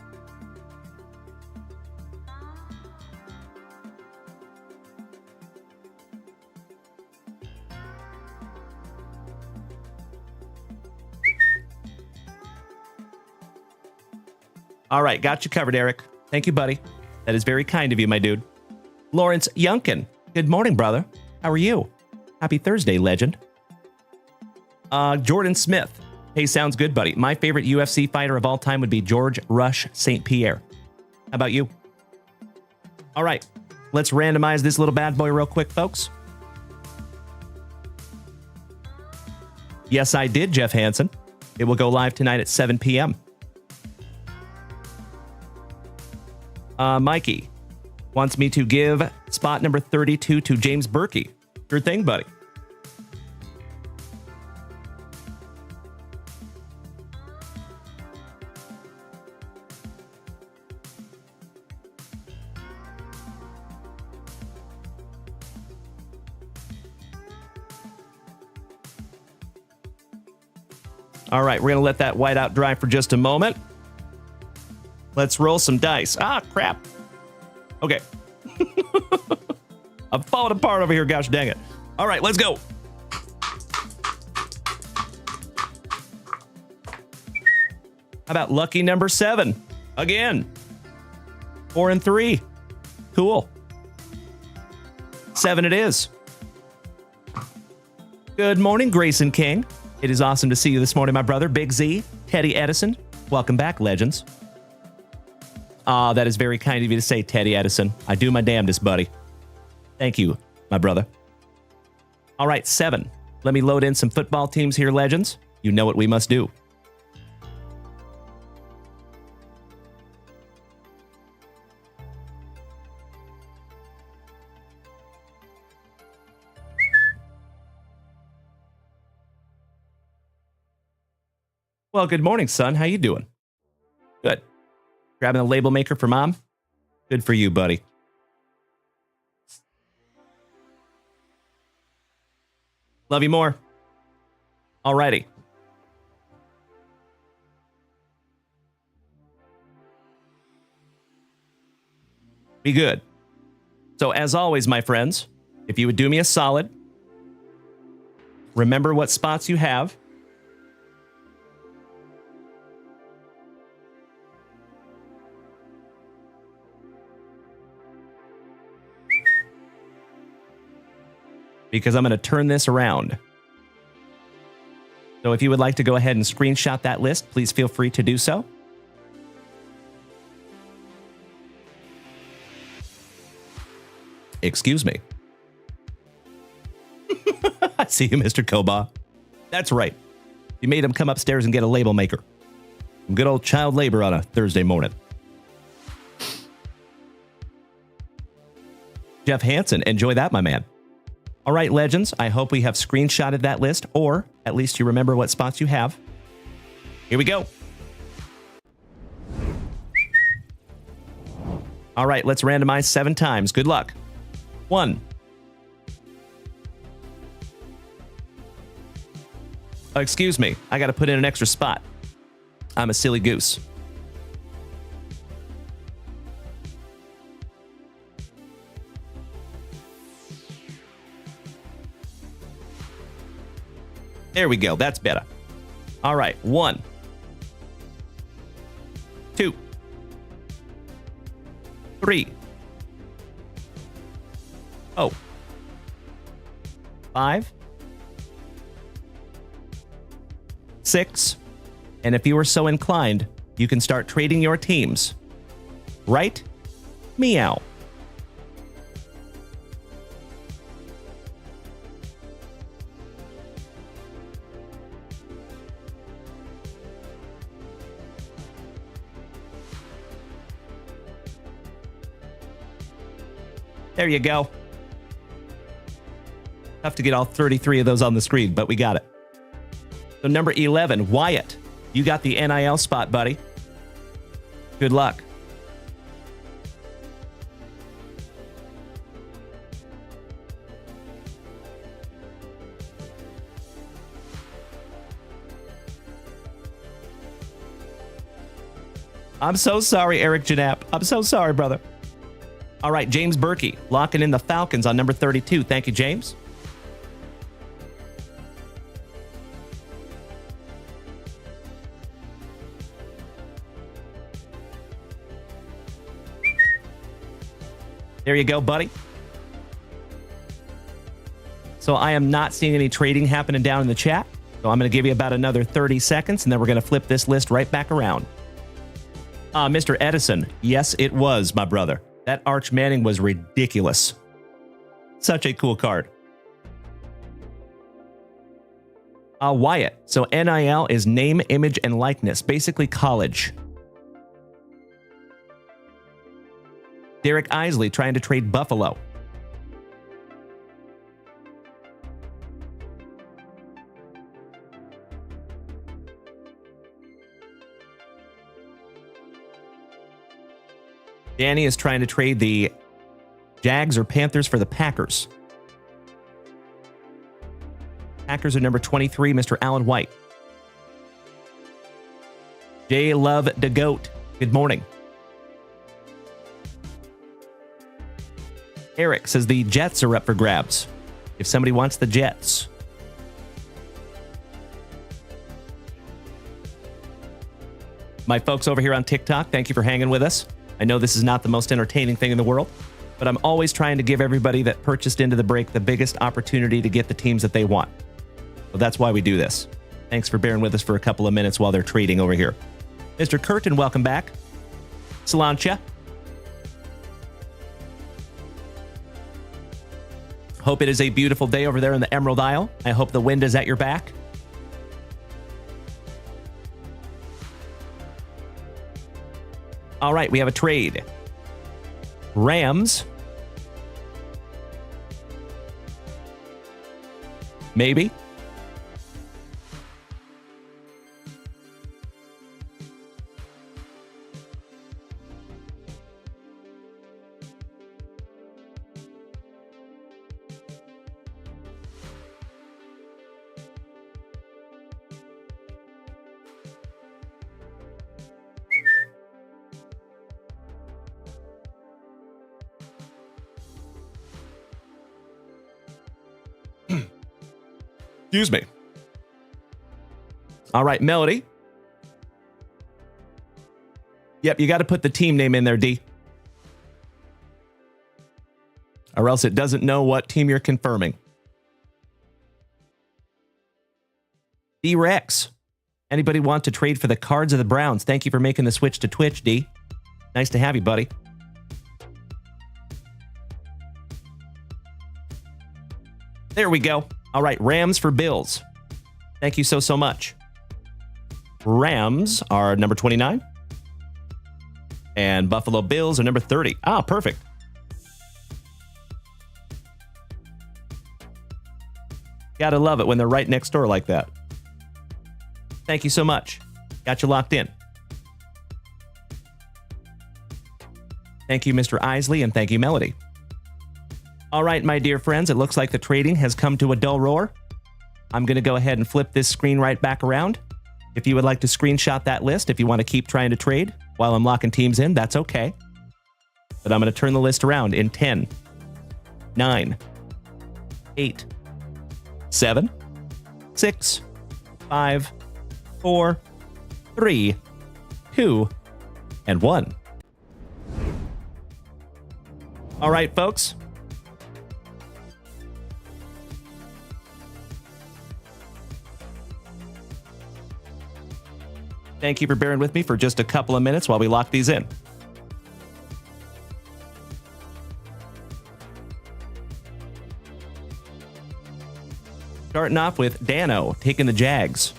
All right, got you covered, Eric. Thank you, buddy. That is very kind of you, my dude. Lawrence Yunkin. Good morning, brother. How are you? Happy Thursday, legend. Jordan Smith. Hey, sounds good, buddy. My favorite UFC fighter of all time would be George Rush St. Pierre. How about you? All right, let's randomize this little bad boy real quick, folks. Yes, I did, Jeff Hansen. It will go live tonight at 7 p.m. Mikey wants me to give spot number 32 to James Berkey. Sure thing, buddy. All right, we're going to let that white out dry for just a moment. Let's roll some dice. Ah, crap. Okay. I'm falling apart over here. Gosh dang it. All right, let's go. How about lucky number 7? Again. 4 and 3. Cool. 7 it is. Good morning, Grayson King. It is awesome to see you this morning, my brother. Big Z, Teddy Edison. Welcome back, legends. That is very kind of you to say, Teddy Edison. I do my damnedest, buddy. Thank you, my brother. All right, 7. Let me load in some football teams here, legends. You know what we must do. Well, good morning, son. How you doing? Good. Grabbing a label maker for mom? Good for you, buddy. Love you more. Alrighty. Be good. So as always, my friends, if you would do me a solid, remember what spots you have. Because I'm going to turn this around. So if you would like to go ahead and screenshot that list, please feel free to do so. Excuse me. I see you, Mr. Koba. That's right. You made him come upstairs and get a label maker. Some good old child labor on a Thursday morning. Jeff Hansen, enjoy that, my man. All right, legends, I hope we have screenshotted that list, or at least you remember what spots you have. Here we go. All right, let's randomize 7 times. Good luck. 1. Oh, excuse me, I got to put in an extra spot. I'm a silly goose. There we go. That's better. All right. 1, 2, 3. Oh. 5, 6. And if you are so inclined, you can start trading your teams. Right? Meow. There you go. Tough to get all 33 of those on the screen, but we got it. So number 11, Wyatt. You got the NIL spot, buddy. Good luck. I'm so sorry, Eric Janap. I'm so sorry, brother. All right, James Berkey, locking in the Falcons on number 32. Thank you, James. There you go, buddy. So I am not seeing any trading happening down in the chat. So I'm going to give you about another 30 seconds, and then we're going to flip this list right back around. Mr. Edison, yes, it was, my brother. That Arch Manning was ridiculous. Such a cool card. Wyatt. So NIL is name, image, and likeness. Basically college. Derek Isley trying to trade Buffalo. Danny is trying to trade the Jags or Panthers for the Packers. Packers are number 23, Mr. Alan White. J Love the Goat. Good morning. Eric says the Jets are up for grabs. If somebody wants the Jets. My folks over here on TikTok, thank you for hanging with us. I know this is not the most entertaining thing in the world, but I'm always trying to give everybody that purchased into the break the biggest opportunity to get the teams that they want. So that's why we do this. Thanks for bearing with us for a couple of minutes while they're trading over here. Mr. Curtin, welcome back. Salancha. Hope it is a beautiful day over there in the Emerald Isle. I hope the wind is at your back. All right, we have a trade. Rams. Maybe. Excuse me. All right, Melody. Yep, you got to put the team name in there, D. Or else it doesn't know what team you're confirming. D-Rex. Anybody want to trade for the cards of the Browns? Thank you for making the switch to Twitch, D. Nice to have you, buddy. There we go. All right, Rams for Bills. Thank you so much. Rams are number 29. And Buffalo Bills are number 30. Ah, perfect. Gotta love it when they're right next door like that. Thank you so much. Got you locked in. Thank you, Mr. Isley, and thank you, Melody. All right, my dear friends, it looks like the trading has come to a dull roar. I'm going to go ahead and flip this screen right back around. If you would like to screenshot that list, if you want to keep trying to trade while I'm locking teams in, that's okay. But I'm going to turn the list around in 10, 9, 8, 7, 6, 5, 4, 3, 2, and 1. All right, folks. Thank you for bearing with me for just a couple of minutes while we lock these in. Starting off with Dano taking the Jags.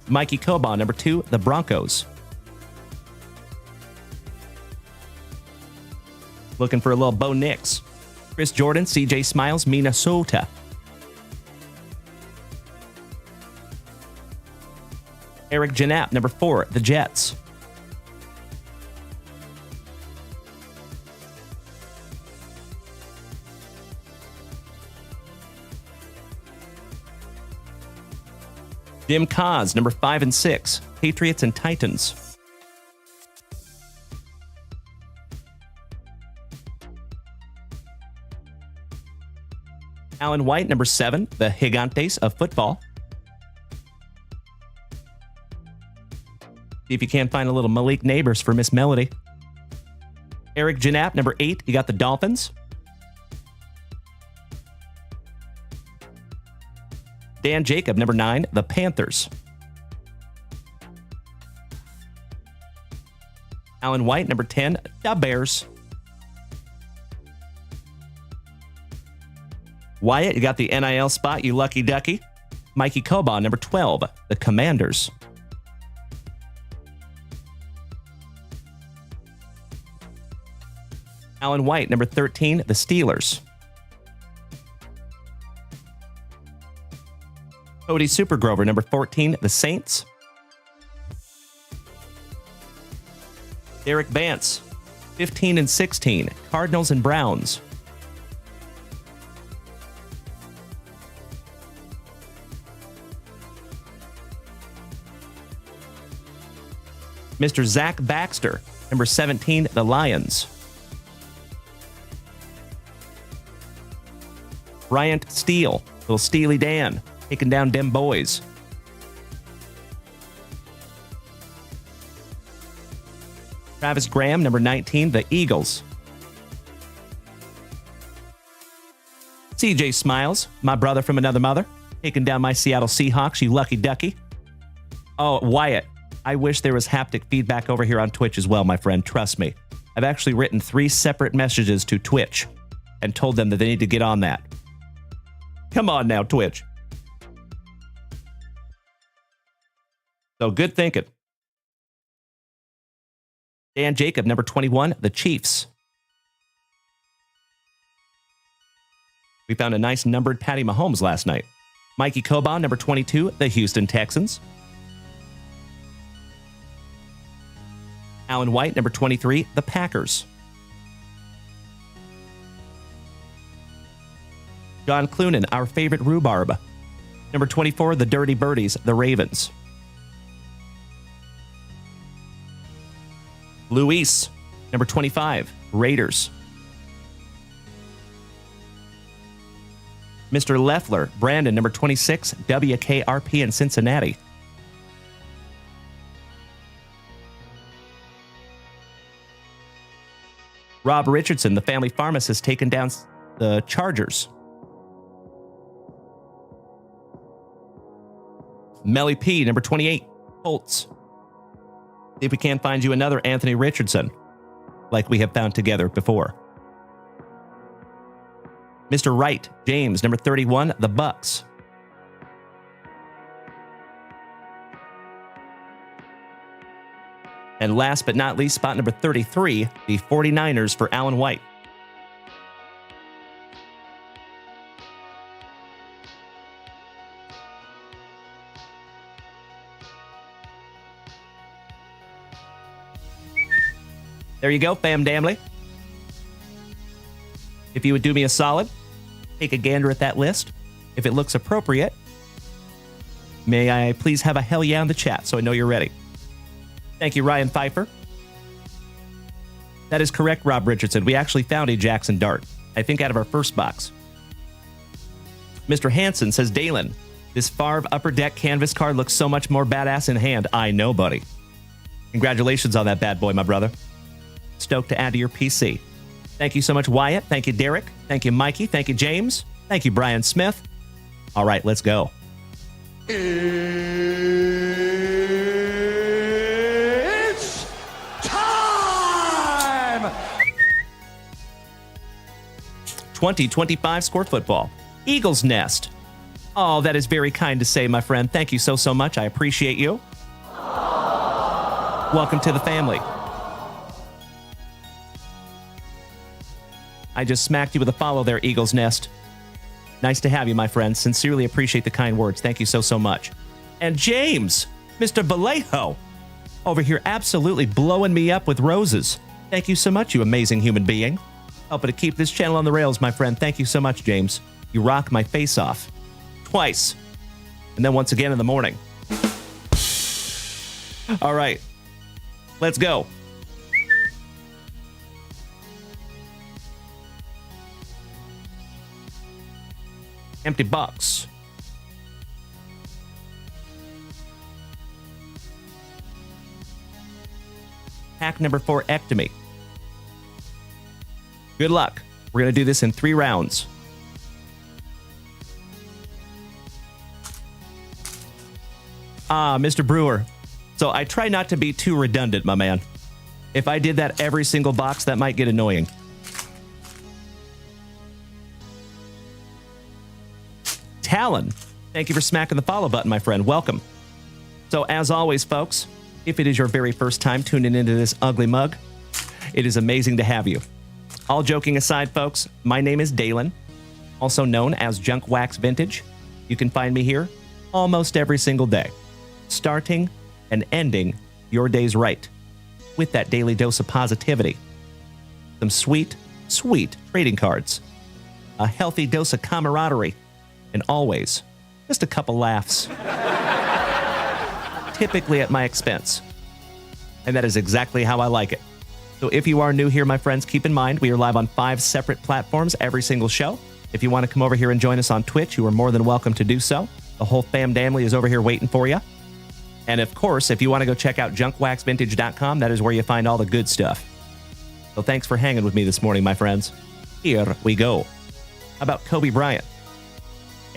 Mikey Coban, number 2, the Broncos. Looking for a little Bo Nix. Chris Jordan, CJ Smiles, Minnesota. Eric Janap, number 4, the Jets. Jim Kaz, number 5 and 6, Patriots and Titans. Alan White, number 7, the Gigantes of football. See if you can't find a little Malik Neighbors for Miss Melody. Eric Janap, number 8, you got the Dolphins. Dan Jacob, number 9, the Panthers. Alan White, number 10, the Bears. Wyatt, you got the NIL spot, you lucky ducky. Mikey Coban, number 12, the Commanders. Alan White, number 13, the Steelers. Cody Supergrover, number 14, the Saints. Derek Bance, 15 and 16, Cardinals and Browns. Mr. Zach Baxter, Number 17, the Lions. Bryant Steele, little Steely Dan, taking down dem boys. Travis Graham, number 19, the Eagles. CJ Smiles, my brother from another mother, taking down my Seattle Seahawks, you lucky ducky. Oh, Wyatt, I wish there was haptic feedback over here on Twitch as well, my friend. Trust me. I've actually written 3 separate messages to Twitch and told them that they need to get on that. Come on now, Twitch. So good thinking. Dan Jacob, number 21, the Chiefs. We found a nice numbered Patty Mahomes last night. Mikey Coban, number 22, the Houston Texans. Alan White, number 23, the Packers. John Clunan, our favorite rhubarb. Number 24, the Dirty Birdies, the Ravens. Luis, number 25, Raiders. Mr. Leffler, Brandon, number 26, WKRP in Cincinnati. Rob Richardson, the family pharmacist, taking down the Chargers. Melly P, number 28, Colts. See if we can't find you another Anthony Richardson, like we have found together before. Mr. Wright, James, number 31, the Bucks. And last but not least, spot number 33, the 49ers for Alan White. There you go, fam damly. If you would do me a solid, take a gander at that list. If it looks appropriate, may I please have a hell yeah in the chat so I know you're ready. Thank you, Ryan Pfeiffer. That is correct, Rob Richardson. We actually found a Jackson Dart, I think out of our first box. Mr. Hansen says, Dalen, this Favre Upper Deck canvas card looks so much more badass in hand. I know, buddy. Congratulations on that bad boy, my brother. Stoked to add to your PC. Thank you so much, Wyatt. Thank you, Derek. Thank you, Mikey. Thank you, James. Thank you, Brian Smith. All right, let's go. It's time! 2025 Score Football. Eagle's Nest. Oh, that is very kind to say, my friend. Thank you so much. I appreciate you. Welcome to the family. I just smacked you with a follow there, Eagle's Nest. Nice to have you, my friend. Sincerely appreciate the kind words. Thank you so much. And James, Mr. Vallejo, over here absolutely blowing me up with roses. Thank you so much, you amazing human being. Helping to keep this channel on the rails, my friend. Thank you so much, James. You rock my face off. Twice. And then once again in the morning. All right. Let's go. Empty box. Pack number 4, Ectomy. Good luck. We're going to do this in 3 rounds. Ah, Mr. Brewer. So I try not to be too redundant, my man. If I did that every single box, that might get annoying. Dalen, thank you for smacking the follow button, my friend. Welcome. So as always, folks, if it is your very first time tuning into this ugly mug, it is amazing to have you. All joking aside, folks, my name is Dalen, also known as Junk Wax Vintage. You can find me here almost every single day, starting and ending your days right with that daily dose of positivity. Some sweet, sweet trading cards, a healthy dose of camaraderie, and always just a couple laughs. Typically at my expense. And that is exactly how I like it. So if you are new here, my friends, keep in mind we are live on 5 separate platforms every single show. If you want to come over here and join us on Twitch, you are more than welcome to do so. The whole fam damily is over here waiting for you. And of course, if you want to go check out junkwaxvintage.com, that is where you find all the good stuff. So thanks for hanging with me this morning, my friends. Here we go. How about Kobe Bryant,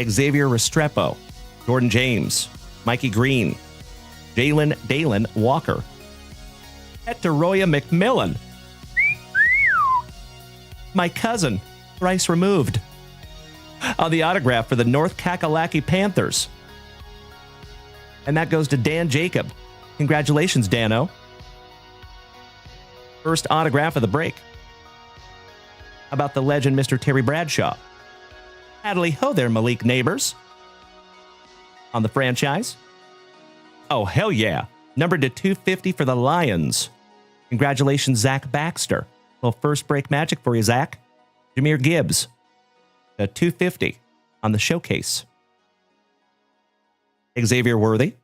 Xavier Restrepo, Jordan James, Mikey Green, Dalen Walker, Hetoroya McMillan, my cousin, thrice removed, on the autograph for the North Kakalaki Panthers. And that goes to Dan Jacob. Congratulations, Dano. First autograph of the break. How about the legend, Mr. Terry Bradshaw? Hadley ho there, Malik Neighbors. On the franchise. Oh, hell yeah. Numbered to 250 for the Lions. Congratulations, Zach Baxter. Little first break magic for you, Zach. Jameer Gibbs. The 250 on the showcase. Xavier Worthy.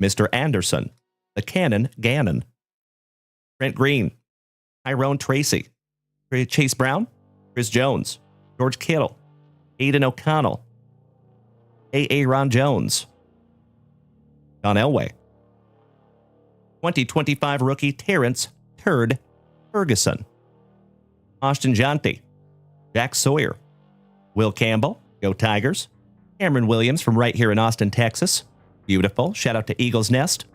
Mr. Anderson. The Cannon Gannon. Trent Green. Tyrone Tracy. Chase Brown. Chris Jones. George Kittle. Aiden O'Connell. A.A. Ron Jones. Don Elway. 2025 rookie Terrence Turd Ferguson. Austin Jonte. Jack Sawyer. Will Campbell. Go Tigers. Cameron Williams from right here in Austin, Texas. Beautiful. Shout out to Eagles Nest.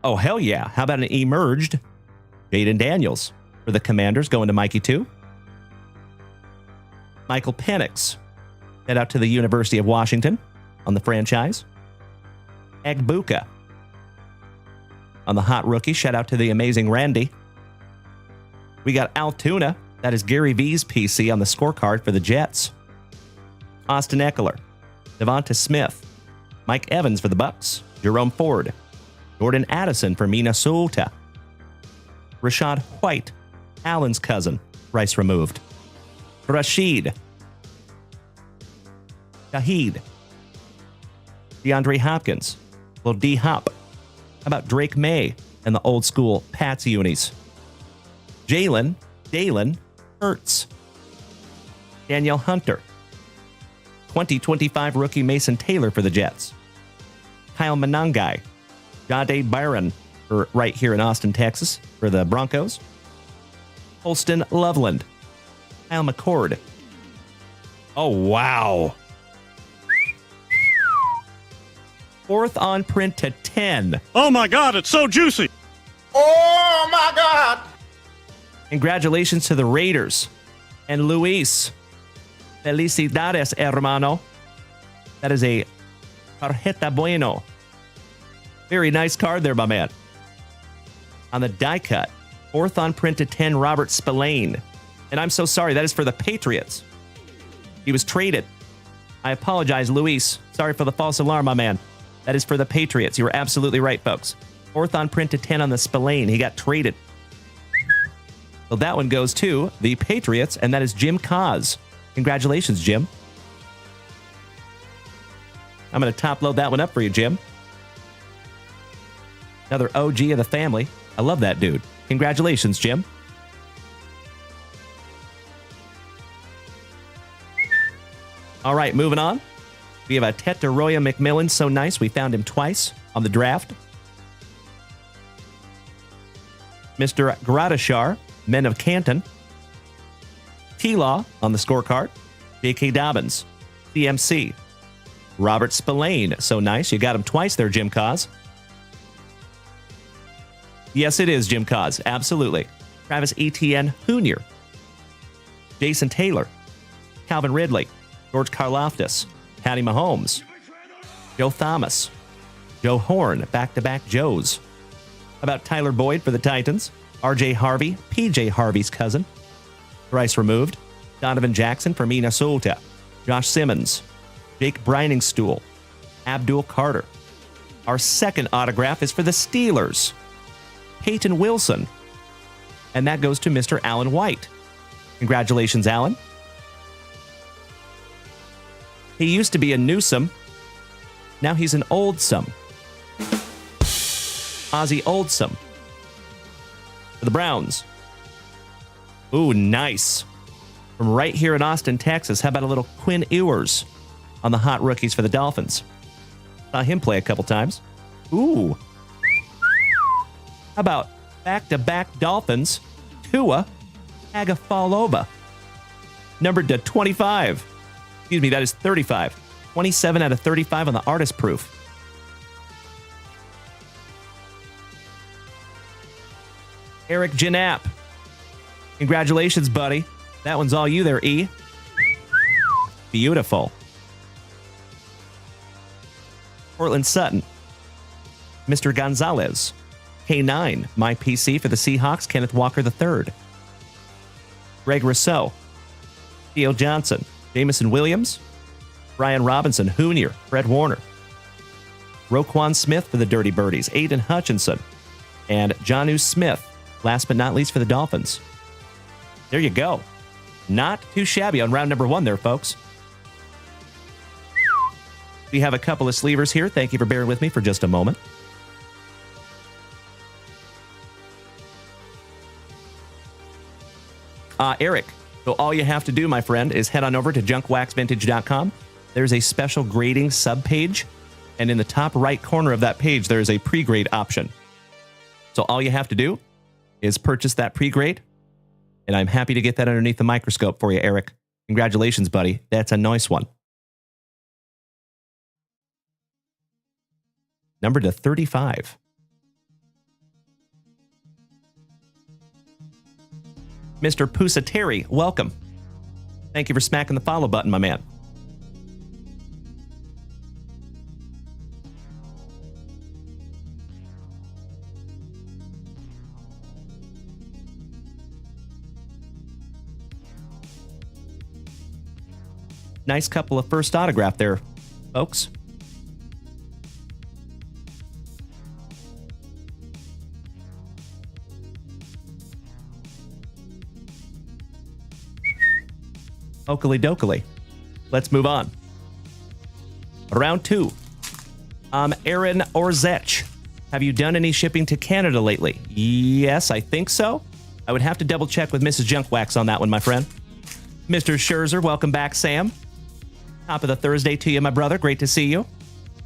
Oh, hell yeah. How about an emerged Jaden Daniels for the Commanders going to Mikey 2. Michael Penix. Head out to the University of Washington on the franchise. Agbuka. On the hot rookie, shout out to the amazing Randy. We got Altoona. That is Gary V's PC on the scorecard for the Jets. Austin Eckler. Devonta Smith. Mike Evans for the Bucks. Jerome Ford. Jordan Addison for Minnesota. Rashad White. Allen's cousin. Rice removed. Rashid. Shahid. DeAndre Hopkins. Little D-Hop. How about Drake May and the old school Pats unis? Dalen Hurts. Danielle Hunter. 2025 rookie Mason Taylor for the Jets. Kyle Manangai. Jade Byron for right here in Austin, Texas for the Broncos. Holston Loveland. Kyle McCord. Oh, wow. 4th on print to 10. Oh my God, it's so juicy. Oh my God! Congratulations to the Raiders. And Luis. Felicidades, hermano. That is a tarjeta bueno. Very nice card there, my man. On the die cut, 4th on print to 10, Robert Spillane. And I'm so sorry, that is for the Patriots. He was traded. I apologize, Luis. Sorry for the false alarm, my man. That is for the Patriots. You were absolutely right, folks. 4th on print to 10 on the Spillane. He got traded. So that one goes to the Patriots, and that is Jim Cos. Congratulations, Jim. I'm going to top load that one up for you, Jim. Another OG of the family. I love that dude. Congratulations, Jim. All right, moving on. We have a Hetoroya McMillan. So nice. We found him twice on the draft. Mr. Gradishar, Men of Canton. T-Law on the scorecard. J.K. Dobbins. CMC. Robert Spillane. So nice. You got him twice there, Jim Cos. Yes, it is Jim Cos. Absolutely. Travis Etienne Jr. Jason Taylor. Calvin Ridley. George Karlaftis. Patty Mahomes. Joe Thomas. Joe Horn. Back-to-back Joes. How about Tyler Boyd for the Titans? R.J. Harvey. P.J. Harvey's cousin. Thrice removed. Donovan Jackson for Minnesota. Josh Simmons. Jake Briningstool. Abdul Carter. Our second autograph is for the Steelers. Peyton Wilson. And that goes to Mr. Alan White. Congratulations, Alan. He used to be a Newsome. Now he's an Oldsome. Ozzy Oldsome. For the Browns. Ooh, nice. From right here in Austin, Texas, how about a little Quinn Ewers on the hot rookies for the Dolphins? Saw him play a couple times. Ooh. How about back-to-back Dolphins, Tua Tagovailoa, numbered to 25. Excuse me, that is 35. 27 out of 35 on the artist proof. Eric Janap. Congratulations, buddy. That one's all you there, E. Beautiful. Portland Sutton. Mr. Gonzalez. K9, my PC for the Seahawks, Kenneth Walker III. Greg Rousseau. Theo Johnson. Jamison Williams. Brian Robinson, Hoonier, Fred Warner. Roquan Smith for the Dirty Birdies. Aiden Hutchinson. And Jonnu Smith, last but not least for the Dolphins. There you go. Not too shabby on round number 1 there, folks. We have a couple of sleevers here. Thank you for bearing with me for just a moment. Eric, so all you have to do, my friend, is head on over to junkwaxvintage.com. There's a special grading subpage, and in the top right corner of that page, there is a pre-grade option. So all you have to do is purchase that pre-grade, and I'm happy to get that underneath the microscope for you, Eric. Congratulations, buddy. That's a nice one. Number to 35. Mr. Pusateri, welcome. Thank you for smacking the follow button, my man. Nice couple of first autograph there, folks. Oakley dokley. Let's move on. Round 2. Aaron Orzech. Have you done any shipping to Canada lately? Yes, I think so. I would have to double check with Mrs. Junkwax on that one, my friend. Mr. Scherzer, welcome back, Sam. Top of the Thursday to you, my brother. Great to see you.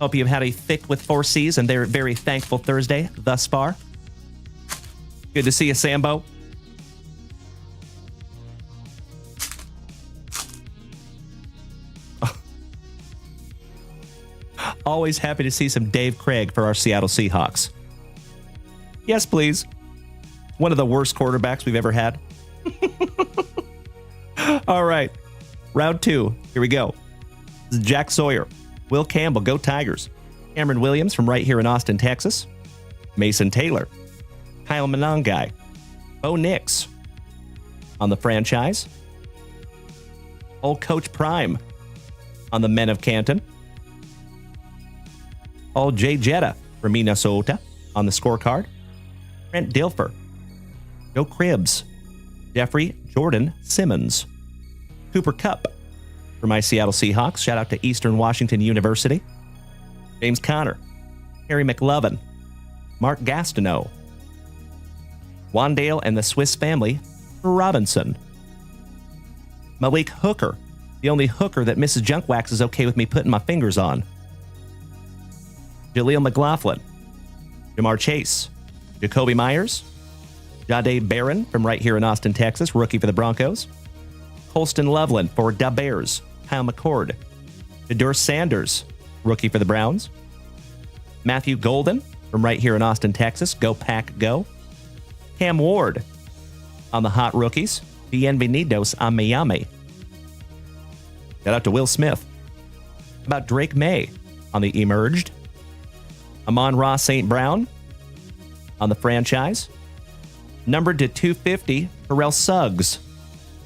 Hope you've had a thick with 4 C's and they're very thankful Thursday thus far. Good to see you, Sambo. Always happy to see some Dave Craig for our Seattle Seahawks. Yes, please. One of the worst quarterbacks we've ever had. All right. Round 2. Here we go. This is Jack Sawyer. Will Campbell, go Tigers. Cameron Williams from right here in Austin, Texas. Mason Taylor. Kyle Monangai. Bo Nix on the franchise. Old Coach Prime on the Men of Canton. Old Jay Jetta from Minnesota on the scorecard. Trent Dilfer. Joe Cribbs. Jeffrey Jordan Simmons. Cooper Kupp for my Seattle Seahawks. Shout out to Eastern Washington University. James Conner. Harry McLovin. Mark Gastineau. Wandale and the Swiss Family Robinson. Malik Hooker. The only hooker that Mrs. Junkwax is okay with me putting my fingers on. Jaleel McLaughlin. Jamar Chase. Jacoby Myers. Jahdae Barron from right here in Austin, Texas. Rookie for the Broncos. Colston Loveland for the Bears. Kyle McCord. Jador Sanders. Rookie for the Browns. Matthew Golden from right here in Austin, Texas. Go Pack Go. Cam Ward on the hot rookies. Bienvenidos a Miami. Shout out to Will Smith. How about Drake May on the Emerged. Amon-Ra St. Brown on the franchise. Numbered to 250, Terrell Suggs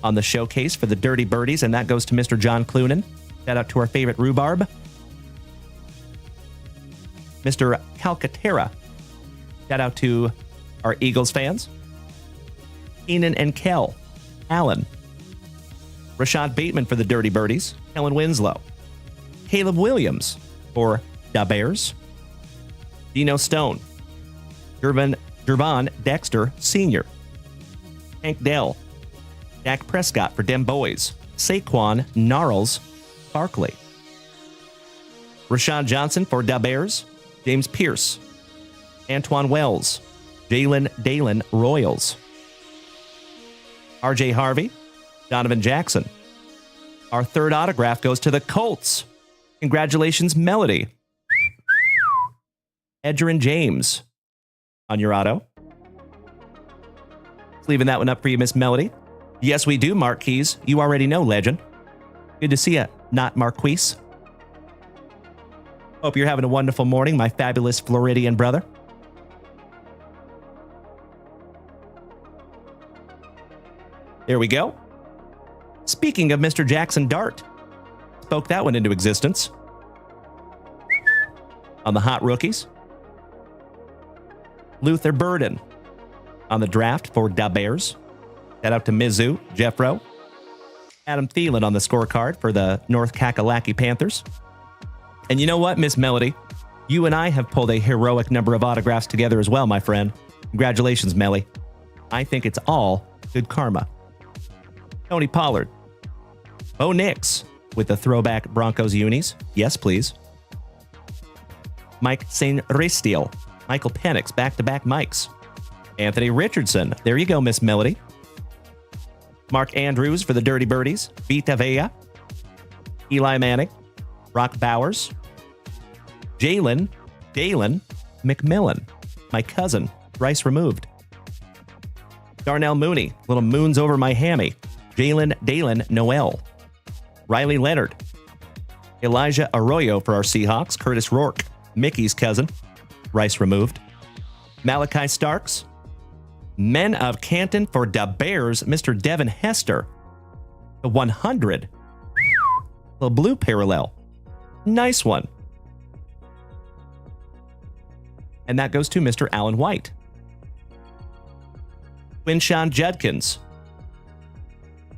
on the showcase for the Dirty Birdies, and that goes to Mr. John Clunan. Shout out to our favorite rhubarb. Mr. Calcaterra. Shout out to our Eagles fans. Keenan and Kel. Allen. Rashad Bateman for the Dirty Birdies. Kellen Winslow. Caleb Williams for the Bears. Dino Stone. Gervon Dexter Sr. Hank Dell. Dak Prescott for Dem Boys. Saquon Gnarls Barkley. Rashawn Johnson for Da Bears. James Pierce. Antoine Wells. Dalen Royals. RJ Harvey. Donovan Jackson. Our third autograph goes to the Colts. Congratulations, Melody. Edgerrin James on your auto. Leaving that one up for you, Miss Melody. Yes, we do, Marquise. You already know, legend. Good to see you, not Marquise. Hope you're having a wonderful morning, my fabulous Floridian brother. There we go. Speaking of Mr. Jackson Dart, spoke that one into existence. On the hot rookies. Luther Burden on the draft for Da Bears. Shout out to Mizzou, Jeffro. Adam Thielen on the scorecard for the North Kakalaki Panthers. And you know what, Miss Melody? You and I have pulled a heroic number of autographs together as well, my friend. Congratulations, Melly. I think it's all good karma. Tony Pollard. Bo Nix with the throwback Broncos unis. Yes, please. Mike St. Restiel. Michael Penix, back-to-back mics. Anthony Richardson. There you go, Miss Melody. Mark Andrews for the Dirty Birdies. Vita Vea. Eli Manning. Brock Bowers. Dalen McMillan. My cousin. Rice removed. Darnell Mooney. Little moons over my hammy. Dalen Noel. Riley Leonard. Elijah Arroyo for our Seahawks. Curtis Rourke. Mickey's cousin. Rice removed. Malachi Starks. Men of Canton for Da Bears. Mr. Devin Hester. The 100. The blue parallel. Nice one. And that goes to Mr. Alan White. Quinshawn Judkins.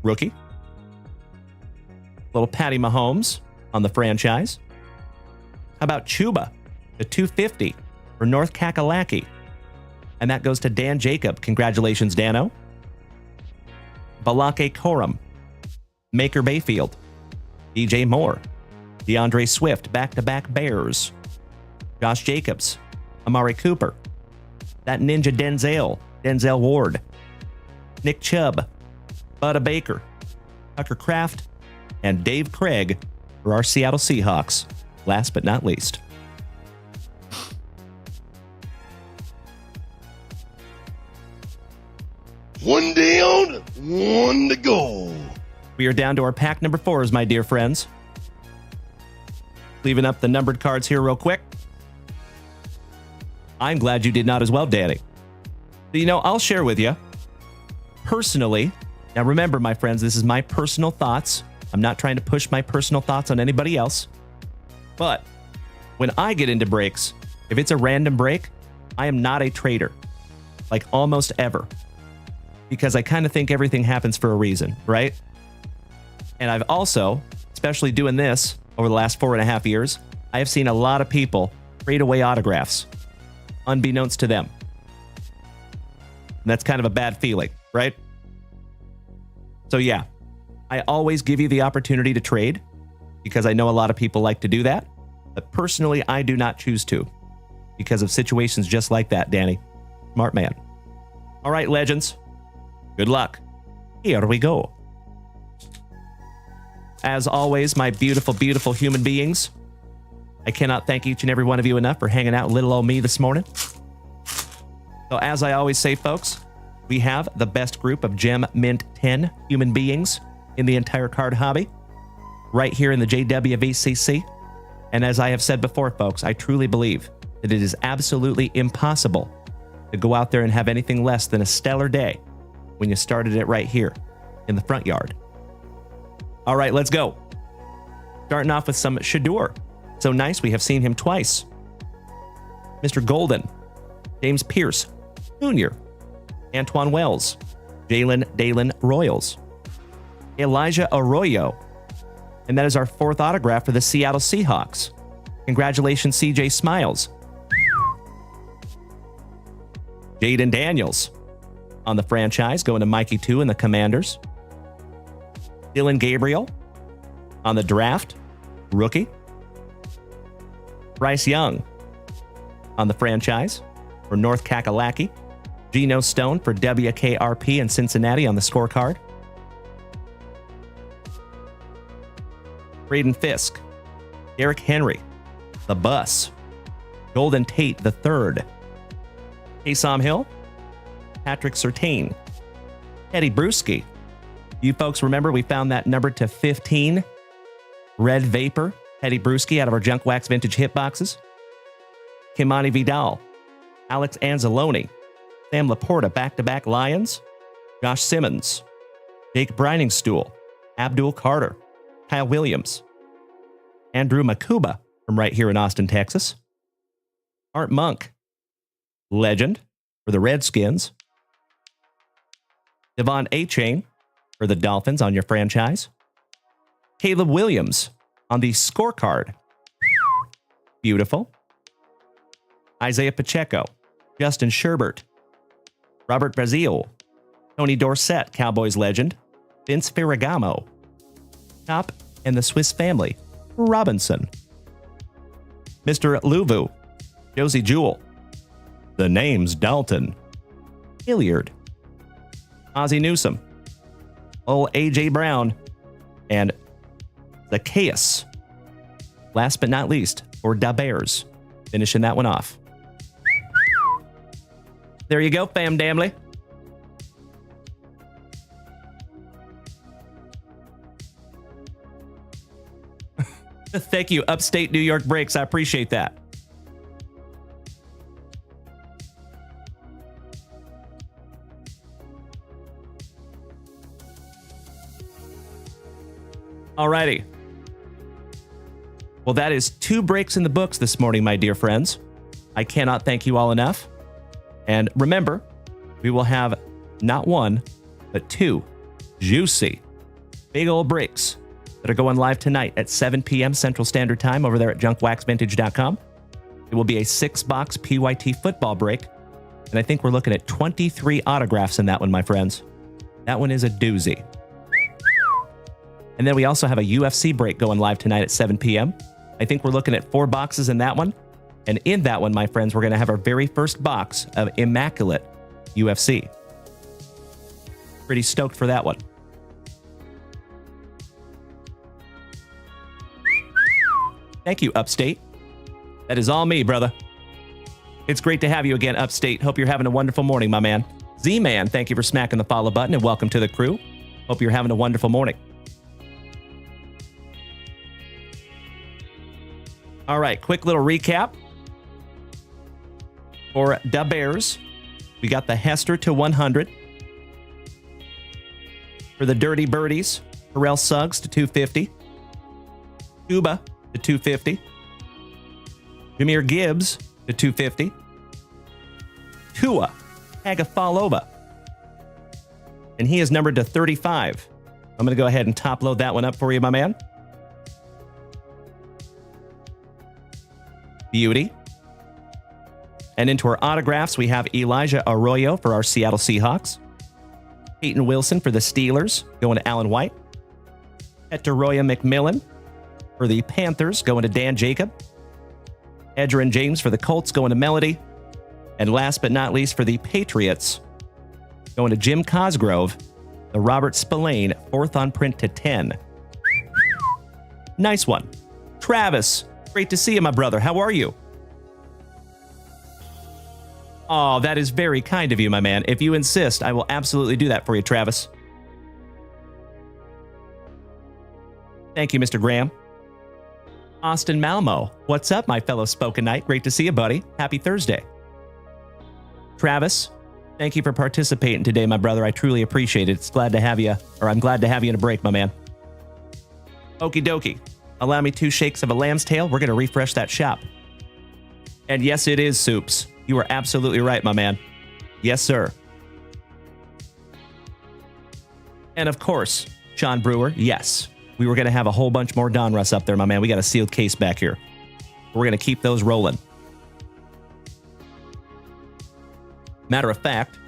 Rookie. Little Patty Mahomes on the franchise. How about Chuba, the 250 for North Kakalaki? And that goes to Dan Jacob. Congratulations, Dano. Balake Corum. Maker Bayfield. DJ Moore. DeAndre Swift, back-to-back Bears. Josh Jacobs. Amari Cooper. That ninja Denzel Ward. Nick Chubb. Budda Baker. Tucker Kraft. And Dave Craig for our Seattle Seahawks. Last but not least. One down, one to go. We are down to our pack number 4s, my dear friends. Leaving up the numbered cards here real quick. I'm glad you did not as well, Danny. So, I'll share with you. Personally, now remember, my friends, this is my personal thoughts. I'm not trying to push my personal thoughts on anybody else. But when I get into breaks, if it's a random break, I am not a trader. Like almost ever. Because I kind of think everything happens for a reason, right? And I've also, especially doing this over the last 4.5 years, I have seen a lot of people trade away autographs, unbeknownst to them. And that's kind of a bad feeling, right? So yeah, I always give you the opportunity to trade because I know a lot of people like to do that. But personally, I do not choose to because of situations just like that, Danny. Smart man. All right, legends. Good luck. Here we go. As always, my beautiful, beautiful human beings, I cannot thank each and every one of you enough for hanging out with little old me this morning. So as I always say, folks, we have the best group of Gem Mint 10 human beings in the entire card hobby right here in the JWVCC. And as I have said before, folks, I truly believe that it is absolutely impossible to go out there and have anything less than a stellar day when you started it right here in the front yard. All right, let's go. Starting off with some Shador. So nice, we have seen him twice. Mr. Golden, James Pierce, Jr., Antoine Wells, Dalen Royals, Elijah Arroyo, and that is our 4th autograph for the Seattle Seahawks. Congratulations, CJ Smiles. Jaden Daniels on the franchise, going to Mikey 2 and the Commanders. Dylan Gabriel on the draft, rookie. Bryce Young on the franchise for North Kakalaki. Geno Stone for WKRP in Cincinnati on the scorecard. Braden Fisk, Derrick Henry, the bus. Golden Tate the third. Taysom Hill, Patrick Surtain, Teddy Bruschi. You folks remember we found that number to 15 Red Vapor Teddy Bruschi out of our Junk Wax Vintage hit boxes. Kimani Vidal, Alex Anzalone, Sam Laporta back-to-back Lions, Josh Simmons, Jake Briningstool, Abdul Carter, Kyle Williams, Andrew Makuba from right here in Austin, Texas, Art Monk, legend for the Redskins, Devon A-Chain for the Dolphins on your franchise, Caleb Williams on the scorecard, beautiful, Isaiah Pacheco, Justin Sherbert, Robert Brazil, Tony Dorsett, Cowboys legend, Vince Ferragamo, Top and the Swiss Family, Robinson, Mr. Luvu, Josie Jewell, the name's Dalton, Hilliard, Ozzie Newsome, old A.J. Brown, and Zacchaeus. Last but not least, for Da Bears, finishing that one off. There you go, fam damly. Thank you, Upstate New York Breaks. I appreciate that. Alrighty. Well, that is 2 breaks in the books this morning, my dear friends. I cannot thank you all enough. And remember, we will have not 1, but 2 juicy, big old breaks that are going live tonight at 7 p.m. Central Standard Time over there at junkwaxvintage.com. It will be a 6-box PYT football break. And I think we're looking at 23 autographs in that one, my friends. That one is a doozy. And then we also have a UFC break going live tonight at 7 p.m. I think we're looking at 4 boxes in that one. And in that one, my friends, we're going to have our very first box of Immaculate UFC. Pretty stoked for that one. Thank you, Upstate. That is all me, brother. It's great to have you again, Upstate. Hope you're having a wonderful morning, my man. Z-Man, thank you for smacking the follow button and welcome to the crew. Hope you're having a wonderful morning. All right, quick little recap. For Da Bears, we got the Hester to 100. For the Dirty Birdies, Pharrell Suggs to 250. Cuba to 250. Jameer Gibbs to 250. Tua Tagovailoa. And he is numbered to 35. I'm going to go ahead and top load that one up for you, my man. Beauty. And into our autographs, we have Elijah Arroyo for our Seattle Seahawks. Peyton Wilson for the Steelers, going to Alan White. Hector Roya McMillan for the Panthers, going to Dan Jacob. Edgerrin James for the Colts, going to Melody. And last but not least, for the Patriots, going to Jim Cosgrove, the Robert Spillane, 4th on print to 10. Nice one. Travis, great to see you, my brother. How are you? Oh, that is very kind of you, my man. If you insist, I will absolutely do that for you, Travis. Thank you, Mr. Graham. Austin Malmo, what's up, my fellow Spoken Knight? Great to see you, buddy. Happy Thursday. Travis, thank you for participating today, my brother. I truly appreciate it. It's glad to have you, or I'm glad to have you in a break, my man. Okie dokie. Allow me 2 shakes of a lamb's tail. We're going to refresh that shop. And yes, it is Soups. You are absolutely right, my man. Yes, sir. And of course, Sean Brewer, yes. We were going to have a whole bunch more Donruss up there, my man. We got a sealed case back here. We're going to keep those rolling. Matter of fact,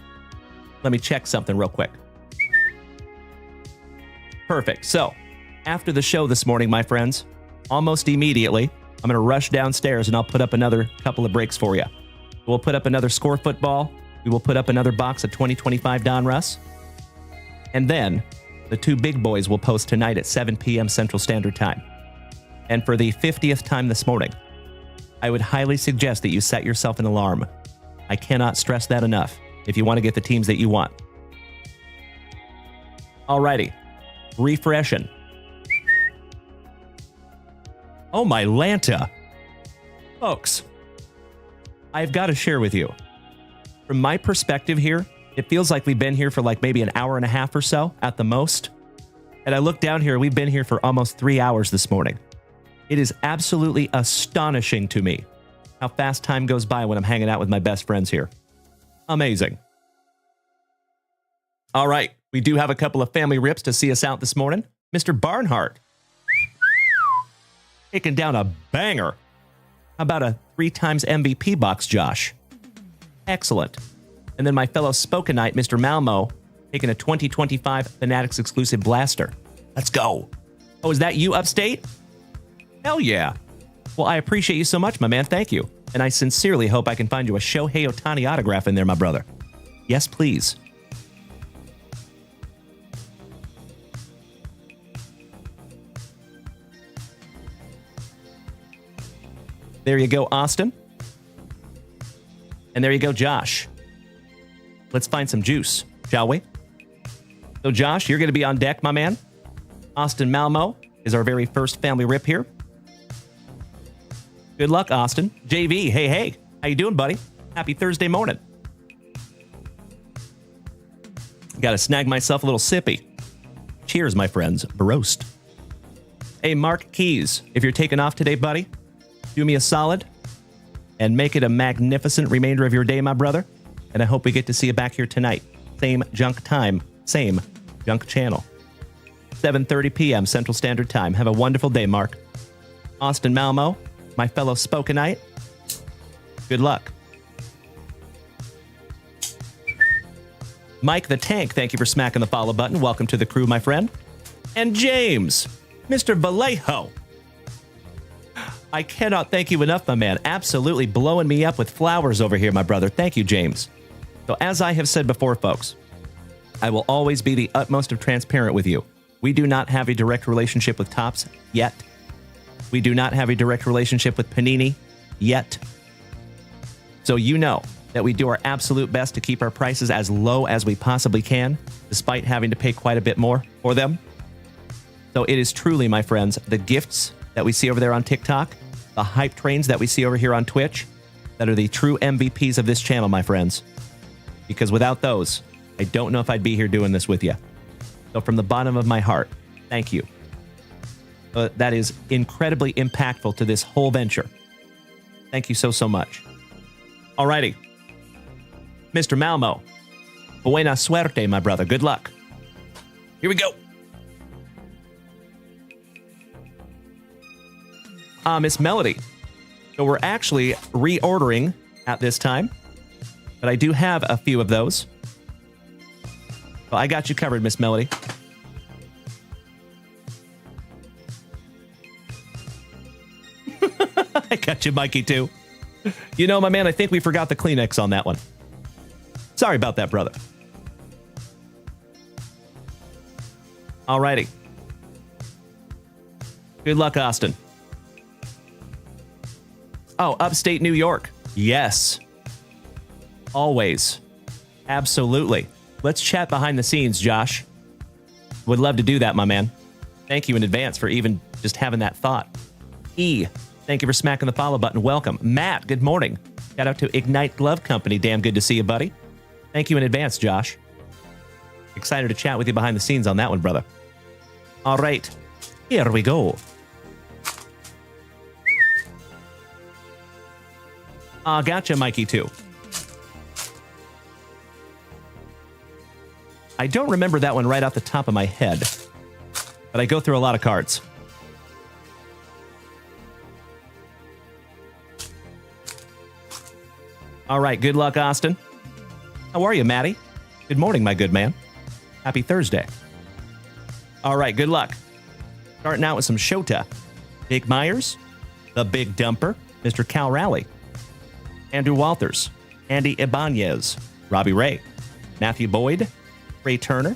let me check something real quick. Perfect. So, after the show this morning, my friends, almost immediately, I'm going to rush downstairs and I'll put up another couple of breaks for you. We'll put up another Score Football. We will put up another box of 2025 Donruss. And then the two big boys will post tonight at 7 p.m. Central Standard Time. And for the 50th time this morning, I would highly suggest that you set yourself an alarm. I cannot stress that enough if you want to get the teams that you want. Alrighty. Refreshing. Oh my Lanta. Folks, I've got to share with you. From my perspective here, it feels like we've been here for like maybe an hour and a half or so at the most. And I look down here, we've been here for almost 3 hours this morning. It is absolutely astonishing to me how fast time goes by when I'm hanging out with my best friends here. Amazing. All right, we do have a couple of family rips to see us out this morning. Mr. Barnhart. Taking down a banger. How about a 3 times MVP box, Josh? Excellent. And then my fellow Spokenite, Mr. Malmo, taking a 2025 Fanatics exclusive blaster. Let's go. Oh, is that you upstate? Hell yeah. Well, I appreciate you so much, my man. Thank you. And I sincerely hope I can find you a Shohei Ohtani autograph in there, my brother. Yes, please. There you go, Austin. And there you go, Josh. Let's find some juice, shall we? So, Josh, you're going to be on deck, my man. Austin Malmo is our very first family rip here. Good luck, Austin. JV, hey. How you doing, buddy? Happy Thursday morning. Got to snag myself a little sippy. Cheers, my friends. Baroast. Hey, Mark Keys, if you're taking off today, buddy, do me a solid and make it a magnificent remainder of your day, my brother. And I hope we get to see you back here tonight. Same junk time, same junk channel. 7:30 p.m. Central Standard Time. Have a wonderful day, Mark. Austin Malmo, my fellow Spokenite, good luck. Mike the Tank, thank you for smacking the follow button. Welcome to the crew, my friend. And James, Mr. Vallejo. I cannot thank you enough, my man. Absolutely blowing me up with flowers over here, my brother. Thank you, James. So as I have said before, folks, I will always be the utmost of transparent with you. We do not have a direct relationship with Topps yet. We do not have a direct relationship with Panini yet. So you know that we do our absolute best to keep our prices as low as we possibly can, despite having to pay quite a bit more for them. So it is truly, my friends, the gifts that we see over there on TikTok, the hype trains that we see over here on Twitch, that are the true MVPs of this channel, my friends. Because without those, I don't know if I'd be here doing this with you. So from the bottom of my heart, thank you. That is incredibly impactful to this whole venture. Thank you so much. Alrighty. Mr. Malmo, buena suerte, my brother. Good luck. Here we go. Miss Melody. So we're actually reordering at this time, but I do have a few of those. Well, I got you covered, Miss Melody. I got you, Mikey, too. You know, my man, I think we forgot the Kleenex on that one. Sorry about that, brother. Alrighty. Good luck, Austin. Oh, upstate New York. Yes. Always. Absolutely. Let's chat behind the scenes, Josh. Would love to do that, my man. Thank you in advance for even just having that thought. E, thank you for smacking the follow button. Welcome. Matt, good morning. Shout out to Ignite Glove Company. Damn good to see you, buddy. Thank you in advance, Josh. Excited to chat with you behind the scenes on that one, brother. All right. Here we go. Gotcha, Mikey, too. I don't remember that one right off the top of my head, but I go through a lot of cards. All right, good luck, Austin. How are you, Maddie? Good morning, my good man. Happy Thursday. All right, good luck. Starting out with some Shota. Jake Myers, The Big Dumper, Mr. Cal Raleigh, Andrew Walters, Andy Ibanez, Robbie Ray, Matthew Boyd, Ray Turner,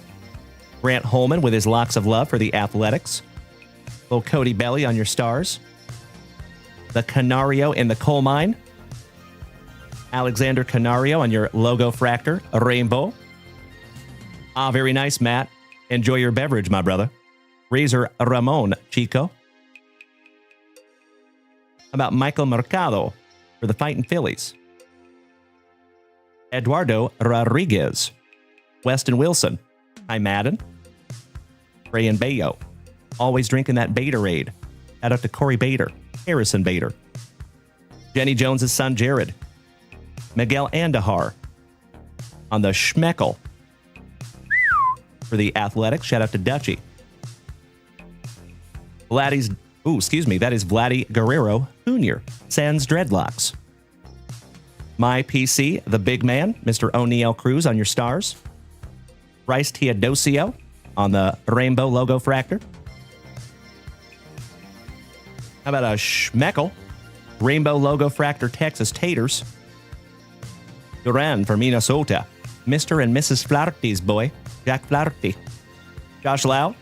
Grant Holman with his locks of love for the Athletics, little Cody Belly on your stars, the Canario in the coal mine, Alexander Canario on your logo fractor, a rainbow. Ah, very nice, Matt. Enjoy your beverage, my brother. Razor Ramon, Chico. How about Michael Mercado for the Fighting Phillies? Eduardo Rodriguez, Weston Wilson, Hi Madden, Ray and Bayo, always drinking that Baterade. Shout out to Corey Bader, Harrison Bader, Jenny Jones's son Jared, Miguel Andahar on the Schmeckel for the Athletics. Shout out to Dutchie. That is Vladdy Guerrero Jr., Sans Dreadlocks. My PC, the big man, Mr. O'Neill Cruz on your stars. Bryce Teodosio on the rainbow logo fractor. How about a Schmeckel? Rainbow logo fractor Texas Taters. Duran for Minnesota. Mr. and Mrs. Flaherty's boy, Jack Flaherty. Josh Lau.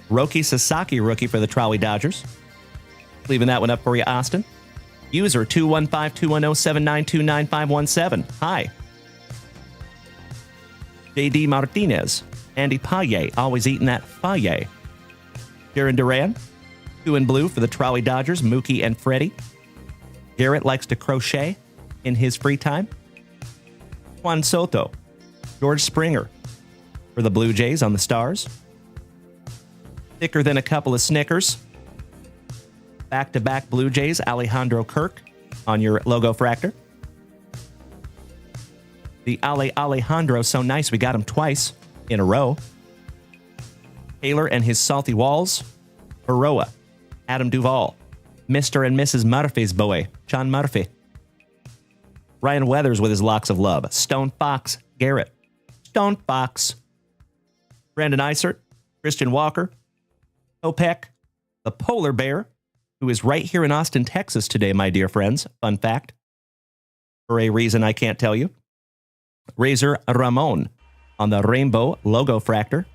Roki Sasaki rookie for the Trolley Dodgers. Leaving that one up for you, Austin. User 215-210-792-9517. Hi. JD Martinez. Andy Paye, always eating that Faye. Jaron Duran. 2 in blue for the Trolley Dodgers, Mookie and Freddie. Garrett likes to crochet in his free time. Juan Soto. George Springer for the Blue Jays on the Stars. Thicker than a couple of Snickers. Back-to-back Blue Jays, Alejandro Kirk on your logo fractor. The Alejandro, so nice we got him twice in a row. Taylor and his salty walls. Baroa, Adam Duvall. Mr. and Mrs. Murphy's boy, John Murphy. Ryan Weathers with his locks of love. Stone Fox Garrett. Stone Fox. Brandon Eisert. Christian Walker. Opec. The Polar Bear, who is right here in Austin, Texas today, my dear friends. Fun fact. For a reason I can't tell you. Razor Ramon on the rainbow logo fractor.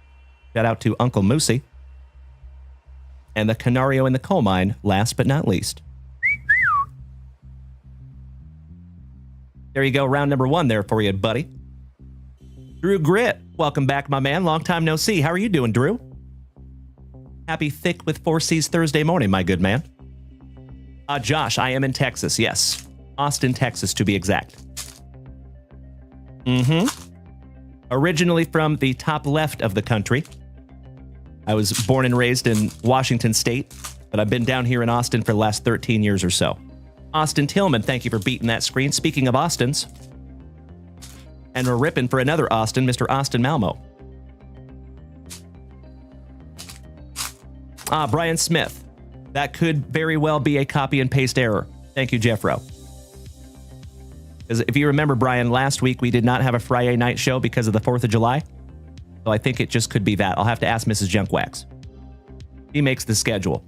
Shout out to Uncle Moosey. And the Canario in the coal mine, last but not least. There you go, round number 1 there for you, buddy. Drew Grit, welcome back, my man. Long time no see. How are you doing, Drew? Happy Thick with 4C's Thursday morning, my good man. Josh, I am in Texas, yes. Austin, Texas, to be exact. Originally from the top left of the country. I was born and raised in Washington State, but I've been down here in Austin for the last 13 years or so. Austin Tillman, thank you for beating that screen. Speaking of Austins, and we're ripping for another Austin, Mr. Austin Malmo. Brian Smith. That could very well be a copy and paste error. Thank you, Jeffro. Because if you remember, Brian, last week we did not have a Friday night show because of the 4th of July. So I think it just could be that. I'll have to ask Mrs. Junkwax. He makes the schedule.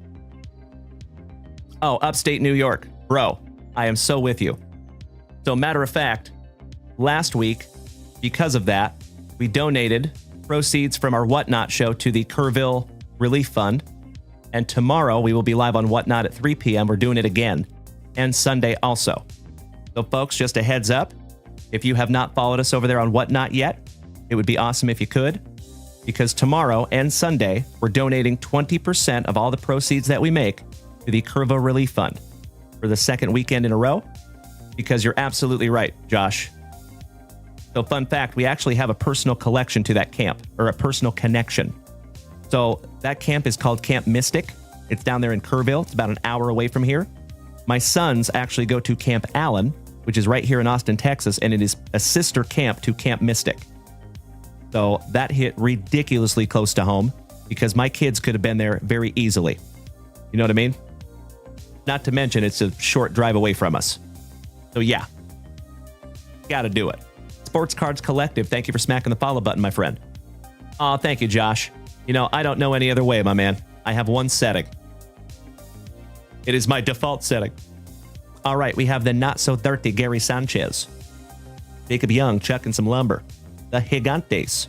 Oh, upstate New York. Bro, I am so with you. So matter of fact, last week, because of that, we donated proceeds from our Whatnot show to the Kerrville Relief Fund. And tomorrow we will be live on Whatnot at 3 p.m. We're doing it again. And Sunday also. So folks, just a heads up. If you have not followed us over there on Whatnot yet, it would be awesome if you could. Because tomorrow and Sunday, we're donating 20% of all the proceeds that we make to the Kerrville Relief Fund for the second weekend in a row. Because you're absolutely right, Josh. So fun fact, we actually have a personal collection to that camp, or a personal connection. So that camp is called Camp Mystic. It's down there in Kerrville. It's about an hour away from here. My sons actually go to Camp Allen, which is right here in Austin, Texas, and it is a sister camp to Camp Mystic. So that hit ridiculously close to home because my kids could have been there very easily. You know what I mean? Not to mention it's a short drive away from us. So yeah, gotta do it. Sports Cards Collective, thank you for smacking the follow button, my friend. Oh, thank you, Josh. You know, I don't know any other way, my man. I have one setting. It is my default setting. All right, we have the not-so-dirty Gary Sanchez. Jacob Young chucking some lumber. The Gigantes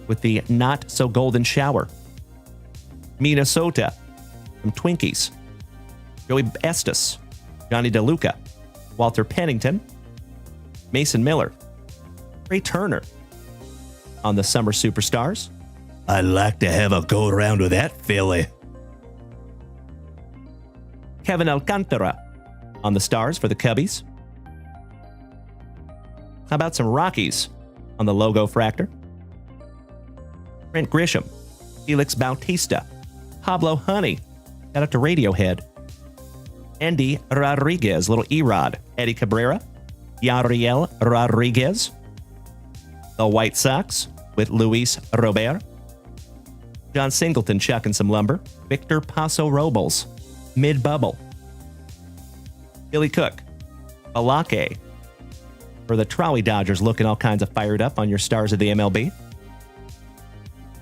with the not-so-golden shower. Minnesota, some Twinkies. Joey Estes, Johnny DeLuca, Walter Pennington, Mason Miller, Ray Turner on the Summer Superstars. I'd like to have a go around with that filly. Kevin Alcantara on the Stars for the Cubbies. How about some Rockies on the Logo Fractor? Trent Grisham, Felix Bautista, Pablo Honey, shout out to Radiohead. Andy Rodriguez, little Erod, Eddie Cabrera, Yariel Rodriguez. The White Sox with Luis Robert. John Singleton chucking some lumber. Victor Paso Robles, mid-bubble. Billy Cook, Alake. For the Trolley Dodgers looking all kinds of fired up on your Stars of the MLB.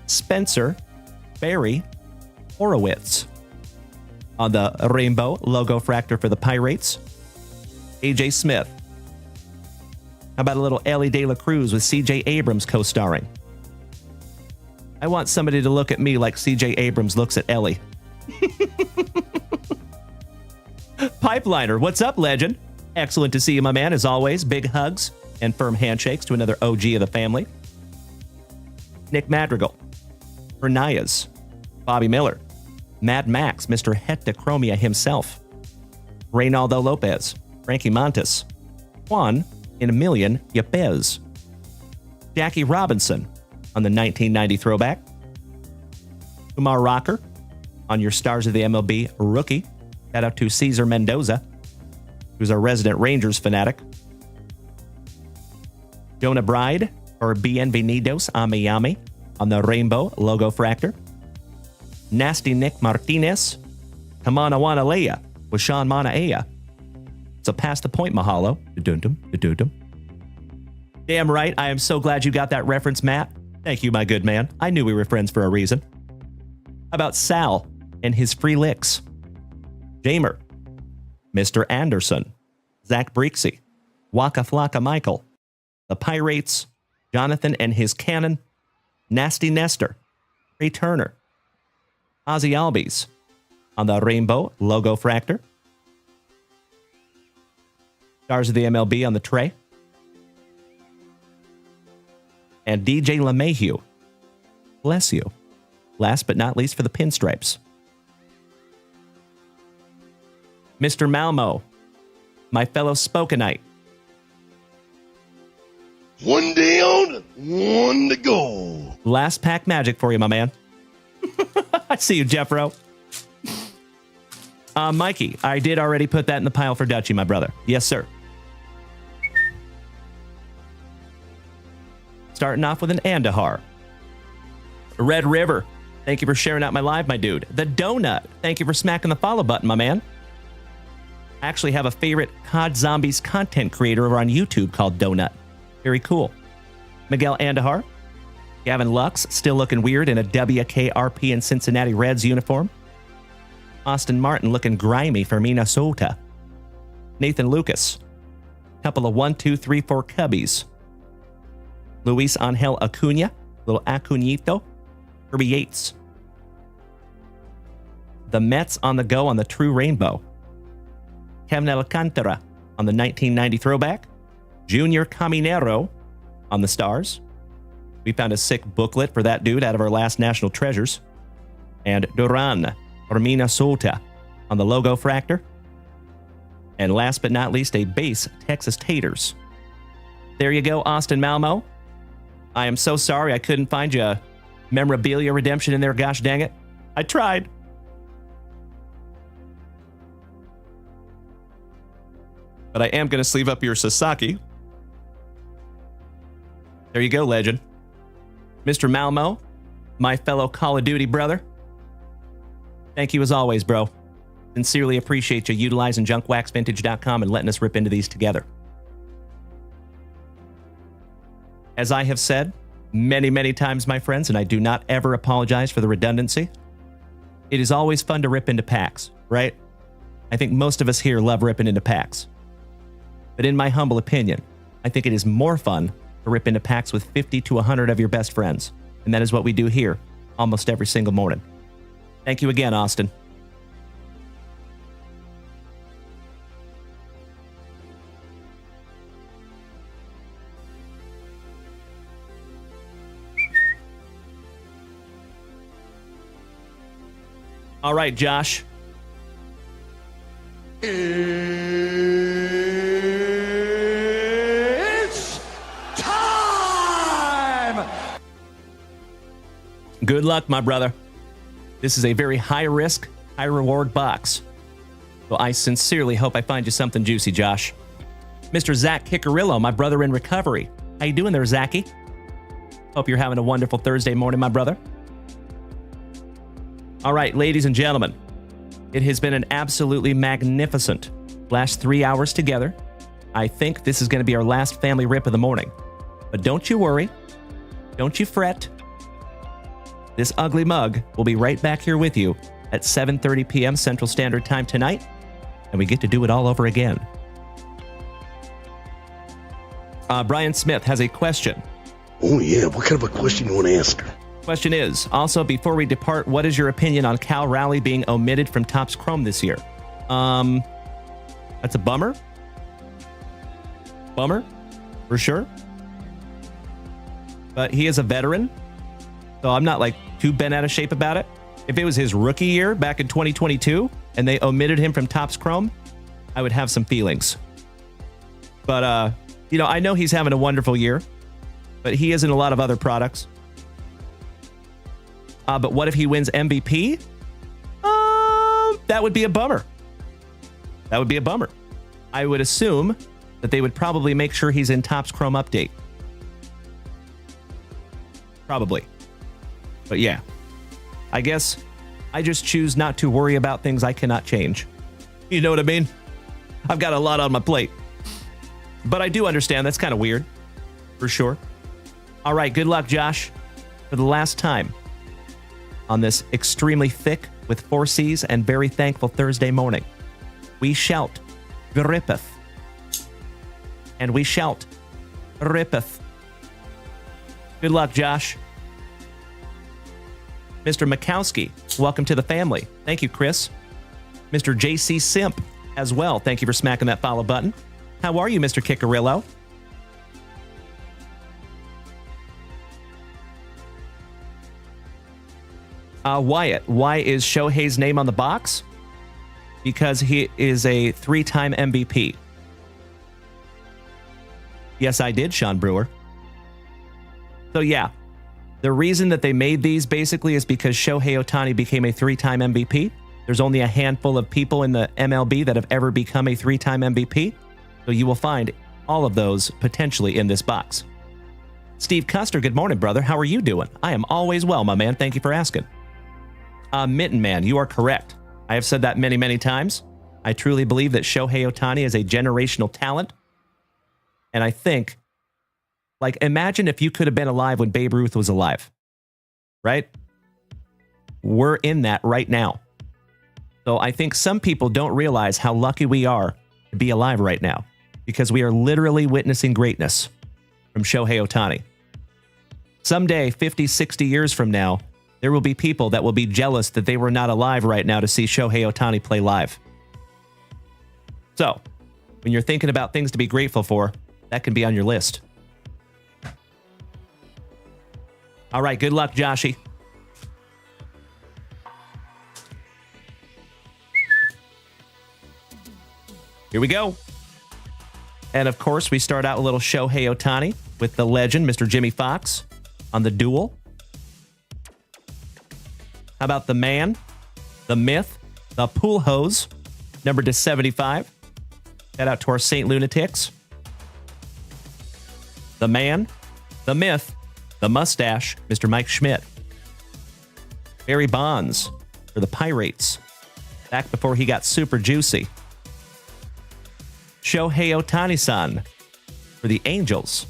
Spencer Barry Horowitz on the Rainbow Logo Fractor for the Pirates. AJ Smith. How about a little Ellie De La Cruz with CJ Abrams co-starring? I want somebody to look at me like CJ Abrams looks at Ellie. Pipeliner, what's up, legend? Excellent to see you, my man, as always. Big hugs and firm handshakes to another OG of the family. Nick Madrigal, Hernayez, Bobby Miller, Mad Max, Mr. Hectachromia himself, Reynaldo Lopez, Frankie Montes, Juan in a million Yepez, Jackie Robinson on the 1990 throwback, Kumar Rocker on your Stars of the MLB rookie. Shout out to Cesar Mendoza, who's a resident Rangers fanatic. Jonah Bride or Bienvenidos a Miami on the Rainbow Logo Fractor. Nasty Nick Martinez, Kamana Wanalea with Sean Manaea. So pass the point, mahalo. Da-dum-dum. Damn right, I am so glad you got that reference, Matt. Thank you, my good man. I knew we were friends for a reason. How about Sal and his free licks? Jamer, Mr. Anderson, Zach Breeksy, Waka Flocka Michael, the Pirates, Jonathan and his cannon, Nasty Nestor, Ray Turner, Ozzy Albies on the Rainbow Logo Fractor. Stars of the MLB on the tray. And DJ LeMahieu, bless you. Last but not least for the pinstripes. Mr. Malmo, my fellow Spokenite. One down, one to go. Last pack magic for you, my man. I see you, Jeffro. Mikey, I did already put that in the pile for Dutchie, my brother. Yes, sir. Starting off with an Andahar. Red River, thank you for sharing out my live, my dude. The Donut, thank you for smacking the follow button, my man. I actually have a favorite COD Zombies content creator over on YouTube called Donut. Very cool. Miguel Andahar. Gavin Lux, still looking weird in a WKRP and Cincinnati Reds uniform. Austin Martin looking grimy for Minnesota. Nathan Lucas. Couple of 1, 2, 3, 4 cubbies. Luis Angel Acuna, little Acunito. Kirby Yates. The Mets on the go on the True Rainbow. Kevin Alcantara on the 1990 throwback. Junior Caminero on the Stars. We found a sick booklet for that dude out of our last National Treasures. And Duran or Minnesota on the Logo Fractor. And last but not least, a base Texas Taters. There you go, Austin Malmo. I am so sorry I couldn't find you a memorabilia redemption in there, gosh dang it. I tried. But I am going to sleeve up your Sasaki. There you go, legend. Mr. Malmo, my fellow Call of Duty brother. Thank you as always, bro. Sincerely appreciate you utilizing junkwaxvintage.com and letting us rip into these together. As I have said, many, many times, my friends, and I do not ever apologize for the redundancy. It is always fun to rip into packs, right? I think most of us here love ripping into packs. But in my humble opinion, I think it is more fun to rip into packs with 50 to 100 of your best friends. And that is what we do here almost every single morning. Thank you again, Austin. All right, Josh. It's time! Good luck, my brother. This is a very high-risk, high-reward box. So I sincerely hope I find you something juicy, Josh. Mr. Zach Kickerillo, my brother in recovery. How you doing there, Zachy? Hope you're having a wonderful Thursday morning, my brother. All right, ladies and gentlemen, it has been an absolutely magnificent last 3 hours together. I think this is going to be our last family rip of the morning. But don't you worry. Don't you fret. This ugly mug will be right back here with you at 7:30 p.m. Central Standard Time tonight, and we get to do it all over again. Brian Smith has a question. Oh, yeah. What kind of a question you want to ask her? Question is, also, before we depart, what is your opinion on Cal Raleigh being omitted from Topps Chrome this year? That's a bummer. Bummer, for sure. But he is a veteran, so I'm not, too bent out of shape about it. If it was his rookie year back in 2022, and they omitted him from Topps Chrome, I would have some feelings. But, I know he's having a wonderful year, but he is in a lot of other products. But what if he wins MVP? That would be a bummer. That would be a bummer. I would assume that they would probably make sure he's in Topps Chrome Update. Probably. But yeah, I guess I just choose not to worry about things I cannot change. You know what I mean? I've got a lot on my plate. But I do understand that's kind of weird. For sure. All right, good luck, Josh. For the last time on this extremely thick, with 4 C's and very thankful Thursday morning, we shout, Grippeth. And we shout, Rippeth. Good luck, Josh. Mr. Mikowski, welcome to the family. Thank you, Chris. Mr. JC Simp as well. Thank you for smacking that follow button. How are you, Mr. Kickerillo? Wyatt, why is Shohei's name on the box? Because he is a 3-time MVP. Yes, I did, Sean Brewer. So yeah, the reason that they made these basically is because Shohei Ohtani became a 3-time MVP. There's only a handful of people in the MLB that have ever become a 3-time MVP. So you will find all of those potentially in this box. Steve Custer, good morning, brother. How are you doing? I am always well, my man. Thank you for asking. Mitten Man, you are correct. I have said that many, many times. I truly believe that Shohei Ohtani is a generational talent. And I think, imagine if you could have been alive when Babe Ruth was alive, right? We're in that right now. So I think some people don't realize how lucky we are to be alive right now, because we are literally witnessing greatness from Shohei Ohtani. Someday, 50, 60 years from now, there will be people that will be jealous that they were not alive right now to see Shohei Ohtani play live. So, when you're thinking about things to be grateful for, that can be on your list. All right, good luck, Joshy. Here we go. And of course, we start out a little Shohei Ohtani with the legend, Mr. Jimmy Fox, on the duel. How about the man, the myth, the pool hose, number to 75. Shout out to our Saint Lunatics. The man, the myth, the mustache, Mr. Mike Schmidt. Barry Bonds for the Pirates, back before he got super juicy. Shohei Ohtani-san for the Angels.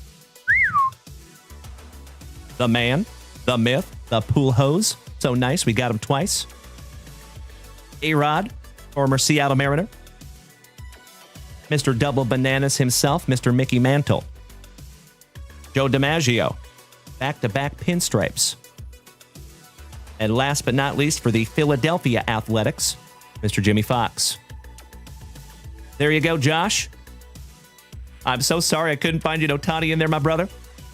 the man, the myth, the pool hose. So nice, we got him twice. A-Rod, former Seattle Mariner. Mr. Double Bananas himself, Mr. Mickey Mantle. Joe DiMaggio, back-to-back pinstripes. And last but not least, for the Philadelphia Athletics, Mr. Jimmy Fox. There you go, Josh. I'm so sorry I couldn't find you no Toddy in there, my brother.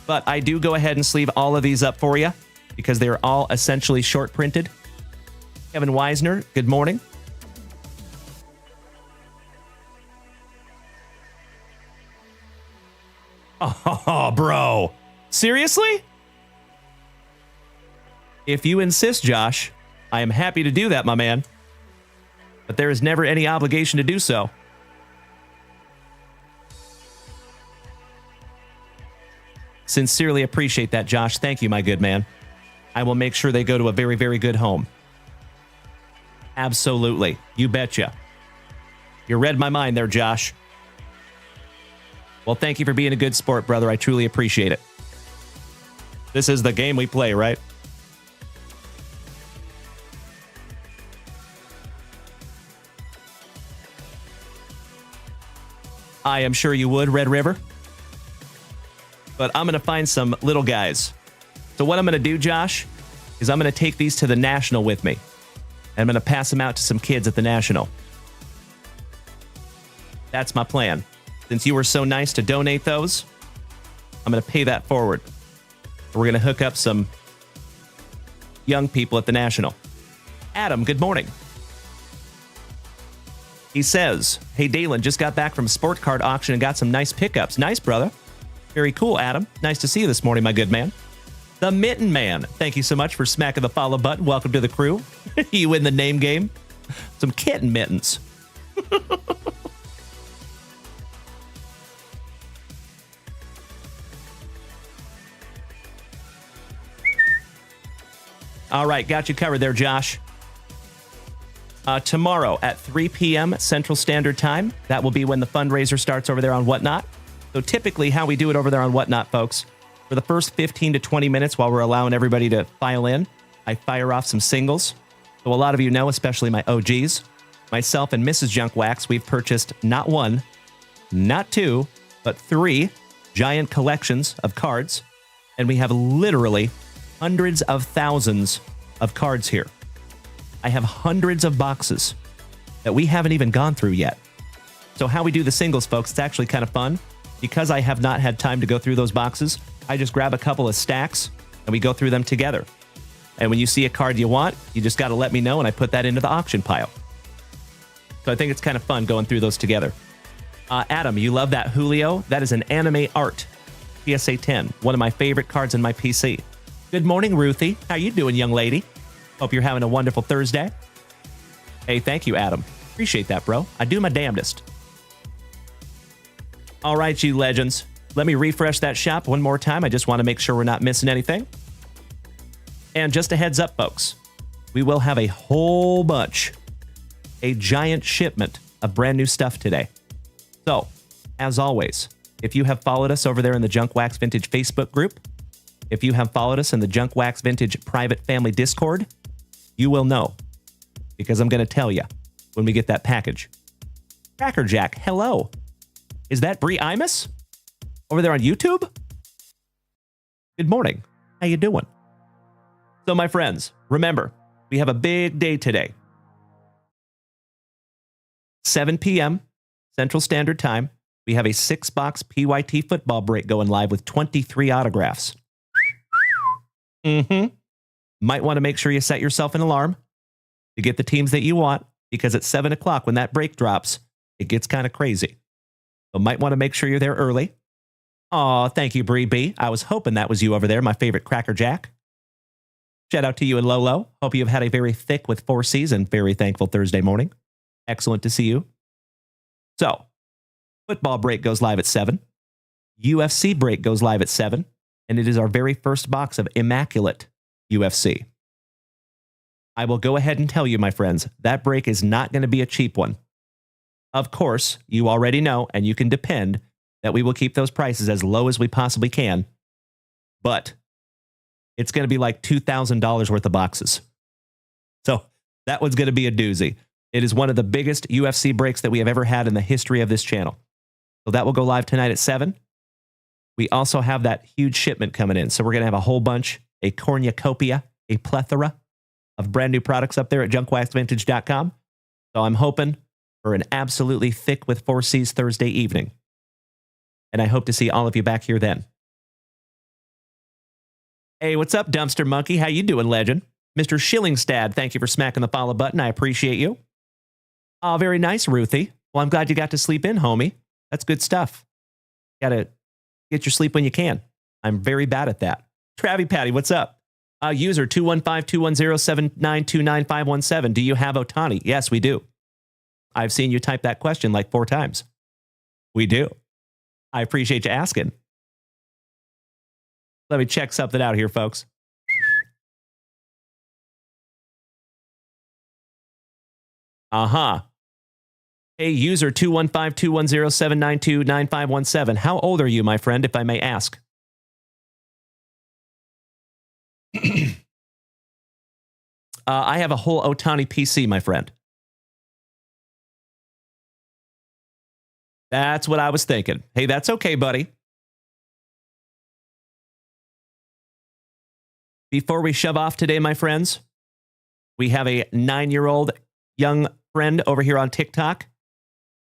But I do go ahead and sleeve all of these up for you because they're all essentially short printed. Kevin Weisner, good morning. Oh, bro. Seriously? If you insist, Josh, I am happy to do that, my man. But there is never any obligation to do so. Sincerely appreciate that, Josh. Thank you, my good man. I will make sure they go to a very, very good home. Absolutely. You betcha. You read my mind there, Josh. Well, thank you for being a good sport, brother. I truly appreciate it. This is the game we play, right? I am sure you would, Red River. But I'm going to find some little guys. So what I'm going to do, Josh, is I'm going to take these to the National with me. And I'm going to pass them out to some kids at the National. That's my plan. Since you were so nice to donate those, I'm going to pay that forward. We're going to hook up some young people at the National. Adam, good morning. He says, hey, Dalen, just got back from Sport Card auction and got some nice pickups. Nice, brother. Very cool, Adam. Nice to see you this morning, my good man. The Mitten Man, thank you so much for smacking the follow button. Welcome to the crew. You win the name game. Some kitten mittens. All right, got you covered there, Josh. Tomorrow at 3 p.m. Central Standard Time, that will be when the fundraiser starts over there on Whatnot. So typically how we do it over there on Whatnot, folks, for the first 15 to 20 minutes while we're allowing everybody to file in, I fire off some singles. So a lot of you know, especially my OGs, myself and Mrs. Junk Wax, we've purchased not one, not two, but 3 giant collections of cards. And we have literally hundreds of thousands of cards here. I have hundreds of boxes that we haven't even gone through yet. So how we do the singles, folks, it's actually kind of fun. Because I have not had time to go through those boxes, I just grab a couple of stacks and we go through them together. And when you see a card you want, you just got to let me know and I put that into the auction pile. So I think it's kind of fun going through those together. Adam, you love that Julio? That is an anime art. PSA 10, one of my favorite cards in my PC. Good morning, Ruthie. How you doing, young lady? Hope you're having a wonderful Thursday. Hey, thank you, Adam. Appreciate that, bro. I do my damnedest. All right, you legends. Let me refresh that shop one more time. I just want to make sure we're not missing anything. And just a heads up, folks. We will have a whole bunch, a giant shipment of brand new stuff today. So, as always, if you have followed us over there in the Junk Wax Vintage Facebook group, if you have followed us in the Junk Wax Vintage private family Discord, you will know. Because I'm going to tell you when we get that package. Cracker Jack, hello. Is that Bree Imus? Over there on YouTube? Good morning. How you doing? So, my friends, remember, we have a big day today. 7 p.m. Central Standard Time, we have a 6-box PYT football break going live with 23 autographs. Might want to make sure you set yourself an alarm to get the teams that you want, because at 7 o'clock when that break drops, it gets kind of crazy. So might want to make sure you're there early. Aw, thank you, Bree B. I was hoping that was you over there, my favorite Cracker Jack. Shout out to you and Lolo. Hope you've had a very thick with 4 C's and very thankful Thursday morning. Excellent to see you. So, football break goes live at 7. UFC break goes live at 7. And it is our very first box of Immaculate UFC. I will go ahead and tell you, my friends, that break is not going to be a cheap one. Of course, you already know, and you can depend that we will keep those prices as low as we possibly can. But it's going to be like $2,000 worth of boxes. So that one's going to be a doozy. It is one of the biggest UFC breaks that we have ever had in the history of this channel. So that will go live tonight at 7. We also have that huge shipment coming in. So we're going to have a whole bunch, a cornucopia, a plethora of brand new products up there at junkwaxvintage.com. So I'm hoping for an absolutely thick with 4Cs Thursday evening. And I hope to see all of you back here then. Hey, what's up, Dumpster Monkey? How you doing, legend? Mr. Schillingstad, thank you for smacking the follow button. I appreciate you. Oh, very nice, Ruthie. Well, I'm glad you got to sleep in, homie. That's good stuff. Got to get your sleep when you can. I'm very bad at that. Travie Patty, what's up? User 215-210-7929517. Do you have Otani? Yes, we do. I've seen you type that question like 4 times. We do. I appreciate you asking. Let me check something out here, folks. Hey, user 215-210-792-9517. How old are you, my friend, if I may ask? I have a whole Otani PC, my friend. That's what I was thinking. Hey, that's okay, buddy. Before we shove off today, my friends, we have a 9-year-old young friend over here on TikTok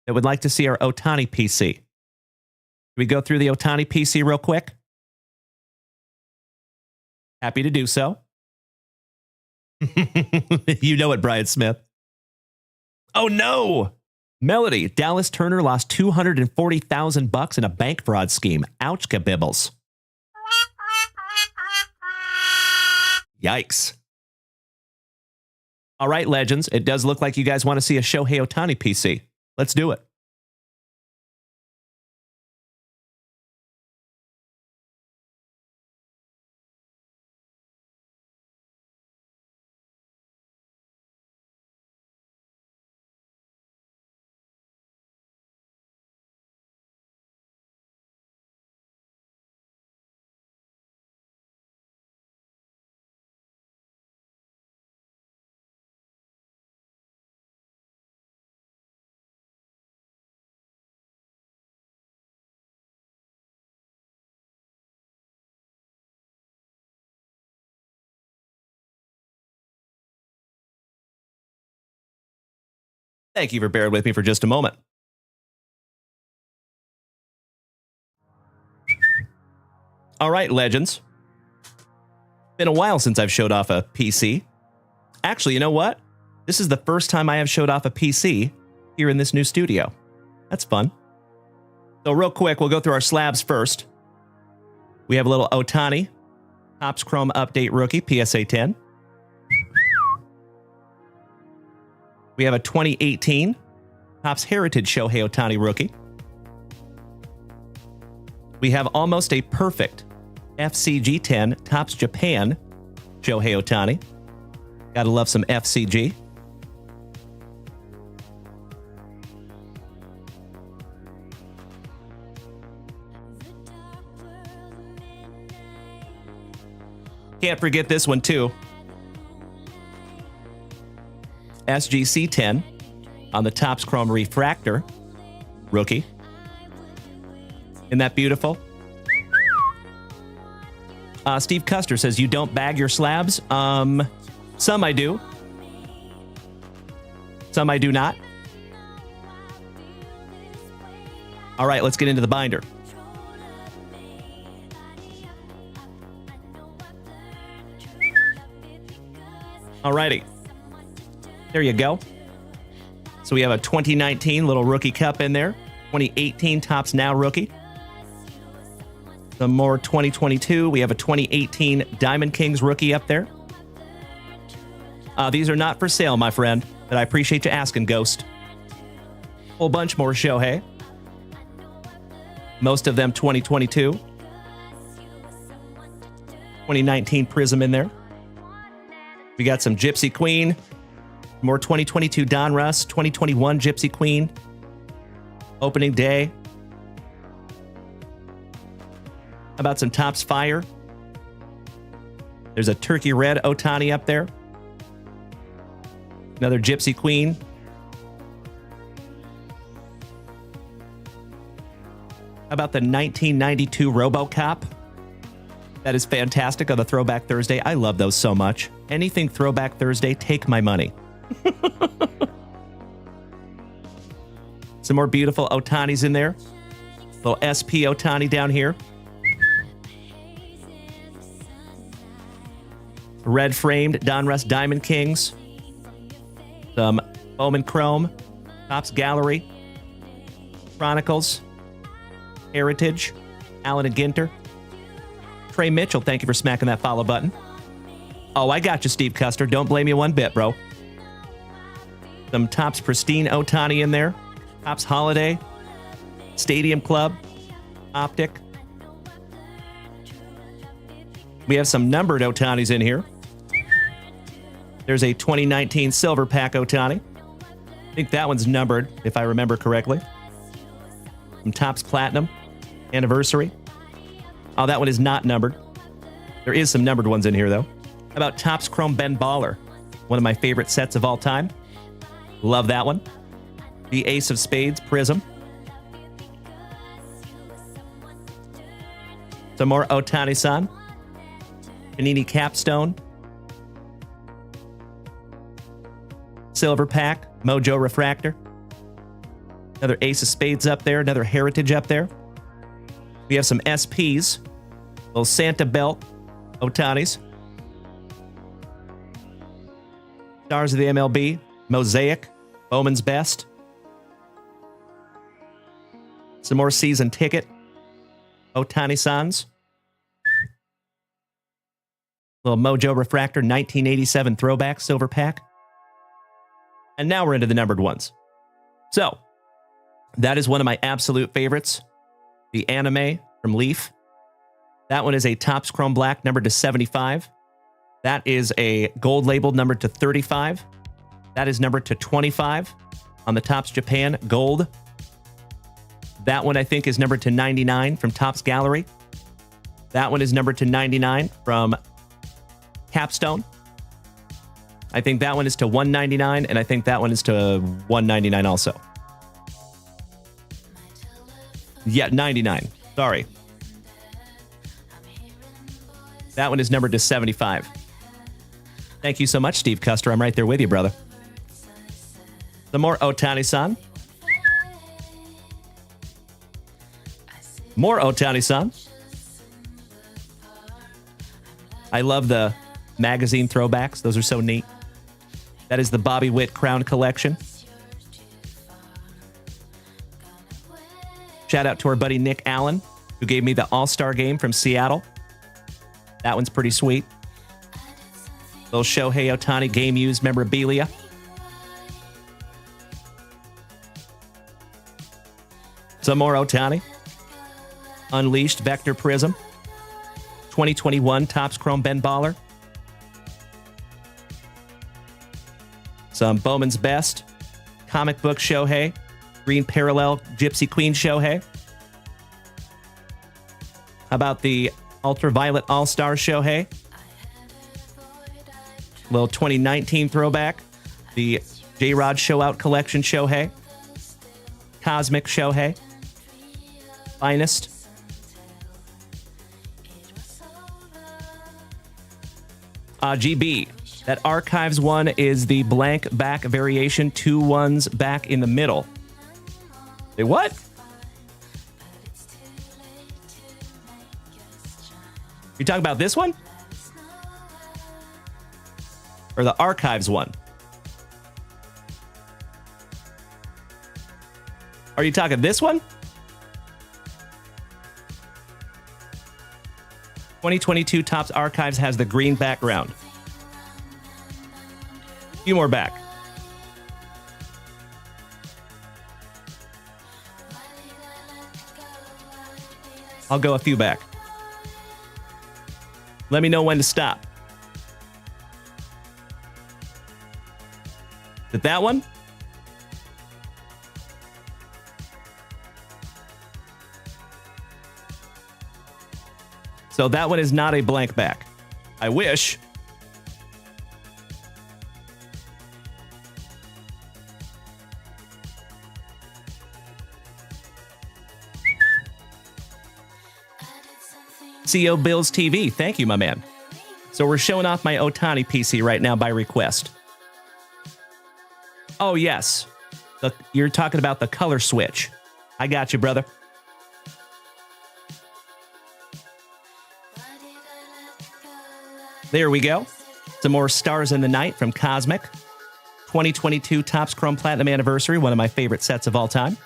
that would like to see our Otani PC. Can we go through the Otani PC real quick? Happy to do so. You know it, Brian Smith. Oh, no. Melody, Dallas Turner lost $240,000 in a bank fraud scheme. Ouch, kabibbles. Yikes. All right, legends. It does look like you guys want to see a Shohei Otani PC. Let's do it. Thank you for bearing with me for just a moment. All right, legends. Been a while since I've showed off a PC. Actually, you know what? This is the first time I have showed off a PC here in this new studio. That's fun. So real quick, we'll go through our slabs first. We have a little Otani, Topps Chrome Update Rookie, PSA 10. We have a 2018 Topps Heritage Shohei Otani rookie. We have almost a perfect FCG 10 Topps Japan Shohei Otani. Gotta love some FCG. Can't forget this one too. SGC 10 on the Topps Chrome Refractor rookie. Isn't that beautiful? Steve Custer says, you don't bag your slabs? Some I do. Some I do not. All right, let's get into the binder. All righty. There you go. So we have a 2019 little rookie cup in there. 2018 Topps Now rookie. Some more 2022. We have a 2018 Diamond Kings rookie up there. These are not for sale, my friend, but I appreciate you asking, Ghost. Whole bunch more Shohei. Most of them 2022. 2019 Prism in there. We got some Gypsy Queen. More 2022 Don Russ, 2021 Gypsy Queen. Opening day. How about some Topps Fire? There's a turkey red Otani up there. Another Gypsy Queen. How about the 1992 RoboCop? That is fantastic on the Throwback Thursday. I love those so much. Anything Throwback Thursday, take my money. Some more beautiful Otanis in there. Little SP Otani down here. Red framed Donruss Diamond Kings. Some Bowman Chrome. Topps Gallery. Chronicles. Heritage. Allen and Ginter. Trey Mitchell, thank you for smacking that follow button. Oh, I got you, Steve Custer. Don't blame you one bit, bro. Some Topps Pristine Otani in there. Topps Holiday. Stadium Club. Optic. We have some numbered Otanis in here. There's a 2019 Silver Pack Otani. I think that one's numbered, if I remember correctly. Some Topps Platinum. Anniversary. Oh, that one is not numbered. There is some numbered ones in here, though. How about Topps Chrome Ben Baller? One of my favorite sets of all time. Love that one. The Ace of Spades Prism. Some more Otani-san. Panini Capstone. Silver Pack. Mojo Refractor. Another Ace of Spades up there. Another Heritage up there. We have some SPs. Little Santa Belt Otanis. Stars of the MLB. Mosaic. Bowman's Best. Some more season ticket. Otani-sans. Little Mojo Refractor 1987 throwback silver pack. And now we're into the numbered ones. So, that is one of my absolute favorites. The Anime from Leaf. That one is a Topps Chrome Black numbered to 75. That is a gold labeled numbered to 35. That is numbered to 25 on the Topps Japan Gold. That one I think is numbered to 99 from Topps Gallery. That one is numbered to 99 from Capstone. I think that one is to 199, and I think that one is to 199 also. Yeah, 99. Sorry. That one is numbered to 75. Thank you so much, Steve Custer. I'm right there with you, brother. Some more Otani-san. More Otani-san. I love the magazine throwbacks. Those are so neat. That is the Bobby Witt Crown Collection. Shout out to our buddy Nick Allen, who gave me the All-Star game from Seattle. That one's pretty sweet. Little Shohei Ohtani game-used memorabilia. Some more Ohtani. Unleashed Vector Prism. 2021 Topps Chrome Ben Baller. Some Bowman's Best. Comic Book Shohei. Green Parallel Gypsy Queen Shohei. How about the Ultraviolet All-Star Shohei? Little 2019 throwback. The J-Rod Showout Collection Shohei. Cosmic Shohei. Finest. GB. That Archives one is the blank back variation. 2 ones back in the middle. Say what? You talking about this one? Or the Archives one? Are you talking this one? 2022 Topps Archives has the green background. A few more back. I'll go a few back. Let me know when to stop. Is it that one? So that one is not a blank back. I wish. CEO Bills TV, thank you, my man. So we're showing off my Otani PC right now by request. Oh, yes. You're talking about the color switch. I got you, brother. There we go. Some more Stars in the Night from Cosmic. 2022 Topps Chrome Platinum Anniversary, one of my favorite sets of all time.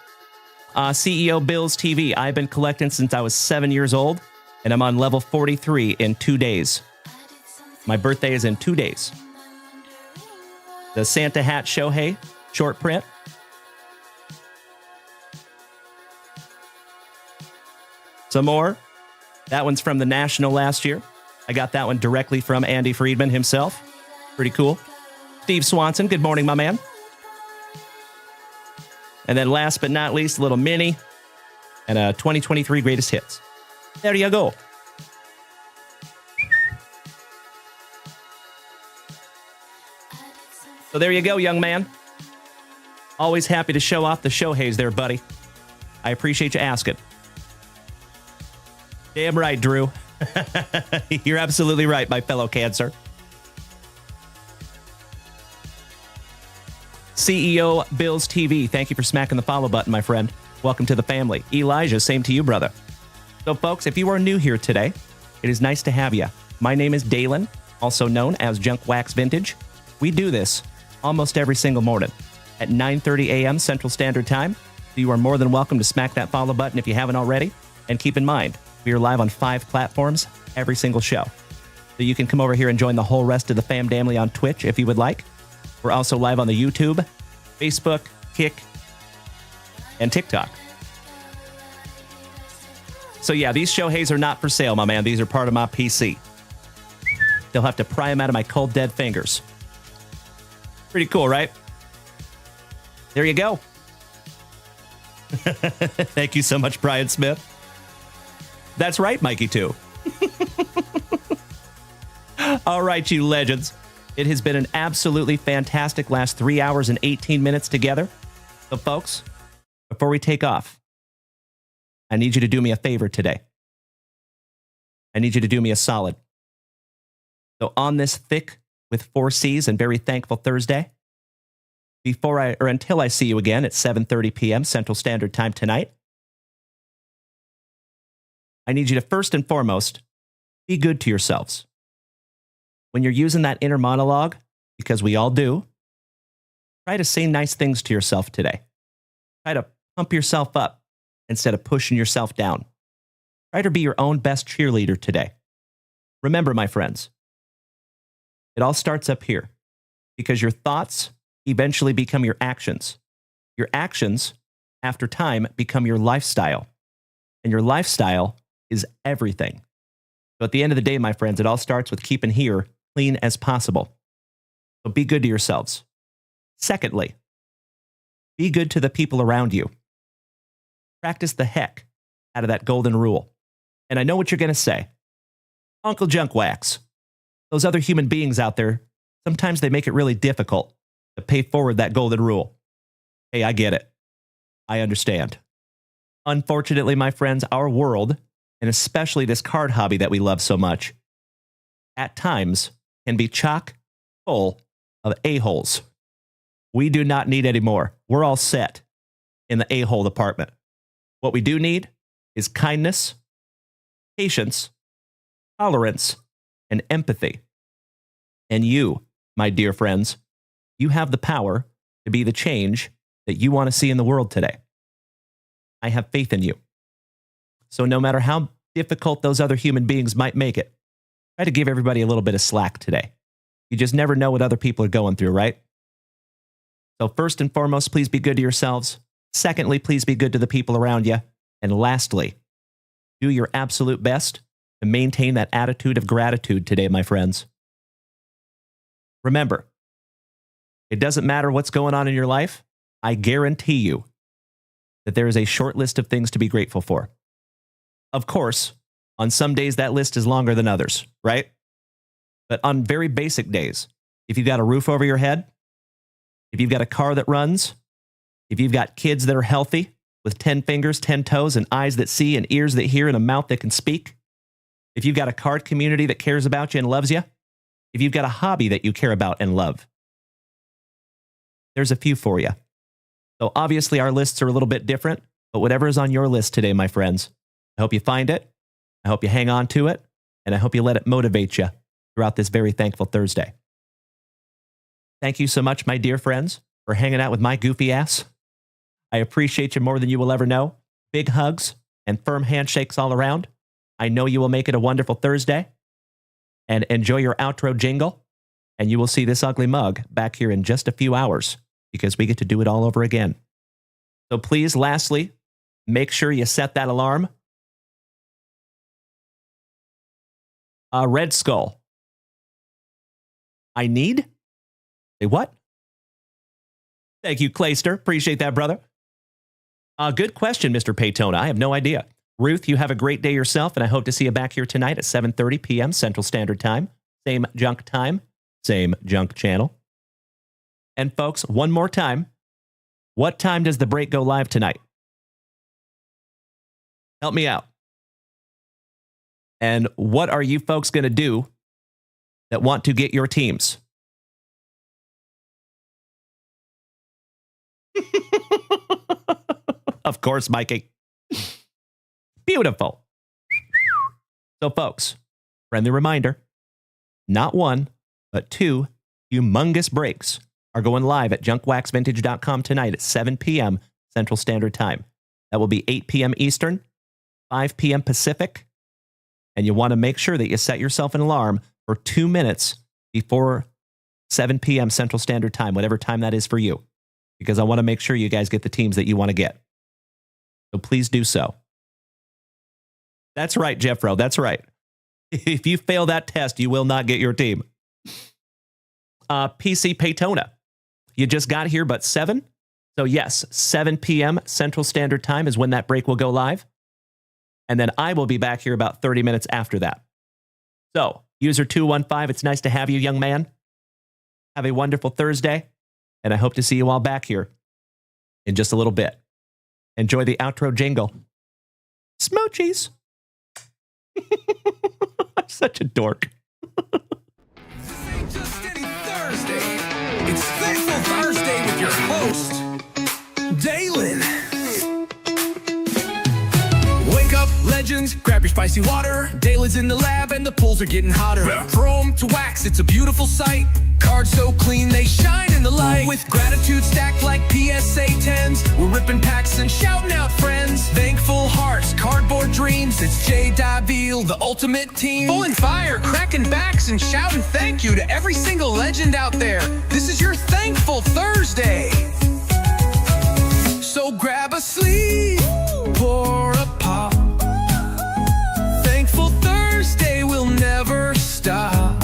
CEO Bills TV, I've been collecting since I was 7 years old, and I'm on level 43 in 2 days. My birthday is in 2 days. The Santa Hat Shohei short print. Some more. That one's from the National last year. I got that one directly from Andy Friedman himself. Pretty cool. Steve Swanson, good morning, my man. And then last but not least, a little mini and a 2023 greatest hits. There you go. So there you go, young man. Always happy to show off the Shoheis there, buddy. I appreciate you asking. Damn right, Drew. You're absolutely right, my fellow Cancer. CEO Bills TV, thank you for smacking the follow button, my friend. Welcome to the family. Elijah, same to you, brother. So, folks, if you are new here today, it is nice to have you. My name is Dalen, also known as Junk Wax Vintage. We do this almost every single morning at 9:30 a.m. Central Standard Time. So you are more than welcome to smack that follow button if you haven't already. And keep in mind, we are live on 5 platforms every single show. So you can come over here and join the whole rest of the fam family on Twitch if you would like. We're also live on the YouTube, Facebook, Kick, and TikTok. So yeah, these Shoheis are not for sale, my man. These are part of my PC. They'll have to pry them out of my cold, dead fingers. Pretty cool, right? There you go. Thank you so much, Brian Smith. That's right, Mikey, too. All right, you legends. It has been an absolutely fantastic last 3 hours and 18 minutes together. So, folks, before we take off, I need you to do me a favor today. I need you to do me a solid. So on this thick with 4 C's and very thankful Thursday, until I see you again at 7:30 p.m. Central Standard Time tonight, I need you to first and foremost be good to yourselves. When you're using that inner monologue, because we all do, try to say nice things to yourself today. Try to pump yourself up instead of pushing yourself down. Try to be your own best cheerleader today. Remember, my friends, it all starts up here because your thoughts eventually become your actions. Your actions, after time, become your lifestyle. And your lifestyle is everything. So at the end of the day, my friends, it all starts with keeping here clean as possible. So be good to yourselves. Secondly, be good to the people around you. Practice the heck out of that golden rule. And I know what you're going to say. Uncle Junk Wax, those other human beings out there, sometimes they make it really difficult to pay forward that golden rule. Hey, I get it. I understand. Unfortunately, my friends, our world, and especially this card hobby that we love so much, at times can be chock full of a-holes. We do not need any more. We're all set in the a-hole department. What we do need is kindness, patience, tolerance, and empathy. And you, my dear friends, you have the power to be the change that you want to see in the world today. I have faith in you. So no matter how difficult those other human beings might make it, try to give everybody a little bit of slack today. You just never know what other people are going through, right? So first and foremost, please be good to yourselves. Secondly, please be good to the people around you. And lastly, do your absolute best to maintain that attitude of gratitude today, my friends. Remember, it doesn't matter what's going on in your life. I guarantee you that there is a short list of things to be grateful for. Of course, on some days that list is longer than others, right? But on very basic days, if you've got a roof over your head, if you've got a car that runs, if you've got kids that are healthy with 10 fingers, 10 toes, and eyes that see, and ears that hear, and a mouth that can speak, if you've got a card community that cares about you and loves you, if you've got a hobby that you care about and love, there's a few for you. So obviously our lists are a little bit different, but whatever is on your list today, my friends, I hope you find it, I hope you hang on to it, and I hope you let it motivate you throughout this very thankful Thursday. Thank you so much, my dear friends, for hanging out with my goofy ass. I appreciate you more than you will ever know. Big hugs and firm handshakes all around. I know you will make it a wonderful Thursday. And enjoy your outro jingle. And you will see this ugly mug back here in just a few hours because we get to do it all over again. So please, lastly, make sure you set that alarm. Red Skull. I need? Say what? Thank you, Clayster. Appreciate that, brother. Good question, Mr. Paytona. I have no idea. Ruth, you have a great day yourself, and I hope to see you back here tonight at 7:30 p.m. Central Standard Time. Same junk time, same junk channel. And folks, one more time, what time does the break go live tonight? Help me out. And what are you folks going to do that want to get your teams? Of course, Mikey. Beautiful. So, folks, friendly reminder, not one, but two humongous breaks are going live at junkwaxvintage.com tonight at 7 p.m. Central Standard Time. That will be 8 p.m. Eastern, 5 p.m. Pacific, and you want to make sure that you set yourself an alarm for 2 minutes before 7 p.m. Central Standard Time, whatever time that is for you, because I want to make sure you guys get the teams that you want to get. So please do so. That's right, Jeffro. That's right. If you fail that test, you will not get your team. PC Paytona. You just got here, but 7? So yes, 7 p.m. Central Standard Time is when that break will go live. And then I will be back here about 30 minutes after that. So, user 215, it's nice to have you, young man. Have a wonderful Thursday. And I hope to see you all back here in just a little bit. Enjoy the outro jingle. Smoochies. I'm such a dork. This ain't just any Thursday. It's Thankful Thursday with your host, Dalen. Wake up, legends, grab your spicy water. Dalen's in the lab and the pools are getting hotter. Chrome to wax, it's a beautiful sight. Cards so clean, they shine in the light. With gratitude stacked like PSA 10s, we're ripping packs and shouting out friends. Thankful hearts, cardboard dreams, it's J. Davil, the ultimate team. Pulling fire, cracking backs, and shouting thank you to every single legend out there. This is your Thankful Thursday. So grab a sleeve, pour a pop. Thankful Thursday will never stop.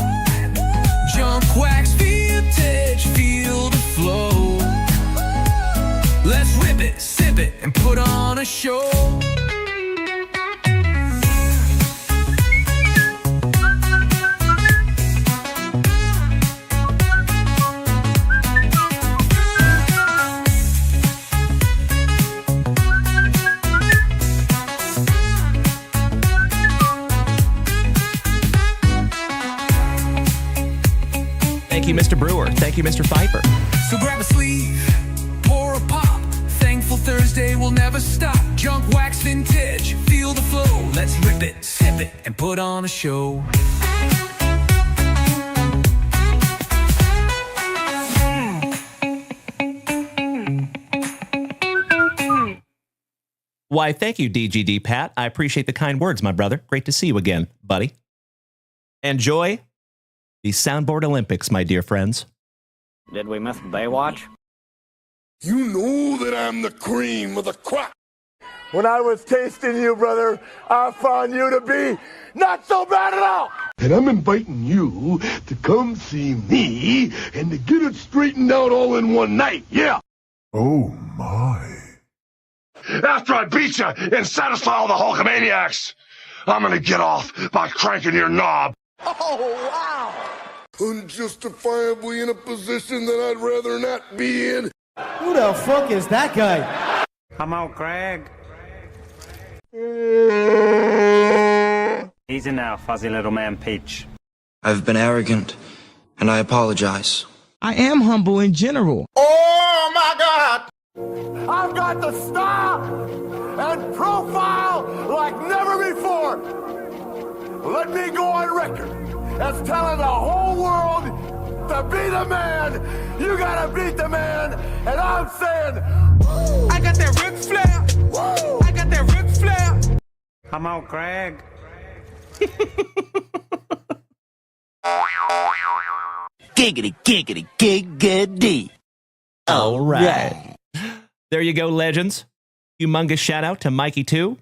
Junk wax vintage, feel the flow. Let's rip it, sip it, and put on a show. Thank you, Mr. Brewer. Thank you, Mr. Pfeiffer. So grab a sleeve, pour a pop. Thankful Thursday will never stop. Junk wax vintage, feel the flow. Let's rip it, sip it, and put on a show. Why, thank you, DGD Pat. I appreciate the kind words, my brother. Great to see you again, buddy. Enjoy the Soundboard Olympics, my dear friends. Did we miss Baywatch? You know that I'm the cream of the crop. When I was tasting you, brother, I found you to be not so bad at all. And I'm inviting you to come see me and to get it straightened out all in one night, yeah. Oh my. After I beat you and satisfy all the Hulkamaniacs, I'm gonna get off by cranking your knob. Oh, wow! Unjustifiably in a position that I'd rather not be in. Who the fuck is that guy? Come out, Craig. Easy now, fuzzy little man Peach. I've been arrogant, and I apologize. I am humble in general. Oh, my God! I've got the style and profile like never before. Let me go on record as telling the whole world to be the man. You gotta beat the man. And I'm saying, woo! I got that Ric Flair. Woo! I got that Ric Flair. Come out, Craig. Giggity, giggity, giggity. All right. There you go, legends. Humongous shout out to Mikey 2,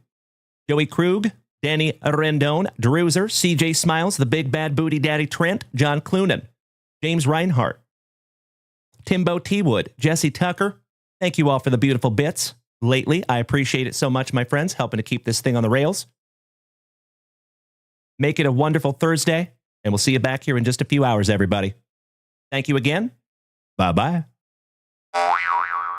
Joey Krug, Danny Rendon, Druzer, CJ Smiles, the Big Bad Booty Daddy Trent, John Clunan, James Reinhart, Timbo T. Wood, Jesse Tucker. Thank you all for the beautiful bits lately. I appreciate it so much, my friends, helping to keep this thing on the rails. Make it a wonderful Thursday, and we'll see you back here in just a few hours, everybody. Thank you again. Bye-bye.